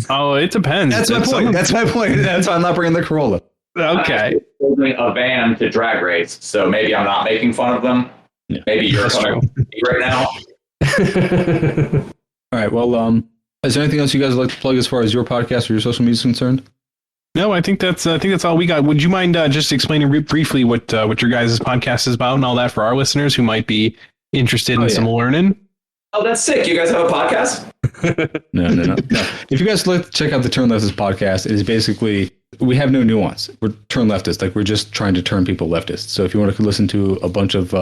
Oh, it depends. That's my point. That's my point. That's why I'm not bringing the Corolla. Okay. I'm building a van to drag race, so maybe I'm not making fun of them. Yeah. Maybe you're coming right now. All right. Well, is there anything else you guys would like to plug as far as your podcast or your social media is concerned? No, I think that's all we got. Would you mind just explaining briefly what your guys' podcast is about and all that for our listeners who might be interested in some learning? Oh, that's sick. You guys have a podcast? No. If you guys like to check out the Turn Leftist podcast, it is basically, we have no nuance. We're turn leftist. Like, we're just trying to turn people leftist. So if you want to listen to a bunch of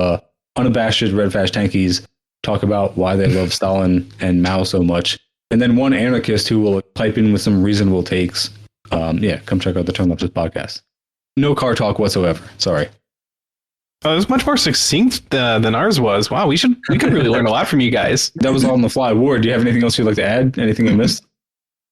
unabashed red fash tankies talk about why they love Stalin and Mao so much, and then one anarchist who will pipe in with some reasonable takes, come check out the Turn Leftist podcast. No car talk whatsoever. Sorry. It was much more succinct than ours was. Wow, we could really learn a lot from you guys. That was all on the fly. Ward, do you have anything else you'd like to add? Anything I missed?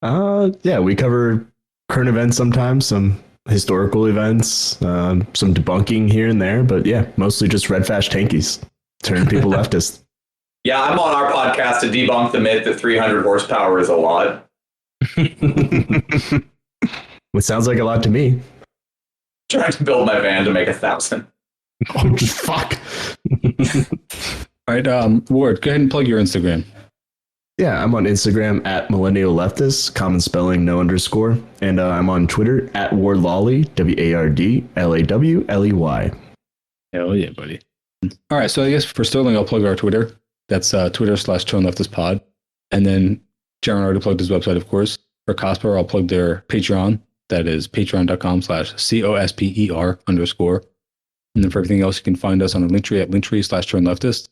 Yeah, we cover current events sometimes, some historical events, some debunking here and there, but yeah, mostly just red fash tankies, turn people leftist. Yeah, I'm on our podcast to debunk the myth that 300 horsepower is a lot. Which sounds like a lot to me. Trying to build my van to make 1,000. Oh, just fuck. All right, Ward, go ahead and plug your Instagram. Yeah, I'm on Instagram at Millennial Leftist, common spelling, no underscore. And I'm on Twitter at Wardlawley, WARDLAWLEY. Hell yeah, buddy. All right, so I guess for Sterling, I'll plug our Twitter. That's Twitter/TurnLeftistPod. And then Jaron already plugged his website, of course. For Cosper, I'll plug their Patreon. That is patreon.com/COSPER_. And then for everything else, you can find us on our Linktree at Linktree/TurnLeftist.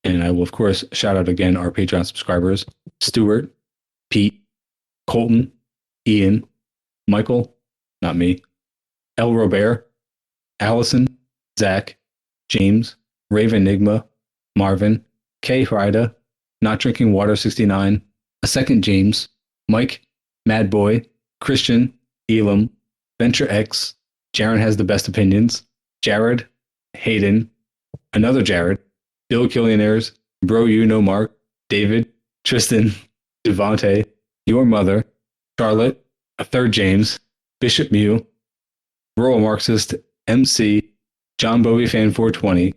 And I will, of course, shout out again our Patreon subscribers: Stuart, Pete, Colton, Ian, Michael, not me, El Robert, Allison, Zach, James, Raven Enigma, Marvin, Kay Frida, Not Drinking Water 69, A Second James, Mike, Mad Boy, Christian, Elam, Venture X, Jaron Has the Best Opinions, Jared, Hayden, Another Jared, Bill Killionaires, Bro You No Mark, David, Tristan, Devontae, Your Mother, Charlotte, A Third James, Bishop Mew, Rural Marxist, MC, John Bowie Fan 420,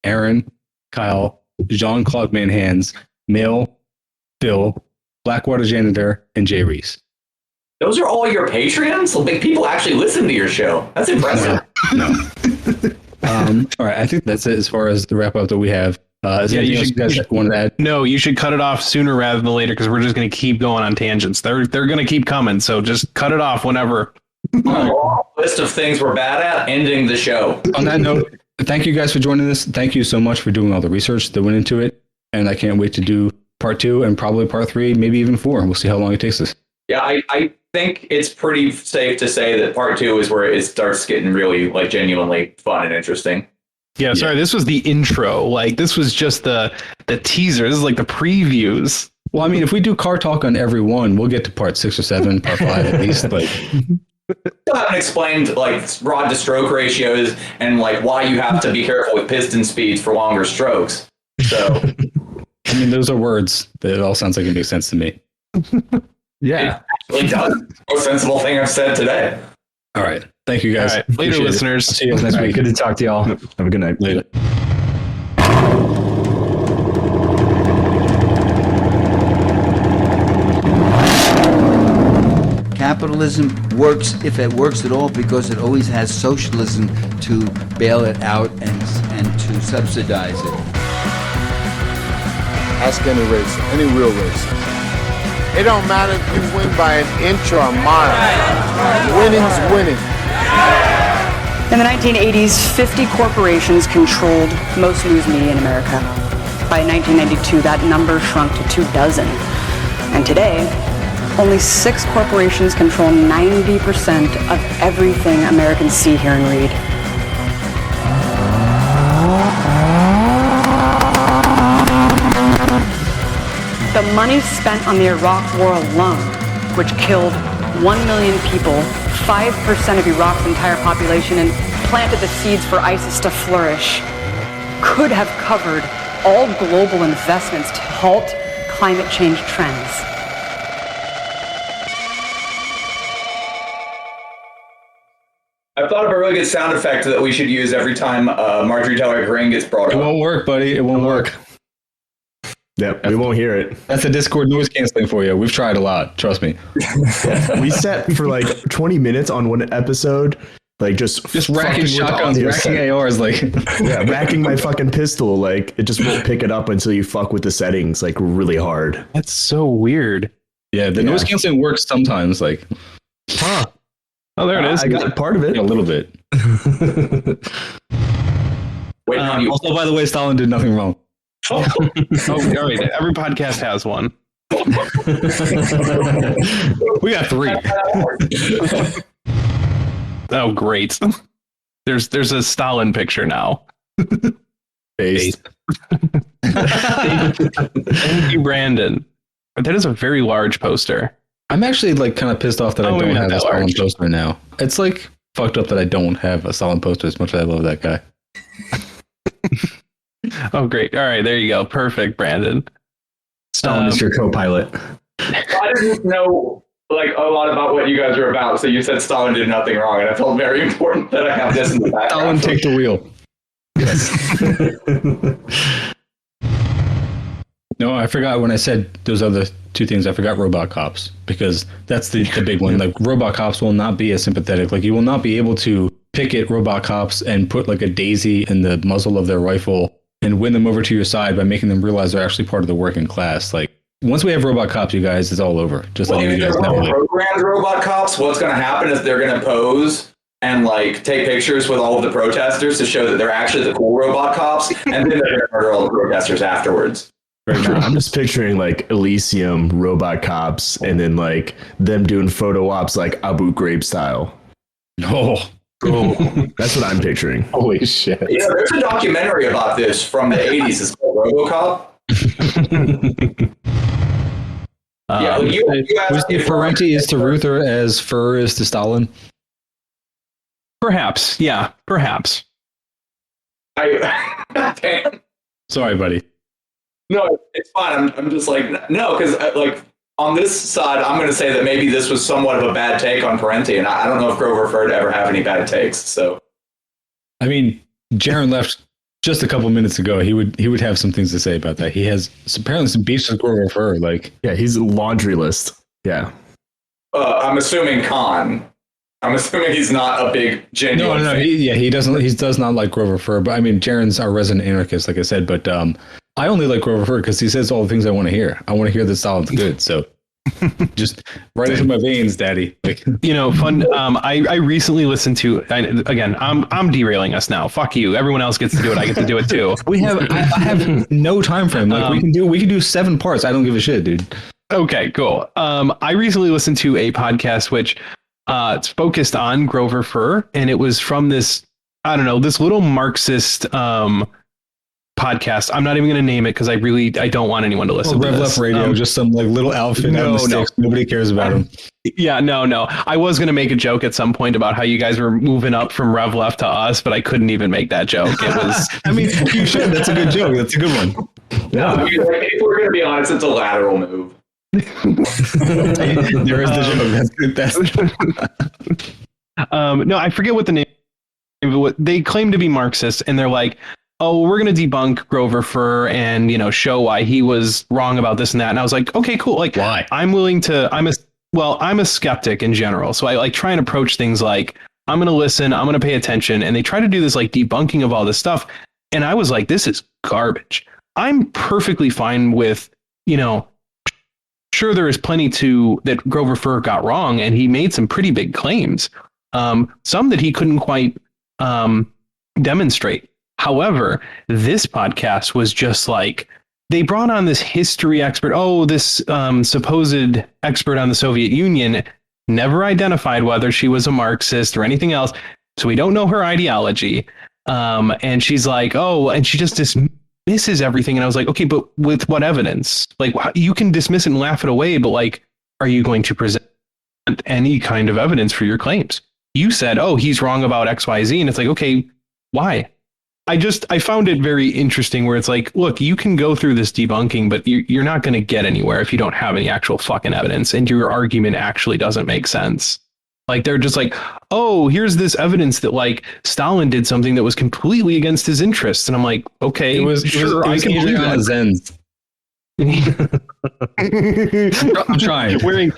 Aaron, Kyle, Jean-Claude Manhands, Mill, Phil, Blackwater Janitor, and Jay Reese. Those are all your Patreons? Like, people actually listen to your show. That's impressive. No. All right, I think that's it as far as the wrap up that we have. Is there anything else you guys wanted to add? No, you should cut it off sooner rather than later because we're just going to keep going on tangents. They're going to keep coming, so just cut it off whenever. List of things we're bad at, ending the show. On that note, thank you guys for joining us. Thank you so much for doing all the research that went into it. And I can't wait to do part 2 and probably part 3, maybe even 4. We'll see how long it takes us. Yeah, I think it's pretty safe to say that part 2 is where it starts getting really like genuinely fun and interesting. Yeah, sorry, this was the intro. Like, this was just the teaser. This is like the previews. Well, I mean, if we do car talk on every one, we'll get to part 6 or 7, part 5 at least. Like, Still haven't explained like rod to stroke ratios and like why you have to be careful with piston speeds for longer strokes. So, I mean, those are words that it all sounds like it makes sense to me. Yeah, it actually does. Most sensible thing I've said today. All right, thank you guys. All right. Later, listeners. See you guys next week. Good to talk to y'all. Have a good night. Later. Capitalism works, if it works at all, because it always has socialism to bail it out and to subsidize it. Ask any racer, any real racer. It don't matter if you win by an inch or a mile. Winning's winning. In the 1980s, 50 corporations controlled most news media in America. By 1992, that number shrunk to 24. And today, only 6 corporations control 90% of everything Americans see, hear, and read. The money spent on the Iraq War alone, which killed 1 million people, 5% of Iraq's entire population, and planted the seeds for ISIS to flourish, could have covered all global investments to halt climate change trends. I've thought of a really good sound effect that we should use every time Marjorie Taylor Greene gets brought up. It won't work, buddy. It won't work. Yep, we won't hear it. That's a Discord noise canceling for you. We've tried a lot. Trust me. We sat for like 20 minutes on one episode, like just racking shotguns, racking ARs, like yeah, racking my fucking pistol. Like it just won't pick it up until you fuck with the settings like really hard. That's so weird. Yeah, the noise canceling works sometimes. Like, huh? Oh, there it is. I got part of it. Yeah, a little bit. Wait, also, by the way, Stalin did nothing wrong. Oh, all right. Every podcast has one. We got 3. Oh, great. There's a Stalin picture now. Based. Thank you, Brandon. That is a very large poster. I'm actually like kind of pissed off that I don't have a Stalin poster now. It's like fucked up that I don't have a Stalin poster as much as I love that guy. Oh, great. All right, there you go. Perfect, Brandon. Stalin is your co-pilot. I didn't know like a lot about what you guys are about, so you said Stalin did nothing wrong, and I felt very important that I have this in the background. Stalin, take the wheel. Yes. No, I forgot when I said those other 2 things. I forgot robot cops, because that's the big one. Like, robot cops will not be as sympathetic. Like, you will not be able to picket robot cops and put like a daisy in the muzzle of their rifle and win them over to your side by making them realize they're actually part of the working class. Like, once we have robot cops, you guys, it's all over. Just well, letting you guys know. Like, programmed robot cops, what's going to happen is they're going to pose and like take pictures with all of the protesters to show that they're actually the cool robot cops, and then they're going to murder all the protesters afterwards. I'm just picturing like Elysium robot cops and then like them doing photo ops like Abu Ghraib style. Oh, that's what I'm picturing. Holy shit. Yeah, there's a documentary about this from the 80s. It's called RoboCop. Yeah, was the Parenti is to Reuther as Fur is to Stalin? Perhaps, yeah, perhaps. Damn. Sorry, buddy. No, it's fine. I'm just like, no, because like on this side, I'm going to say that maybe this was somewhat of a bad take on Parenti, and I don't know if Grover Furred ever have any bad takes. So, I mean, Jaron left just a couple minutes ago. He would have some things to say about that. He has apparently some beefs with Grover Furred. Like, yeah, he's a laundry list. Yeah. I'm assuming Khan. I'm assuming he's not a big genuine. No. He doesn't. He does not like Grover Furr. But I mean, Jaren's our resident anarchist, like I said. But I only like Grover Furr because he says all the things I want to hear. I want to hear that Stalin's good. So just right into my veins, Daddy. Like, fun. I recently listened to. Again, I'm derailing us now. Fuck you. Everyone else gets to do it. I get to do it too. I have no time frame. Like we can do 7 parts. I don't give a shit, dude. Okay, cool. I recently listened to a podcast which it's focused on Grover Furr, and it was from this little Marxist podcast. I'm not even going to name it because I don't want anyone to listen to this. Left Radio, just some like little outfit out of the sticks. Nobody cares about him. Yeah, no. I was going to make a joke at some point about how you guys were moving up from Rev Left to us, but I couldn't even make that joke. It was. I mean, you should. That's a good joke. That's a good one. Yeah. If we're going to be honest, it's a lateral move. There is the joke. That's no, I forget what the name. They claim to be Marxist, and they're like, "Oh, we're going to debunk Grover Furr and show why he was wrong about this and that." And I was like, "Okay, cool. Like, why? I'm willing to. I'm a skeptic in general, so I like try and approach things like I'm going to listen, I'm going to pay attention, and they try to do this like debunking of all this stuff, and I was like, this is garbage. I'm perfectly fine with Sure, there is plenty that Grover Furr got wrong, and he made some pretty big claims, some that he couldn't quite demonstrate. However, this podcast was just like, they brought on this history expert, this supposed expert on the Soviet Union, never identified whether she was a Marxist or anything else, so we don't know her ideology. And she's like, and she just dismisses everything. And I was like, okay, but with what evidence? Like, you can dismiss it and laugh it away, but like, are you going to present any kind of evidence for your claims? You said, he's wrong about X, Y, Z. And it's like, okay, why? I found it very interesting where it's like, look, you can go through this debunking, but you're not going to get anywhere if you don't have any actual fucking evidence and your argument actually doesn't make sense. Like, they're just like, here's this evidence that like Stalin did something that was completely against his interests. And I'm like, okay, it was I can believe that. Zen's. I'm trying. Wearing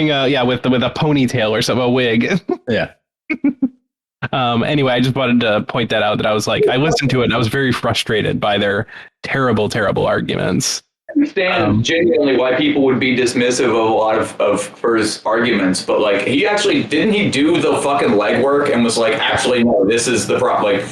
with a ponytail or something, a wig. Yeah. Anyway, I just wanted to point that out, that I was like, I listened to it and I was very frustrated by their terrible, terrible arguments. I understand genuinely why people would be dismissive of a lot of Furr's arguments, but like, didn't he do the fucking legwork and was like, actually, no, this is the problem. Like,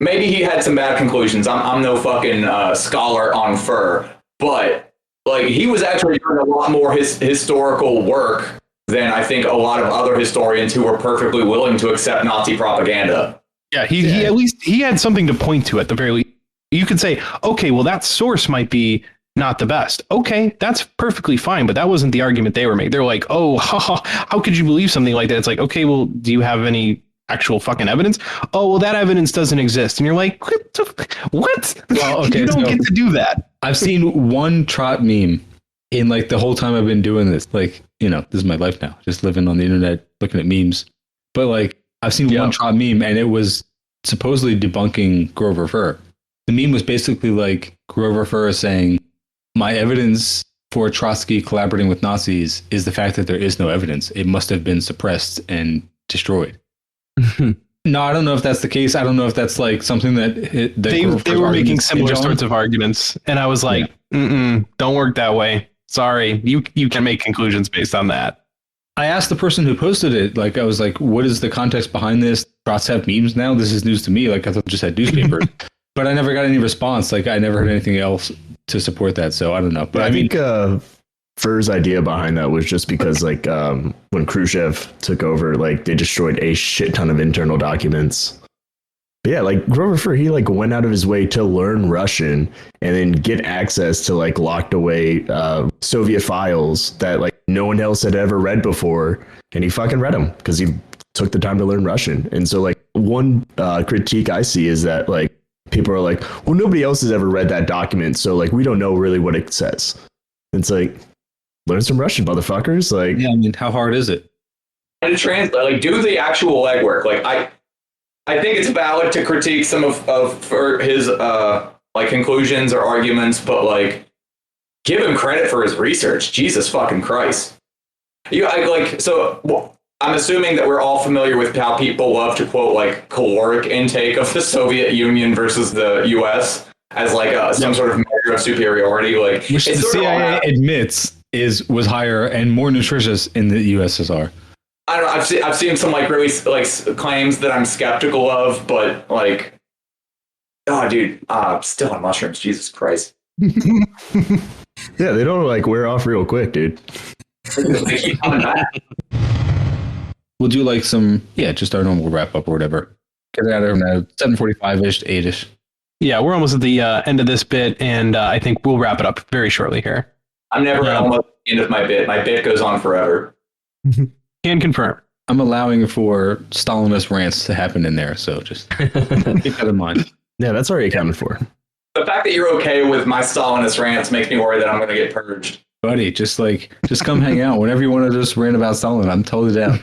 maybe he had some bad conclusions. I'm no fucking scholar on Furr, but like, he was actually doing a lot more historical work than I think a lot of other historians who were perfectly willing to accept Nazi propaganda. Yeah, he at least he had something to point to at the very least. You could say, okay, well, that source might be not the best. Okay, that's perfectly fine, but that wasn't the argument they were making. They're like, how could you believe something like that? It's like, okay, well, do you have any actual fucking evidence? Oh, well, that evidence doesn't exist. And you're like, what? Well, okay, you don't get to do that. I've seen one trot meme in like the whole time I've been doing this. Like, this is my life now, just living on the internet, looking at memes. But like, I've seen one trot meme, and it was supposedly debunking Grover Furr. The meme was basically like Grover Furr saying, my evidence for Trotsky collaborating with Nazis is the fact that there is no evidence. It must have been suppressed and destroyed. No, I don't know if that's the case. I don't know if that's like something that they were making similar sorts of arguments, and I was like, don't work that way. Sorry, you can make conclusions based on that. I asked the person who posted it, like, I was like, what is the context behind this? Trots have memes now? This is news to me. Like, I thought they just had newspapers. But I never got any response. Like, I never heard anything else to support that. So I don't know. But I think Furr's idea behind that was just because, like, when Khrushchev took over, like, they destroyed a shit ton of internal documents. But yeah, like, Grover Furr, he, like, went out of his way to learn Russian and then get access to, like, locked away Soviet files that, like, no one else had ever read before. And he fucking read them because he took the time to learn Russian. And so, like, one critique I see is that, like, people are like, well, nobody else has ever read that document, so like we don't know really what it says. It's like, learn some Russian, motherfuckers. Like, yeah, I mean, how hard is it? And to translate, like, do the actual legwork. Like, I think it's valid to critique some of for his like conclusions or arguments, but like, give him credit for his research. Jesus fucking Christ. I'm assuming that we're all familiar with how people love to quote like caloric intake of the Soviet Union versus the U.S. as like some sort of measure of superiority, like which the CIA admits was higher and more nutritious in the USSR. I don't know. I've seen some like really like claims that I'm skeptical of, but like, oh, dude, still on mushrooms. Jesus Christ. Yeah, they don't like wear off real quick, dude. They keep coming back. We'll do like just our normal wrap up or whatever. Get out of there 7:45ish to 8ish. Yeah, we're almost at the end of this bit, and I think we'll wrap it up very shortly here. I'm never almost at the end of my bit. My bit goes on forever. Can confirm. I'm allowing for Stalinist rants to happen in there, so just keep that in mind. Yeah, that's already accounted for. The fact that you're okay with my Stalinist rants makes me worry that I'm going to get purged. Buddy, just come hang out. Whenever you want to just rant about Stalin, I'm totally down.